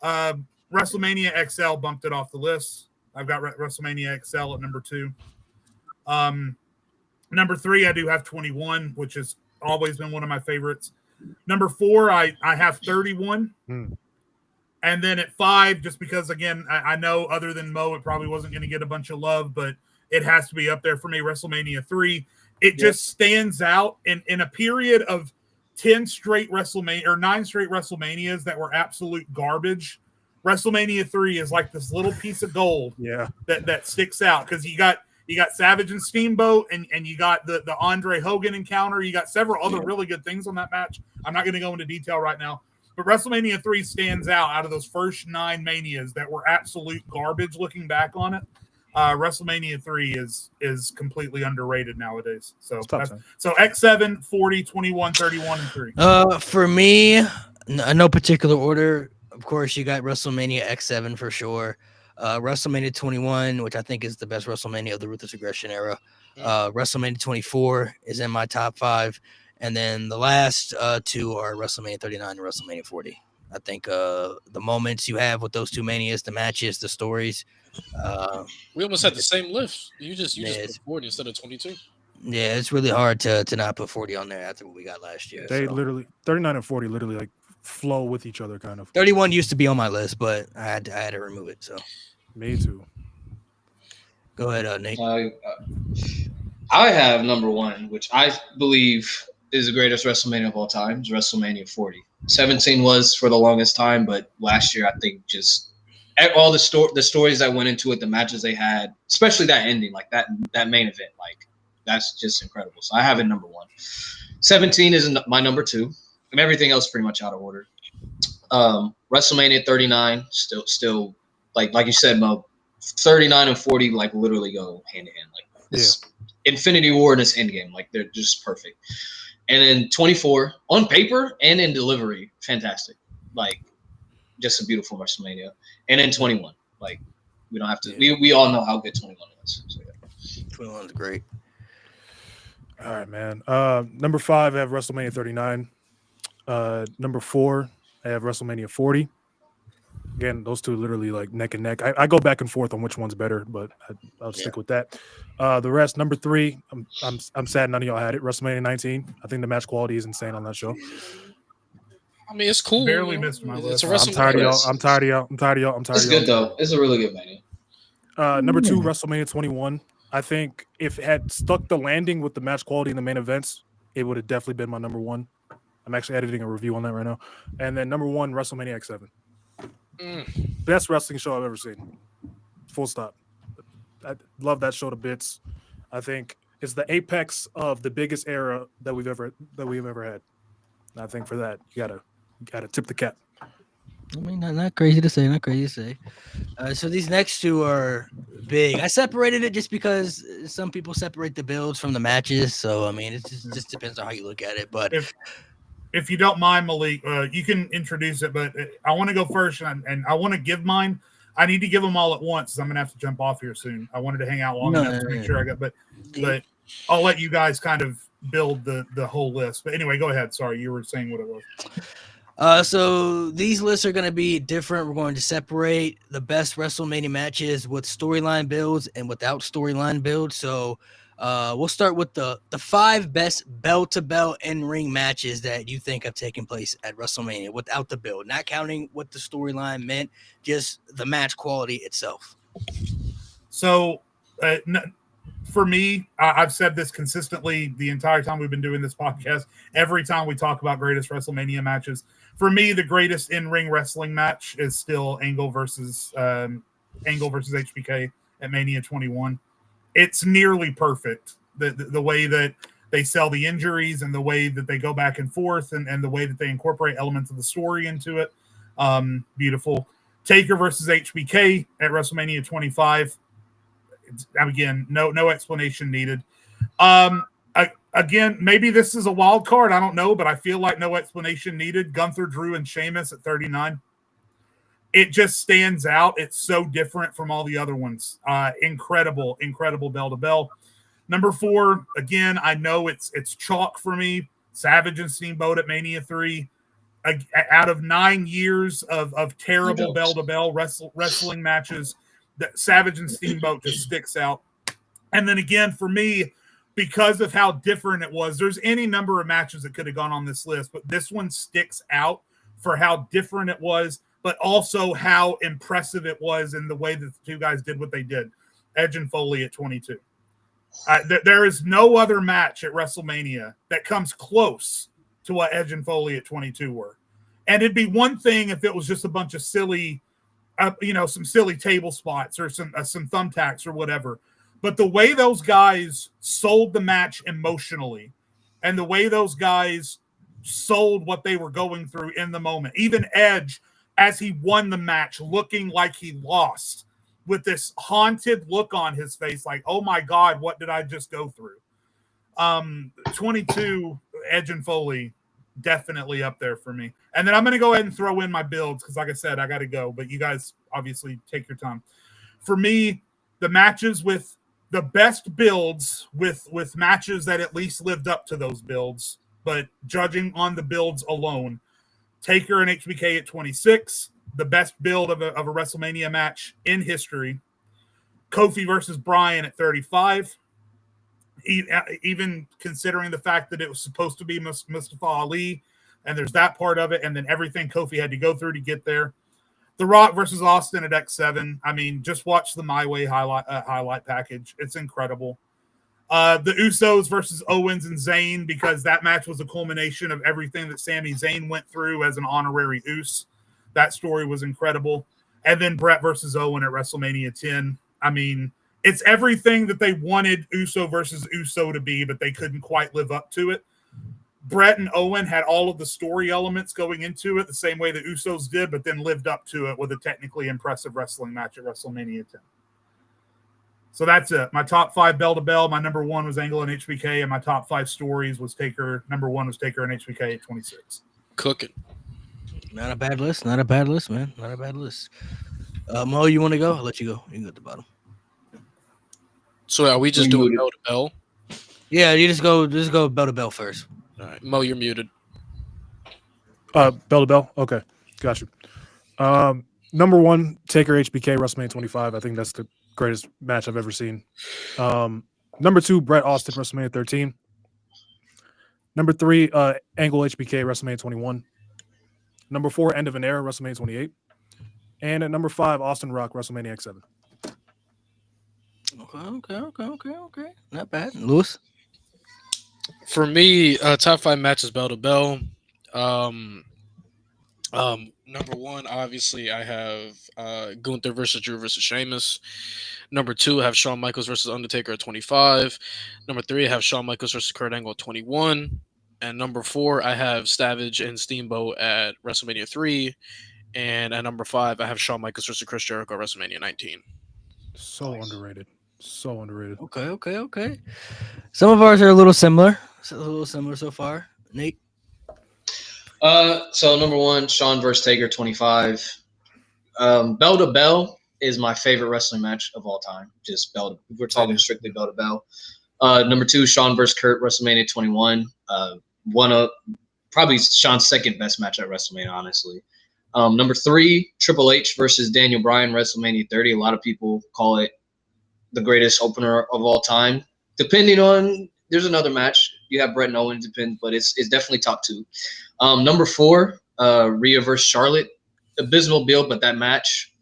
WrestleMania XL bumped it off the list. I've got WrestleMania XL at number 2. Number 3, I do have 21, which has always been one of my favorites. Number 4, I have 31. And then at 5, just because, again, I know other than Mo, it probably wasn't going to get a bunch of love, but it has to be up there for me, WrestleMania 3. It just stands out in a period of 10 straight WrestleMania or 9 straight WrestleManias that were absolute garbage. WrestleMania 3 is like this little piece of gold that sticks out because you got Savage and Steamboat and you got the Andre Hogan encounter. You got several other really good things on that match. I'm not going to go into detail right now, but WrestleMania 3 stands out of those first 9 Manias that were absolute garbage looking back on it. WrestleMania 3 is completely underrated nowadays. So X7, 40, 21, 31, and 3. For me, no particular order. Of course, you got WrestleMania X7 for sure. WrestleMania 21, which I think is the best WrestleMania of the Ruthless Aggression era. WrestleMania 24 is in my top 5. And then the last 2 are WrestleMania 39 and WrestleMania 40. I think the moments you have with those 2 Manias, the matches, the stories. We almost had the same list. You just put 40 instead of 22. Yeah, it's really hard to not put 40 on there after what we got last year. They literally 39 and 40 literally like flow with each other kind of. 31 used to be on my list, but I had to remove it. So me too. Go ahead, Nate. I have number 1, which I believe is the greatest WrestleMania of all time. Is WrestleMania 40. 17 was for the longest time, but last year I think just all the stories that went into it, the matches they had, especially that ending, like that main event, like that's just incredible. So I have it number 1. 17 is my number 2, and everything else pretty much out of order. WrestleMania 39 still like you said, Mo, 39 and 40 like literally go hand in hand. Like this Infinity War and this Endgame, like they're just perfect. And then 24 on paper and in delivery, fantastic. Like just a beautiful WrestleMania. And then 21, like we don't have to. We all know how good 21 is. So, 21 is great. All right, man. Number 5, I have WrestleMania 39. Number 4, I have WrestleMania 40. Again, those two literally like neck and neck. I go back and forth on which one's better, but I'll stick with that. The rest, number 3, I'm sad none of y'all had it. WrestleMania 19. I think the match quality is insane on that show. I mean, it's cool. Barely missed my list. I'm tired of y'all. It's good though. It's a really good mania. Number 2, WrestleMania 21. I think if it had stuck the landing with the match quality in the main events, it would have definitely been my number 1. I'm actually editing a review on that right now. And then number 1, WrestleMania X7. Best wrestling show I've ever seen. Full stop. I love that show to bits. I think it's the apex of the biggest era that we've ever had. And I think for that you gotta tip the cap. I mean, not crazy to say. So these next 2 are big. I separated it just because some people separate the builds from the matches. So I mean, it just depends on how you look at it. But if you don't mind, Malik, you can introduce it. But I want to go first, and I want to give mine. I need to give them all at once, because I'm gonna have to jump off here soon. I wanted to hang out long enough to make sure I got. But I'll let you guys kind of build the whole list. But anyway, go ahead. Sorry, you were saying what it was. So these lists are going to be different. We're going to separate the best WrestleMania matches with storyline builds and without storyline builds. So we'll start with the 5 best bell-to-bell in-ring matches that you think have taken place at WrestleMania without the build, not counting what the storyline meant, just the match quality itself. So for me, I've said this consistently the entire time we've been doing this podcast. Every time we talk about greatest WrestleMania matches, for me, the greatest in-ring wrestling match is still Angle versus HBK at Mania 21. It's nearly perfect. The way that they sell the injuries and the way that they go back and forth and the way that they incorporate elements of the story into it. Beautiful. Taker versus HBK at WrestleMania 25. Again, no explanation needed. Again, maybe this is a wild card. I don't know, but I feel like no explanation needed. Gunther, Drew, and Sheamus at 39. It just stands out. It's so different from all the other ones. Incredible bell to bell. Number 4, again, I know it's chalk for me. Savage and Steamboat at Mania 3. Out of 9 years of terrible bell to bell wrestling matches, that Savage and Steamboat just sticks out. And then again, for me, because of how different it was, there's any number of matches that could have gone on this list, but this one sticks out for how different it was, but also how impressive it was in the way that the two guys did what they did. Edge and Foley at 22. There is no other match at WrestleMania that comes close to what Edge and Foley at 22 were. And it'd be one thing if it was just a bunch of silly, some silly table spots or some thumbtacks or whatever. But the way those guys sold the match emotionally and the way those guys sold what they were going through in the moment, even Edge, as he won the match, looking like he lost with this haunted look on his face, like, oh my God, what did I just go through? 22, Edge and Foley, definitely up there for me. And then I'm going to go ahead and throw in my builds because, like I said, I got to go. But you guys obviously take your time. For me, the matches with the best builds with matches that at least lived up to those builds, but judging on the builds alone, Taker and HBK at 26, the best build of a WrestleMania match in history. Kofi versus Bryan at 35. Even considering the fact that it was supposed to be Mustafa Ali, and there's that part of it, and then everything Kofi had to go through to get there. The Rock versus Austin at X7. I mean, just watch the My Way highlight package. It's incredible. The Usos versus Owens and Zayn, because that match was a culmination of everything that Sami Zayn went through as an honorary Us. That story was incredible. And then Brett versus Owen at WrestleMania 10. I mean, it's everything that they wanted Uso versus Uso to be, but they couldn't quite live up to it. Brett and Owen had all of the story elements going into it the same way the Usos did, but then lived up to it with a technically impressive wrestling match at WrestleMania 10. So that's it. My top 5 bell to bell. My number 1 was Angle and HBK, and my top 5 stories was Taker. Number 1 was Taker and HBK at 26. Cooking. Not a bad list. Not a bad list, man. Not a bad list. Mo, you want to go? I'll let you go. You can go at the bottom. So are we just doing bell to bell? Yeah, you just go bell to bell first. All right, Mo, you're muted. Bell to bell. Okay, got you. Number 1, Taker HBK WrestleMania 25. I think that's the greatest match I've ever seen. Number 2, Bret Austin WrestleMania 13. Number 3, Angle HBK WrestleMania 21. Number 4, End of an Era WrestleMania 28. And at number 5, Austin Rock WrestleMania X7. Okay. Not bad. Lewis? For me, top 5 matches bell to bell. Number 1, obviously, I have Gunther versus Drew versus Sheamus. Number 2, I have Shawn Michaels versus Undertaker at 25. Number 3, I have Shawn Michaels versus Kurt Angle at 21. And number 4, I have Savage and Steamboat at WrestleMania 3. And at number 5, I have Shawn Michaels versus Chris Jericho at WrestleMania 19. So underrated. So underrated. Okay. Some of ours are a little similar. So far. Nate? So number 1, Shawn versus Taker 25. Bell to bell is my favorite wrestling match of all time. Just bell to, we're talking strictly bell to bell. Number 2, Shawn versus Kurt WrestleMania 21. probably Sean's second best match at WrestleMania, honestly. Number 3, Triple H versus Daniel Bryan, WrestleMania 30. A lot of people call it the greatest opener of all time. Depending on, there's another match. You have Bret and Owens, but it's definitely top 2. Number 4, Rhea versus Charlotte. Abysmal build, but that match,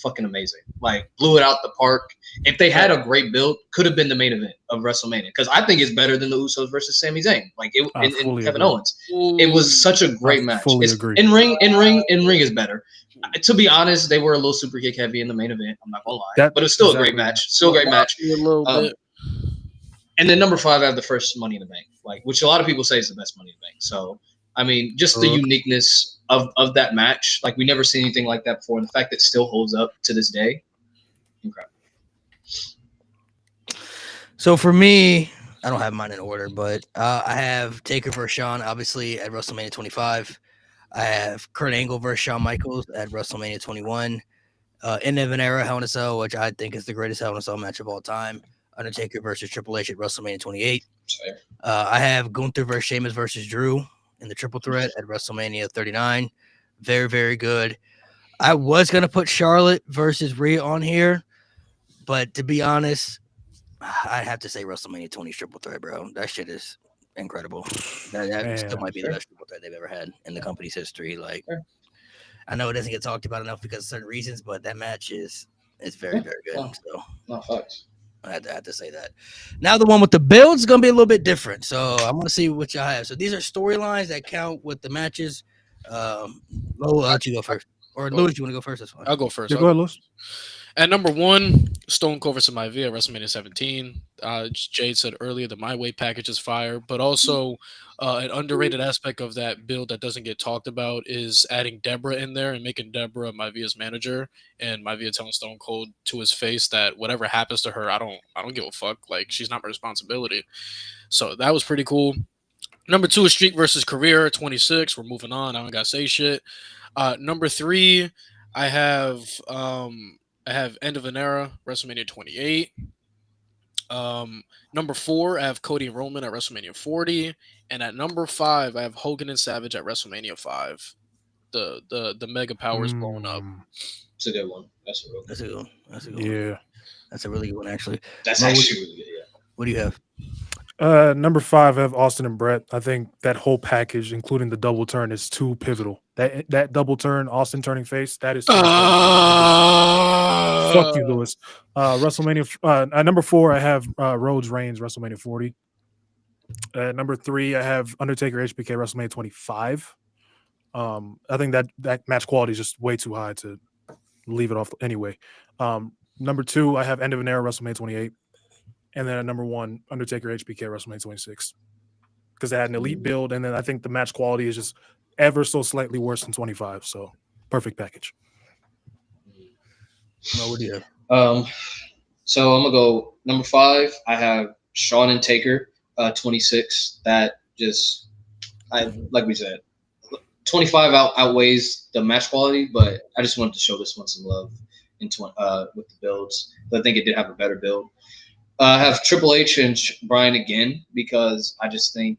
fucking amazing. Like, blew it out the park. If they had a great build, could have been the main event of WrestleMania. Because I think it's better than the Usos versus Sami Zayn. Like, and Kevin Owens. It was such a great match. In ring is better. To be honest, they were a little super kick heavy in the main event. I'm not gonna lie, but it's still a great match. Still a great match. A little bit. And then number 5, I have the first Money in the Bank, like, which a lot of people say is the best Money in the Bank. So, I mean, just the uniqueness of that match. Like, we never seen anything like that before. And the fact that it still holds up to this day, incredible. So for me, I don't have mine in order, but I have Taker versus Shawn, obviously, at WrestleMania 25. I have Kurt Angle versus Shawn Michaels at WrestleMania 21. End of an era Hell in a Cell, which I think is the greatest Hell in a Cell match of all time. Undertaker versus Triple H at WrestleMania 28. I have Gunther versus Sheamus versus Drew in the triple threat at WrestleMania 39. Very, very good. I was going to put Charlotte versus Rhea on here, but to be honest, I have to say WrestleMania 20 triple threat, bro. That shit is incredible. That still might be the best triple threat they've ever had in the company's history. Like, I know it doesn't get talked about enough because of certain reasons, but that match is very, very good. So, no facts. I had to say that. Now the one with the builds is going to be a little bit different. So I'm going to see what y'all have. So these are storylines that count with the matches. Lo, I'll let you go first. Or Louis, you want to go first? That's fine. I'll go first. Yeah, go ahead, Louis. At number 1, Stone Cold versus Maivia at WrestleMania 17. Jade said earlier the My Way package is fire, but also an underrated aspect of that build that doesn't get talked about is adding Deborah in there and making Deborah Maivia's manager, and Maivia telling Stone Cold to his face that whatever happens to her, I don't give a fuck. Like, she's not my responsibility. So that was pretty cool. Number 2 is Streak versus Career 26. We're moving on. I don't gotta say shit. Number 3, I have End of an Era, WrestleMania 28. Number 4, I have Cody and Roman at WrestleMania 40. And at number 5, I have Hogan and Savage at WrestleMania 5. The mega powers blowing up. It's a good one. That's a good one. Yeah. That's a really good one, actually. That's actually really good, yeah. What do you have? Number 5, I have Austin and Brett. I think that whole package, including the double turn, is too pivotal. That double turn, Austin turning face, that is too fuck you, Louis. WrestleMania. At number 4, I have Rhodes Reigns, WrestleMania 40. At number 3, I have Undertaker HBK, WrestleMania 25. I think that match quality is just way too high to leave it off anyway. Number 2, I have End of an Era, WrestleMania 28. And then at number 1, Undertaker HBK, WrestleMania 26. Because they had an elite build, and then I think the match quality is just ever so slightly worse than 25. So, perfect package. What do you have? So I'm going to go number 5. I have Shawn and Taker, 26. That just, like we said, 25 outweighs the match quality, but I just wanted to show this one some love with the builds. I think it did have a better build. I have Triple H and Bryan again because I just think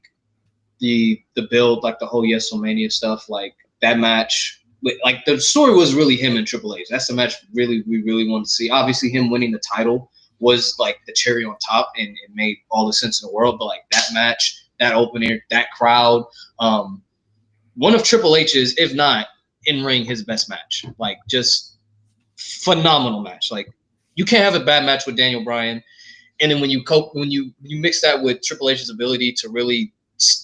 the build, like the whole WrestleMania stuff, like that match, like the story was really him and Triple H. That's the match we really wanted to see. Obviously, him winning the title was like the cherry on top, and it made all the sense in the world. But like that match, that opener, that crowd, one of Triple H's, if not in ring, his best match. Like just phenomenal match. Like you can't have a bad match with Daniel Bryan. And then when you mix that with Triple H's ability to really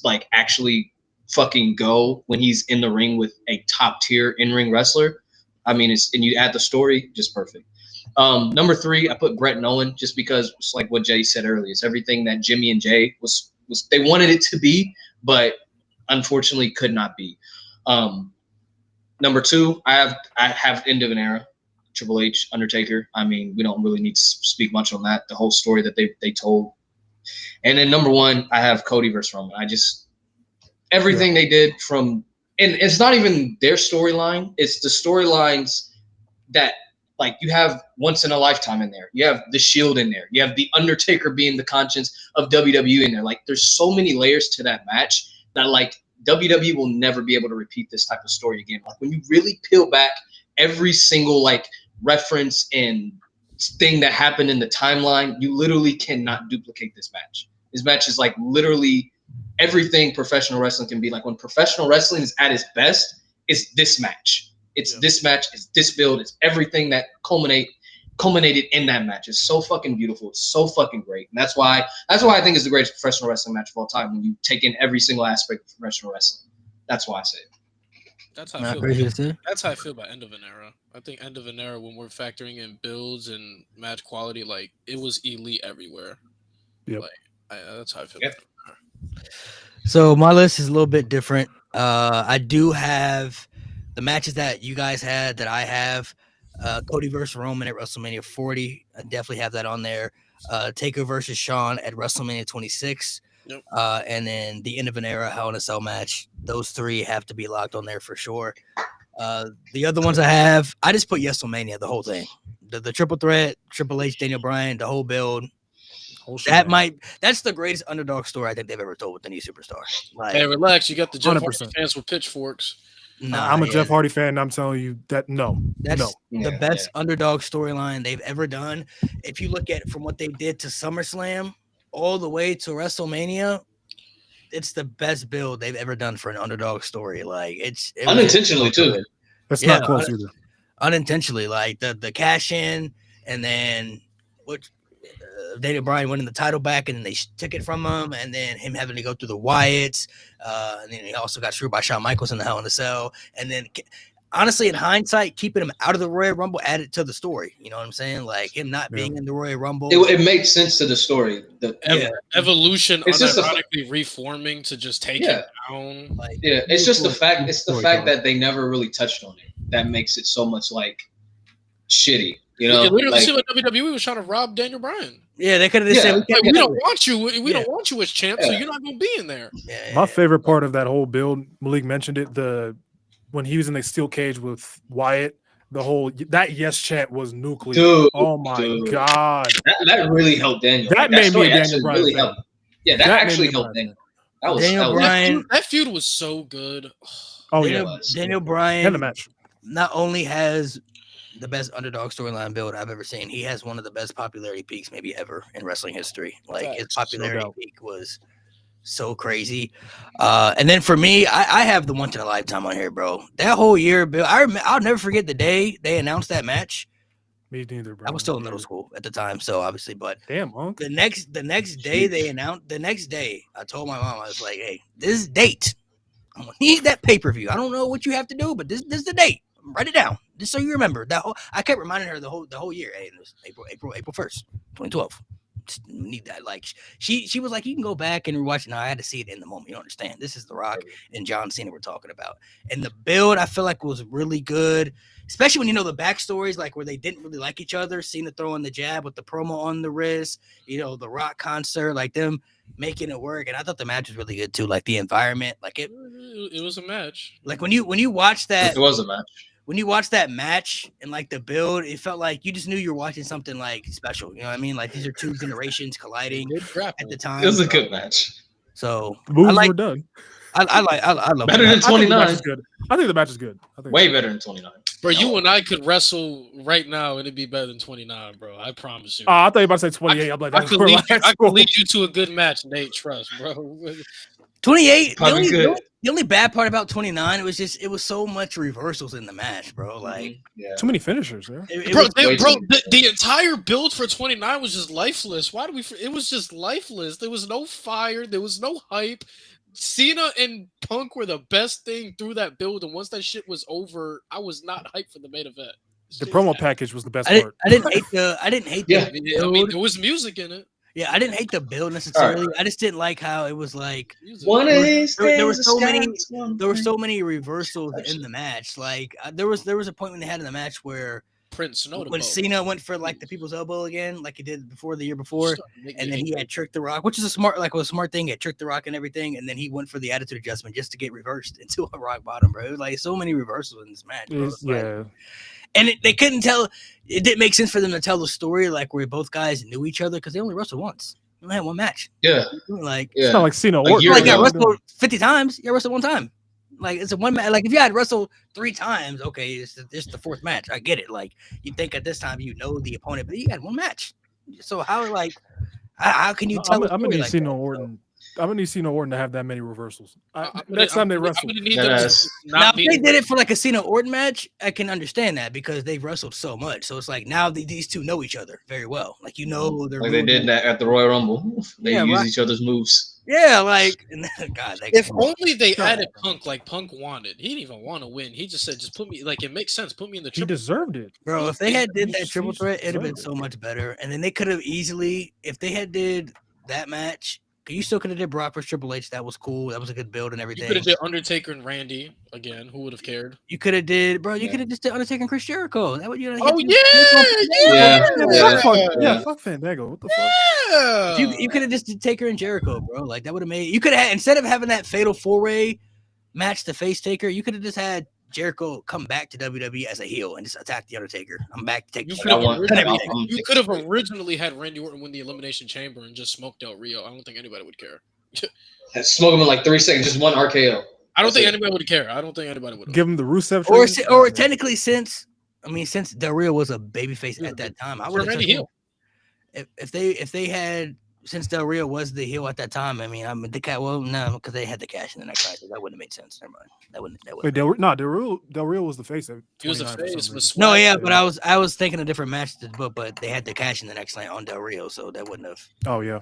like actually fucking go when he's in the ring with a top tier in-ring wrestler, I mean, and you add the story, just perfect. Number 3, I put Bret and Owen just because it's like what Jay said earlier. It's everything that Jimmy and Jay was they wanted it to be, but unfortunately could not be. Number 2, I have End of an Era. Triple H, Undertaker. I mean, we don't really need to speak much on that. The whole story that they told. And then number 1, I have Cody versus Roman. I just everything they did from, and it's not even their storyline. It's the storylines that like you have once in a lifetime in there. You have the Shield in there. You have the Undertaker being the conscience of WWE in there. Like there's so many layers to that match that like WWE will never be able to repeat this type of story again. Like when you really peel back every single like reference and thing that happened in the timeline, you literally cannot duplicate this match. This match is like literally everything professional wrestling can be. Like when professional wrestling is at its best, it's this match. It's this match, it's this build, it's everything that culminated in that match. It's so fucking beautiful. It's so fucking great. And that's why I think it's the greatest professional wrestling match of all time when you take in every single aspect of professional wrestling. That's why I say it. That's how I feel. That's how I feel about End of an Era. I think End of an Era, when we're factoring in builds and match quality, like it was elite everywhere. Yep. Like that's how I feel. Yep. So my list is a little bit different. I do have the matches that you guys had that I have. Cody versus Roman at WrestleMania 40. I definitely have that on there. Taker versus Shawn at WrestleMania 26. Yep. And then the End of an Era Hell in a Cell match. Those three have to be locked on there for sure. The other ones I have, I just put WrestleMania, the whole thing. The triple threat, Triple H, Daniel Bryan, the whole build. That's the greatest underdog story I think they've ever told with any superstar. Like, hey, relax. You got the Jeff 100%. Hardy fans with pitchforks. I'm a Jeff Hardy fan, and I'm telling you that that's the best underdog storyline they've ever done. If you look at from what they did to SummerSlam all the way to WrestleMania, it's the best build they've ever done for an underdog story. Like it unintentionally too. That's not close either. Unintentionally, like the cash in, and then what. Daniel Bryan winning the title back, and then they took it from him, and then him having to go through the Wyatts, and then he also got screwed by Shawn Michaels in the Hell in a Cell, and then honestly, in hindsight, keeping him out of the Royal Rumble added to the story. You know what I'm saying? Like him not being in the Royal Rumble, it made sense to the story. Evolution, it's unironically reforming to just take it down. Like, it's just the fact. It's the fact that they never really touched on it that makes it so much like shitty. You know, literally, see what WWE was trying to rob Daniel Bryan. Yeah, they could have just said, "We don't want you. We don't want you as champ, so you're not going to be in there." My favorite part of that whole build, Malik mentioned it, when he was in the steel cage with Wyatt, that yes chant was nuclear. Dude, oh my god, that really helped Daniel. That made me Daniel Bryan. Really helped. Yeah, that actually helped Daniel. Daniel Bryan. That feud was so good. Daniel Bryan. And the match not only has the best underdog storyline build I've ever seen. He has one of the best popularity peaks maybe ever in wrestling history. Like his popularity peak was so crazy. And then for me, I have the once in a lifetime on here, bro. That whole year, Bill. I'll never forget the day they announced that match. Me neither, bro. I was still in middle school at the time, so obviously, but damn, Monk. The next day they announced. The next day, I told my mom, I was like, "Hey, this date, I'm gonna need that pay-per-view. I don't know what you have to do, but this is the date. Write it down, just so you remember." I kept reminding her the whole year. Hey, it was April 1st, 2012. Just need that. Like she was like, you can go back and rewatch it. No, I had to see it in the moment. You don't understand. This is The Rock and John Cena we're talking about, and the build I feel like was really good, especially when you know the backstories, like where they didn't really like each other. Cena throwing the jab with the promo on the wrist. You know, the Rock concert, like them making it work, and I thought the match was really good too. Like the environment, like it was a match. Like when you watch that, it was a match. When you watch that match and like the build, it felt like you just knew you were watching something like special. You know what I mean? Like these are two generations colliding at the time. It was a good match. So the moves were done. I love better than 29. I think the match is good. Way better than 29. Bro, you and I could wrestle right now and it'd be better than 29, bro. I promise you. I thought you were about to say 28. I'm like, I could lead you to a good match, Nate. Trust, bro. 28. The only bad part about 29, it was so much reversals in the match, bro. Like too many finishers, bro. The entire build for 29 was just lifeless. Why do we? It was just lifeless. There was no fire. There was no hype. Cena and Punk were the best thing through that build, and once that shit was over, I was not hyped for the main event. The promo package was the best part. I didn't hate the. I mean, there was music in it. Yeah, I didn't hate the build necessarily. Right. I just didn't like how it was like there were so many reversals in the match. Like there was a point when they had in the match where when Cena went for like the people's elbow again, like he did the year before, and then he had tricked The Rock, which is a smart thing. He had tricked The Rock and everything, and then he went for the attitude adjustment just to get reversed into a rock bottom, bro. It was like so many reversals in this match, bro. Yeah. And they couldn't tell. It didn't make sense for them to tell the story like where both guys knew each other because they only wrestled once. You only had one match. Yeah. Like it's not like Cena or like you wrestled 50 times. You wrestled one time. Like it's a one match. Like if you had wrestled 3 times, okay, it's the fourth match. I get it. Like you think at this time you know the opponent, but you had one match. So how can you tell? I'm gonna need Cena Orton. I'm gonna need Cena Orton to have that many reversals. Next time they wrestle. Now, if they did it for like a Cena Orton match, I can understand that because they've wrestled so much. So it's like now these two know each other very well. Like they're like they did that at the Royal Rumble. They use each other's moves. Yeah, like God. If only they added Punk like Punk wanted. He didn't even want to win. He just said, "Just put me like it makes sense. Put me in the triple." He deserved it, bro. If they had did that triple threat, it'd have been so much better. And then they could have easily, if they had did that match. You still could have did Brock versus Triple H. That was cool. That was a good build and everything. You could have did Undertaker and Randy again. Who would have cared? You could have did, bro. You could have just did Undertaker and Chris Jericho. That would you. Fuck Fandango. What the fuck? Yeah. You could have just did Taker and Jericho, bro. Like that would have made. You could have instead of having that fatal 4-way match to face Taker, you could have just had Jericho come back to WWE as a heel and just attack the Undertaker. I'm back to take. You could have originally had Randy Orton win the Elimination Chamber and just smoke Del Rio. I don't think anybody would care. Smoke him in like 3 seconds, just one RKO. I don't think anybody would care. I don't think anybody would give him the Rusev. Or technically, since Del Rio was a babyface at that time, I would have heel. If they had. Since Del Rio was the heel at that time, I mean, no, because they had the cash in the next night, so that wouldn't have made sense. Never mind. That wouldn't. Wait, Del Rio was the face. He was the face. No, yeah, but I was thinking a different match, but they had the cash in the next night on Del Rio, so that wouldn't have. Oh yeah.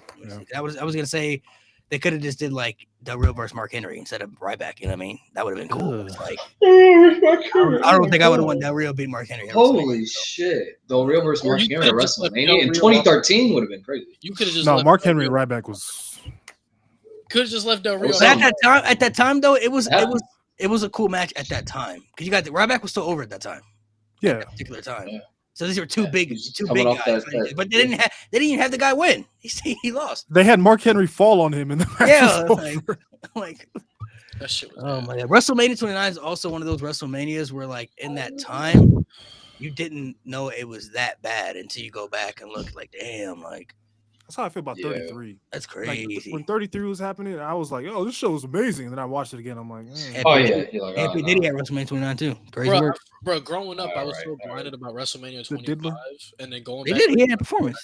I was gonna say they could have just did like Del Rio versus Mark Henry instead of Ryback. You know what I mean? That would have been cool. Like, I don't think I would have won Del Rio beat Mark Henry. Holy shit! Del Rio versus Mark Henry at WrestleMania in 2013 would have been crazy. You could have just Mark Henry Ryback was. Could have just left Del Rio. At that time though, it was a cool match at that time because you got the Ryback was still over at that time. Yeah, at that particular time. Yeah. So these were two big guys, but they didn't even have the guy win. He lost. They had Mark Henry fall on him in the match. Yeah, like that shit was my God. WrestleMania 29 is also one of those WrestleManias where, like, in that time, you didn't know it was that bad until you go back and look. Like, damn, like that's how I feel about 33. That's crazy. Like, when 33 was happening, I was like, "Oh, this show is amazing." And then I watched it again. I'm like, Anthony Diddy at WrestleMania 29 too. Crazy work, bro. Growing up, I was so blinded about WrestleMania 25, and then going. They did. He had a performance.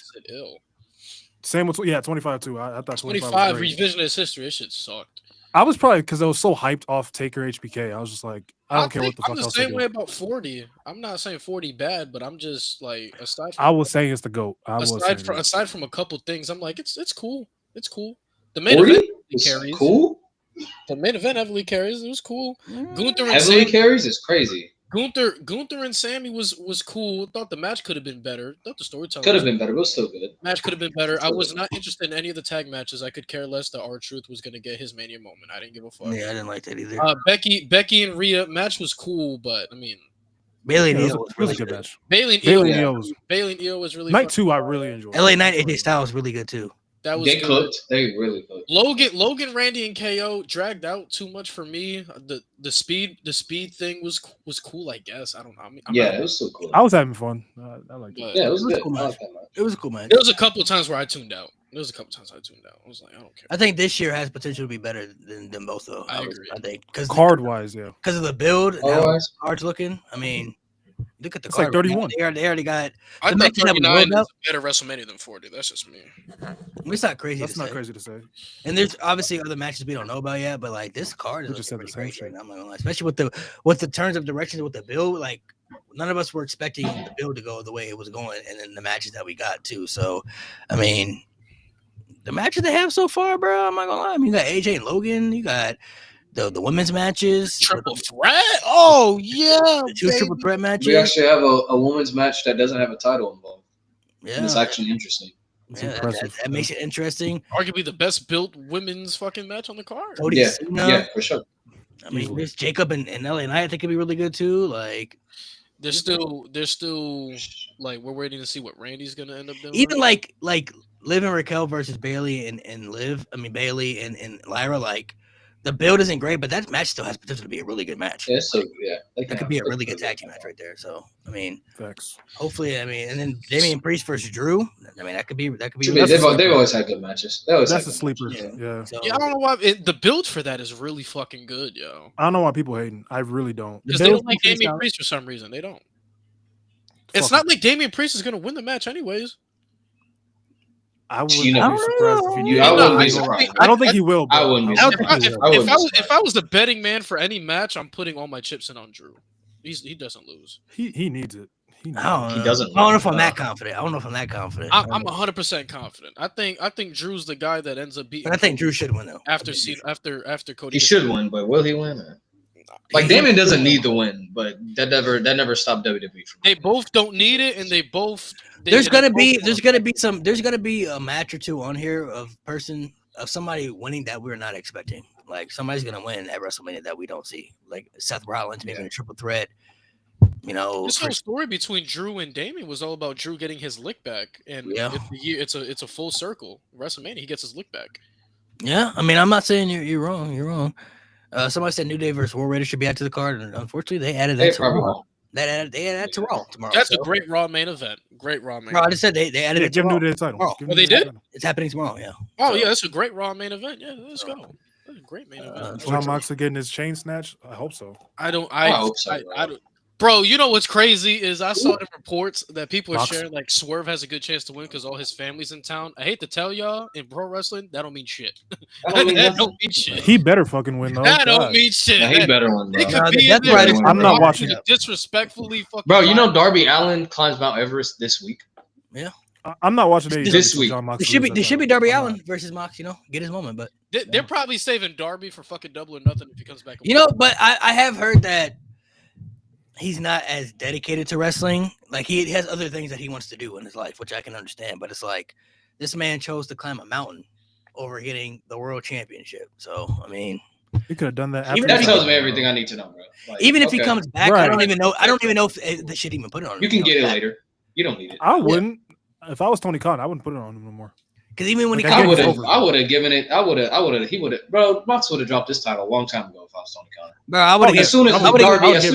Same with 25 too. I thought 25 revisionist history. This shit sucked. I was probably because I was so hyped off Taker HBK. I was just like, I don't care what the fuck else. I'm the same way about 40. I'm not saying 40 bad, but I'm just like aside. From I was saying it's the GOAT. Aside from a couple things, I'm like it's cool. It's cool. The main event carries. Cool. The main event heavily carries. It was cool. Gunther heavily carries is crazy. Gunther and Sammy was cool. Thought the match could have been better. Thought the storytelling could have been better. It was still good. Match could have been better. I was not interested in any of the tag matches. I could care less that R-Truth was going to get his Mania moment. I didn't give a fuck. Yeah, I didn't like that either. Becky and Rhea match was cool, but I mean, Bayley and Io was really good match. Bayley and Io was really. Night 2, I really enjoyed. LA Knight AJ Styles was really good too. That was they cooked. They really cooked. Logan, Randy, and KO dragged out too much for me. The speed thing was cool. I guess I don't know. It was so cool. I was having fun. I liked it. Yeah, it was good. Cool match. It was a cool match. There was a couple times where I tuned out. I was like, I don't care. I think this year has potential to be better than both though. I agree. I think because card wise, yeah, because of the build and how cards looking. I mean. Look at the card. Like 31. They already got. I thought 39 is a better WrestleMania than 40. That's just me. It's not crazy. That's not crazy to say. And there's obviously other matches we don't know about yet, but like this card is pretty crazy right now. I'm not gonna lie. Especially with the turns of directions with the build. Like none of us were expecting the build to go the way it was going, and then the matches that we got too. So, I mean, the matches they have so far, bro. I'm not gonna lie. I mean, you got AJ and Logan. You got. The women's matches, triple threat. Oh yeah, the 2 triple threat matches. We actually have a women's match that doesn't have a title involved. Yeah, and it's actually interesting. It's impressive. That makes it interesting. Arguably the best built women's fucking match on the card. Yeah, for sure. I mean, there's Jacob and LA Knight. I think could be really good too. Like, there's still like we're waiting to see what Randy's gonna end up doing. Even like Liv and Raquel versus Bayley and Liv. I mean Bayley and Lyra. Like. The build isn't great, but that match still has potential to be a really good match. Yeah, so that could be a really good tag team match right there. So I mean, facts. Hopefully, I mean, and then Damian Priest versus Drew. I mean, that could be. They've always had good matches. That's a sleeper. Yeah. So, I don't know why the build for that is really fucking good, yo. I don't know why people hating. I really don't. Because they don't like Damian Priest for some reason. They don't. It's not like Damian Priest is gonna win the match anyways. I wouldn't be surprised if he did. I wouldn't be surprised. I don't think he will. I wouldn't be surprised. If I was the betting man for any match, I'm putting all my chips in on Drew. He doesn't lose. He needs it. He doesn't. I don't know if I'm that confident. I'm 100% confident. I think Drew's the guy that ends up beating. But I think Drew should win though. After Cody. He should win, but will he win? Like Damon doesn't need the win, but that never stopped WWE from. They both don't need it, and they both. There's gonna be a match or two on here of somebody winning that we're not expecting. Like somebody's gonna win at WrestleMania that we don't see. Like Seth Rollins maybe in a triple threat. You know, this whole story between Drew and Damien was all about Drew getting his lick back, and it's a full circle. WrestleMania, he gets his lick back. Yeah, I mean, I'm not saying you're wrong. You're wrong. Somebody said New Day versus War Raiders should be added to the card, and unfortunately, they added that to Raw. They added that to Raw tomorrow. That's a great Raw main event. Great Raw main. Bro, I just said they added it to Raw. New Day title. Well, they did. It's happening tomorrow. Yeah. Oh yeah, that's a great Raw main event. Yeah, let's go. That's a great main event. John Moxley getting his chain snatched. I hope so. I hope so. I don't. Bro, you know what's crazy is I saw the reports that people are sharing like Swerve has a good chance to win because all his family's in town. I hate to tell y'all, in pro wrestling, that don't mean shit. That don't mean shit. He better fucking win though. That don't mean shit. No, he better win. Bro. That's right. I'm not watching it. Disrespectfully, fucking. Bro, you know Darby Allin climbs Mount Everest this week. Yeah. I'm not watching it this week. There should be Darby Allin versus Mox. You know, get his moment, but they're probably saving Darby for fucking Double or Nothing if he comes back. You know, but I have heard that. He's not as dedicated to wrestling. Like he has other things that he wants to do in his life, which I can understand. But it's like this man chose to climb a mountain over getting the world championship. So I mean, he could have done that. That tells me everything I need to know, bro. Like, even if he comes back, right. I don't even know if they should even put it on him. You can get it later. You don't need it. I wouldn't. Yeah. If I was Tony Khan, I wouldn't put it on him no more. Because even when I would have given it. He would have. Bro, Mox would have dropped this title a long time ago if I was Tony Khan. Bro, I would have. As soon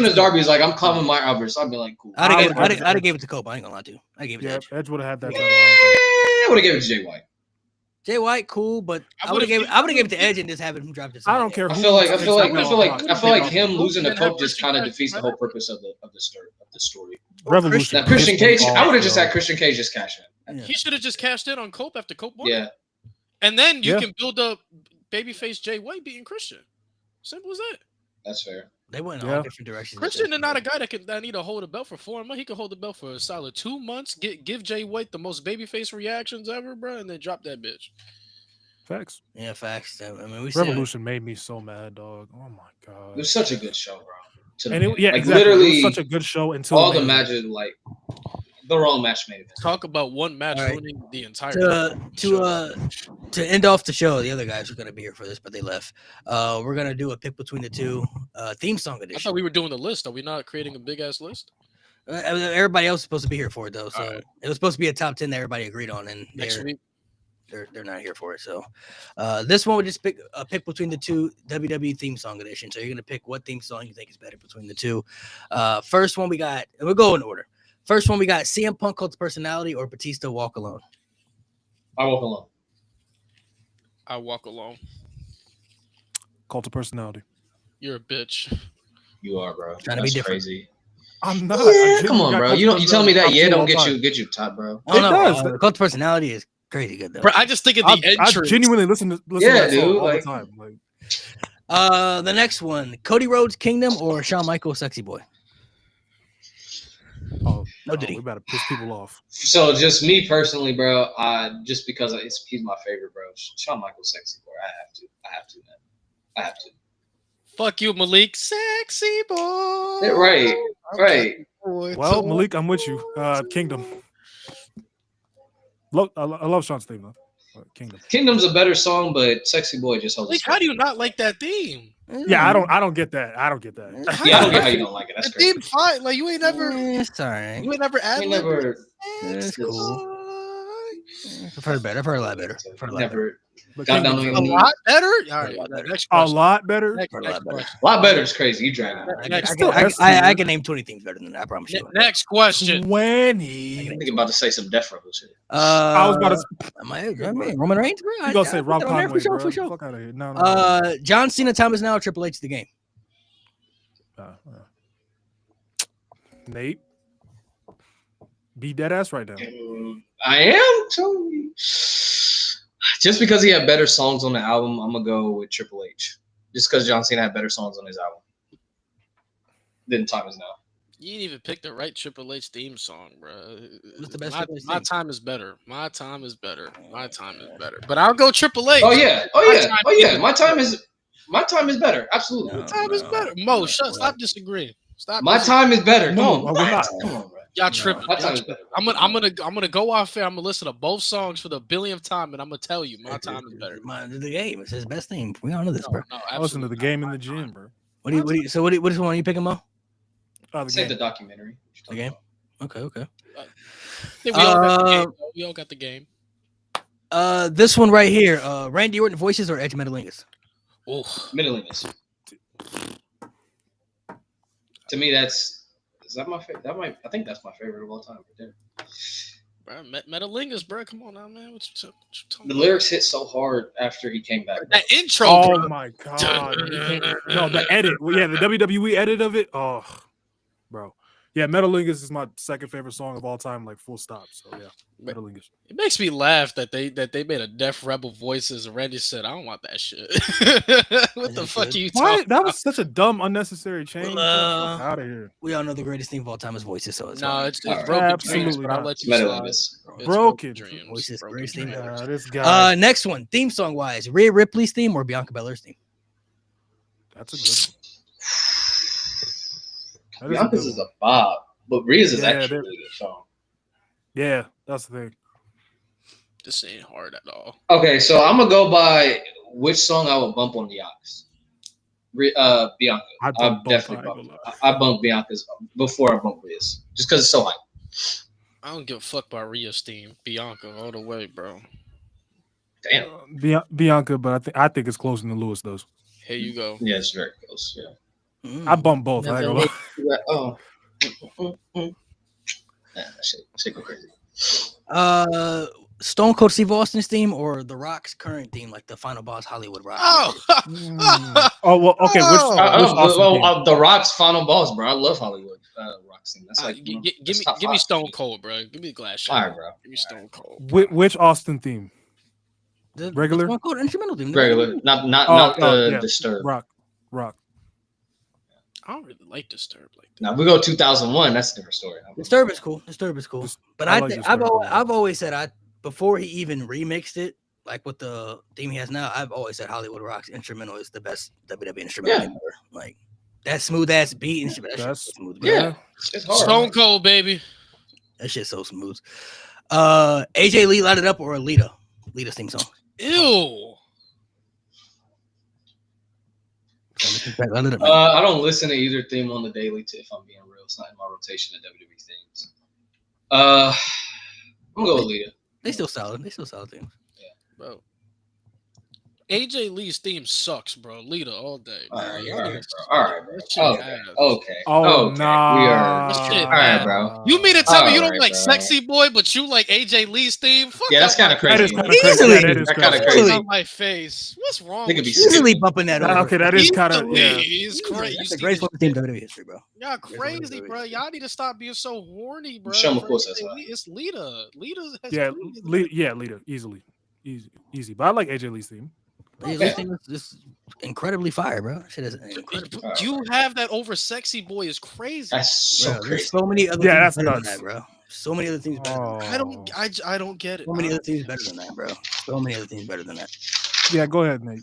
as Darby's like, I'm climbing my Everest, I'd be like, cool. I'd have gave it to Cope. I ain't gonna lie to you. I gave it to Edge. Edge would have had that. I would have given it to Jay White. Jay White, cool, but I would have gave it to Edge and just have him drop this. I don't care. I feel like him losing to Cope just kind of defeats the whole purpose of the story. Revolution. Now, Christian Cage. I would have just had Christian Cage just cash in. He should have just cashed in on Cope after Cope won. Yeah. And then you can build up babyface Jay White beating Christian. Simple as that. That's fair. They went in all different directions. Christian is not a guy that need to hold a belt for 4 months. He could hold the belt for a solid 2 months. Give Jay White the most babyface reactions ever, bro, and then drop that bitch. Facts. Yeah, facts. I mean, Revolution made me so mad, dog. Oh my god. It was such a good show, bro. Exactly. Literally, it was such a good show until all the matches, like the wrong match made it. Talk about one match ruining the entire. To end off the show, the other guys were going to be here for this, but they left. We're going to do a pick between the two theme song edition. I thought we were doing the list. Are we not creating a big ass list? Everybody else is supposed to be here for it though, so it was supposed to be a top 10 that everybody agreed on, and next week they're not here for it. So this one would just pick between the two WWE theme song edition. So you're going to pick what theme song you think is better between the two. First one we got, and we'll go in order. First one we got CM Punk Cult of Personality or Batista Walk Alone. I walk alone. I walk alone. Cult of Personality. You're a bitch. You are, bro. Trying to be different. Crazy. I'm not. Yeah, come on, bro. You tell me that. Yeah, don't get you top, bro. It does. Cult of Personality is crazy good though. Bro, I just think of the entrance. I genuinely listen to that song all the time. The next one, Cody Rhodes Kingdom or Shawn Michaels Sexy Boy. We better piss people off. So just me personally, bro. Just because he's my favorite, bro. Shawn Michaels Sexy Boy. I have to, man. I have to. Fuck you, Malik. Sexy boy. Yeah, right. Well, Malik, I'm with you. Kingdom. I love Sean's theme though. Kingdom. Kingdom's a better song, but Sexy Boy just holds. Like, how do you not like that theme? Yeah, I don't get that. Yeah, I don't get how you don't like it. That's crazy. Theme fine. Like you ain't never. It's all right. You ain't never added. It's cool. I've heard better. I've heard a lot better. Never got down a lot better. All right, next a question. lot better. Next question. question. A lot better is crazy. You dragging it. I can name 20 things better than that. I promise you. Next question. 20. I'm thinking about to say some Death Rebel shit. I was about to. Roman Reigns, bro. You gonna say Rob Conway, for bro? sure. Fuck out of here. No. John Cena, time is now. Triple H, the game. Nate, be dead ass right now. I am telling you. Just because he had better songs on the album, I'm gonna go with Triple H. Just because John Cena had better songs on his album. Then time is now. You didn't even pick the right Triple H theme song, bro. What's the best? My time is better. My time is better. My time is better. But I'll go Triple H. Oh yeah. My time is better. Absolutely. My time is better. Mo, stop disagreeing. Stop. My time is better. No, we're not. Come on, bro. Y'all tripping. My time is better. I'm gonna go off here. I'm gonna listen to both songs for the billionth time, and I'm gonna tell you my time is better. The game. It's his best theme. We all know this, bro. No, I listen to the game in the gym, bro. What is one you picking, Mo? Say the documentary. The game. Okay. We all got the game. This one right here. Randy Orton voices or Edge Metalingus? Oh, Metalingus. To me, is that my favorite? I think that's my favorite of all time. Right there. Bro, Metalingus, bro. Come on now, man. What you talking the lyrics hit so hard after he came back. That intro. Oh bro. my god. No, the edit. Yeah, the WWE edit of it. Oh, bro. Yeah, Metalingus is my second favorite song of all time, like full stop. So yeah, Metalingus. It makes me laugh that they made a Def Rebel voices and Randy said, I don't want that shit. What the fuck are you talking about? That was such a dumb, unnecessary change. Well, out of here. We all know the greatest thing of all time is voices. So it's it's right. broken Absolutely dreams, but I'll not. let you Metalingus. Broken dreams. Voices, Broken greatest thing. dreams. This guy. Next one, theme song wise, Rhea Ripley's theme or Bianca Belair's theme? That's a good one. Bianca's is a bob. But Rhea's is Yeah, actually a really good song. Yeah, that's the thing. This ain't hard at all. Okay, so I'm gonna go by which song I would bump on the Ox. Bianca. I definitely bump. I bump Bianca's before I bump Rhea's, just because it's so hype. I don't give a fuck about Rhea's theme. Bianca all the way, bro. Damn. Bianca, but I think it's closer than Lewis does. Here you go. Yeah, it's very close. Yeah. I bump both. I ain't gonna lie. Oh. Nah, that shit go crazy. Stone Cold Steve Austin's theme or The Rock's current theme, like the Final Boss Hollywood Rock? Oh well, okay. Which The Rock's Final Boss, bro. I love Hollywood Rock's theme. That's like give me Stone Cold, bro. Give me the glass shot. All right, bro. Give me Stone Cold. Which Austin theme? Regular? Stone Cold instrumental theme. Regular, not the Disturbed. Rock. I don't really like Disturbed like that. Now if we go 2001. That's a different story. Disturbed is cool. But I I like think Disturbed. I've always said before he even remixed it, like with the theme he has now, I've always said Hollywood Rock's instrumental is the best WWE instrumental ever. Like that smooth ass beat and shit. That shit's so smooth. Yeah, it's hard. Stone Cold, baby. That shit's so smooth. AJ Lee, Light It Up or Alita's theme song. Ew. I don't listen to either theme on the daily. If I'm being real, it's not in my rotation of WWE themes. I'm gonna go with Lita. They still solid themes. Yeah, Bro. AJ Lee's theme sucks, bro. Lita all day. All right, bro. Okay. Oh, okay. nah. We are. Shit, all right, bro. You mean to tell me you don't Alright, like bro. Sexy Boy, but you like AJ Lee's theme? Fuck Yeah, that's kind of That crazy. is kind of crazy. That is That's kind kinda of crazy. on my face. What's wrong Nigga with be you? Easily bumping that over. Okay, that is kind of He's crazy. That's the greatest fucking team in WWE history, bro. Y'all crazy, bro. Y'all need to stop being so horny, bro. Show 'em, of course, that's AJ why. Lee, it's Lita. Lita has Lita, easily, easy. But I like AJ Lee's theme. This thing is just incredibly fire, bro. Shit is incredible. You have that over Sexy Boy is crazy. That's so Bro, crazy. there's so many other Yeah, things that's better than nuts. that, bro. So many other things better. Than that. I don't get it. So many other things better than that, bro. So many other things better than that. Yeah, go ahead, Nate.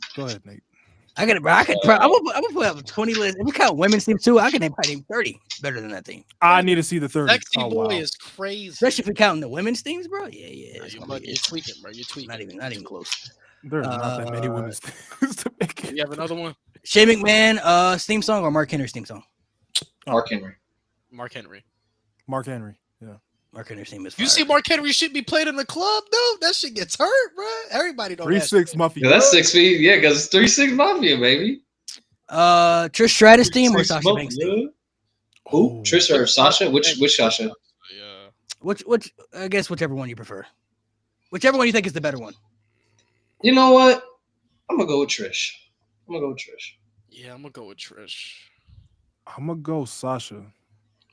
I could, bro. I'm gonna put up a 20 list. If we count women's teams too, I can probably name 30 better than that team. I need to see the 30. Sexy Boy is crazy. Especially if we counting the women's teams, bro. Yeah. Nah, you're tweaking, bro. You're tweaking. Not even close. There's not that many women's things to make it. You have another one? Shane McMahon, theme song or Mark Henry's theme song? Mark Henry. Mark Henry. Mark Henry. Yeah. Mark Henry's theme is fire. You see Mark Henry shit be played in the club, though? That shit gets hurt, bro. Everybody know 3-6 Mafia. Yeah, that's 6 feet. Yeah, because it's 3-6 Mafia, baby. Trish Stratus theme or Sasha Banks theme? Who? Trish or Sasha? Which Sasha? Yeah. Which I guess whichever one you prefer. Whichever one you think is the better one. You know what? I'm gonna go with Trish. Yeah, I'm gonna go with Trish. I'm gonna go Sasha.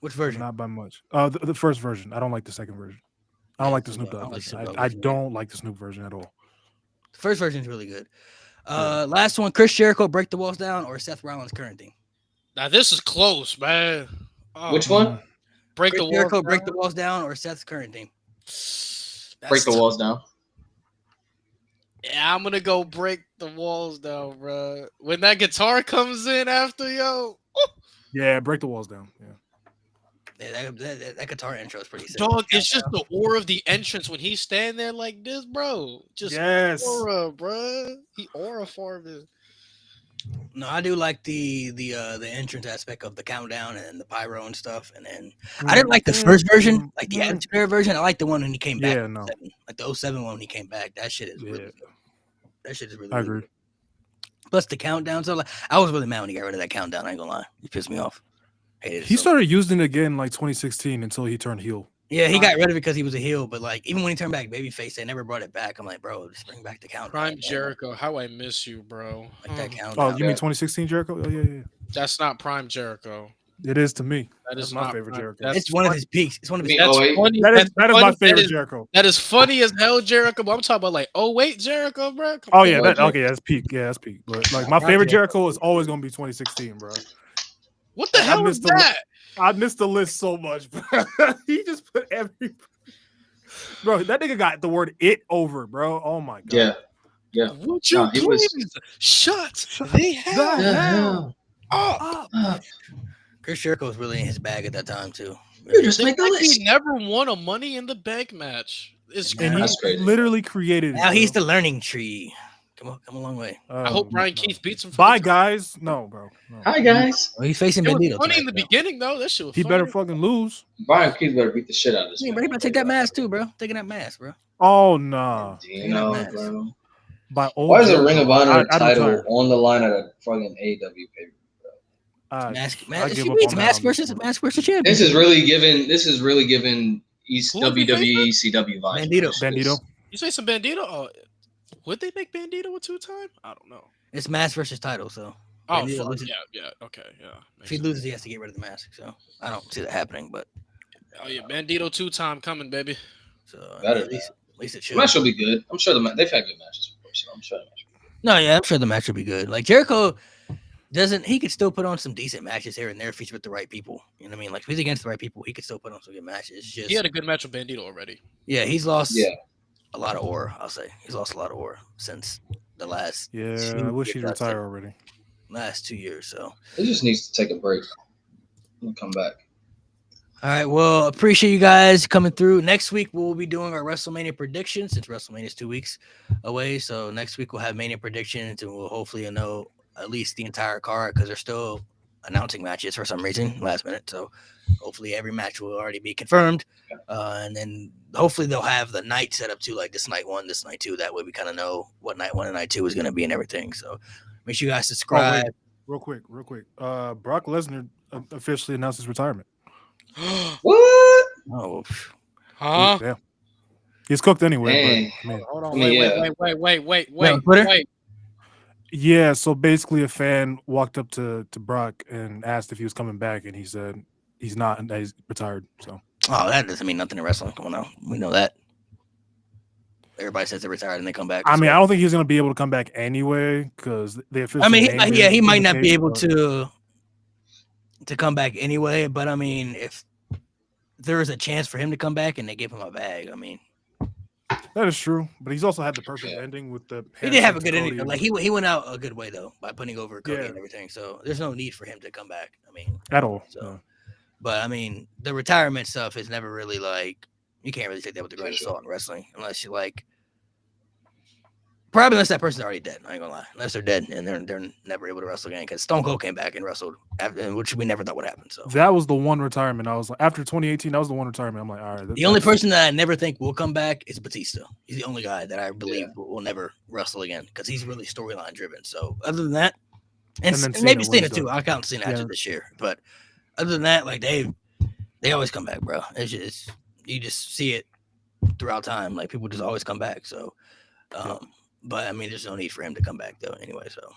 Which version? Not by much. The first version. I don't like the second version. I don't like the Snoop Dogg version. I don't like the Snoop version at all. The first version is really good. Last one, Chris Jericho, Break the Walls Down, or Seth Rollins' current theme? Now this is close, man. Which one? Break Chris the Jericho, walls Break down. the Walls Down, or Seth's current theme? Break the walls down. Yeah, I'm gonna go Break the Walls Down, bro. When that guitar comes in after, yo. Yeah, Break the Walls Down. Yeah. Yeah, that guitar intro is pretty sick. Dog, it's just the aura of the entrance when he's standing there like this, bro. Just aura, bro. He aura farming. No, I do like the entrance aspect of the countdown and the pyro and stuff. And then I didn't like the first version, like the Attitude Era version. I like the one when he came back. Yeah, no. Like the 07 one when he came back. That shit is really good. That shit is really, I really agree. good. Plus the countdown. So like, I was really mad when he got rid of that countdown. I ain't gonna lie. It pissed me off. He started using it again like 2016 until he turned heel. Yeah, he got rid of it because he was a heel, but like even when he turned back babyface, they never brought it back. I'm like, bro, just bring back the countdown. Prime Jericho, how I miss you, bro. Like that countdown. Oh, you mean 2016 Jericho? Oh yeah. That's not Prime Jericho. It is to me. That's my favorite Jericho. It's one of his peaks. It's one of his. That's funny. That is my favorite Jericho. That is funny as hell, Jericho. But I'm talking about like, oh wait, Jericho, bro. Oh yeah, that's peak. Yeah, that's peak. But like my favorite Jericho is always gonna be 2016, bro. What the hell is that? I missed the list so much, bro. He just put every. Bro, that nigga got the word "it" over, bro. Oh my god. Yeah. Would you please shut the hell up? Chris Jericho was really in his bag at that time too. You just make the list. He never won a Money in the Bank match. It's And crazy. he literally created it. Now he's the learning tree. Come a long way. I hope Brian Keith beats him. Bye, guys. No, bro. No. Hi, guys. Well, he's facing It was Bandito. funny in the beginning, though. That shit was He funny. better fucking lose. Brian Keith better beat the shit out of this. He better take that mask too, bro. Taking that mask, bro. Oh nah. Bro. Why is a Ring of Honor title on the line at a fucking AEW pay-per-view? Mask versus champion. This is really giving East WWE ECW vibes. Bandito. You say some Bandito? Oh, would they make Bandito a 2-time? I don't know. It's mask versus title, so. Oh, yeah. Okay, yeah. If he loses, he has to get rid of the mask. So I don't see that happening, but. Oh yeah, Bandito 2-time coming, baby. So better. At least it should. The match will be good. I'm sure they've had good matches before, so I'm sure the match will be good. No, yeah, I'm sure the match will be good. Like Jericho he could still put on some decent matches here and there if he's with the right people. You know what I mean? Like if he's against the right people, he could still put on some good matches. It's just he had a good match with Bandito already. Yeah, he's lost a lot of aura, I'll say. He's lost a lot of aura since the last I wish he'd retire already. Last 2 years, so he just needs to take a break and come back. All right, well, appreciate you guys coming through. Next week we'll be doing our WrestleMania predictions since WrestleMania is 2 weeks away. So next week we'll have Mania predictions and we'll hopefully know at least the entire card because they're still announcing matches for some reason last minute. So hopefully every match will already be confirmed. And then hopefully they'll have the night set up too, like this night 1, this night 2. That way we kind of know what night 1 and night 2 is going to be and everything. So make sure you guys subscribe. Real quick. Brock Lesnar officially announced his retirement. What? Oh, huh? Yeah. He's cooked anyway. But, hold on. Wait. Twitter? Yeah, so basically a fan walked up to Brock and asked if he was coming back, and he said he's not, and that he's retired. So that doesn't mean nothing in wrestling. Come on now. We know that. Everybody says they're retired and they come back. I mean, I don't think he's going to be able to come back anyway because they officially. He might not be able to come back anyway. But I mean, if there is a chance for him to come back and they give him a bag, I mean, that is true. But he's also had the perfect ending with the. He did have a good ending. Like he went out a good way though by putting over Cody and everything. So there's no need for him to come back. I mean, at all. So, but I mean, the retirement stuff is never really like you can't really take that with a grain of salt in wrestling unless you like Probably unless that person's already dead. I ain't gonna lie. Unless they're dead and they're never able to wrestle again. Because Stone Cold came back and wrestled, which we never thought would happen. So that was the one retirement. I was like, after 2018, that was the one retirement. I'm like, all right. The only person that I never think will come back is Batista. He's the only guy that I believe will never wrestle again because he's really storyline driven. So other than that, and maybe Cena too. I count Cena after this year. But other than that, like they always come back, bro. It's just you just see it throughout time. Like people just always come back. So. But I mean, there's no need for him to come back though. Anyway, so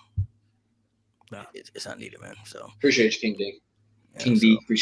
it's not needed, man. So appreciate you, King D. King D. Appreciate.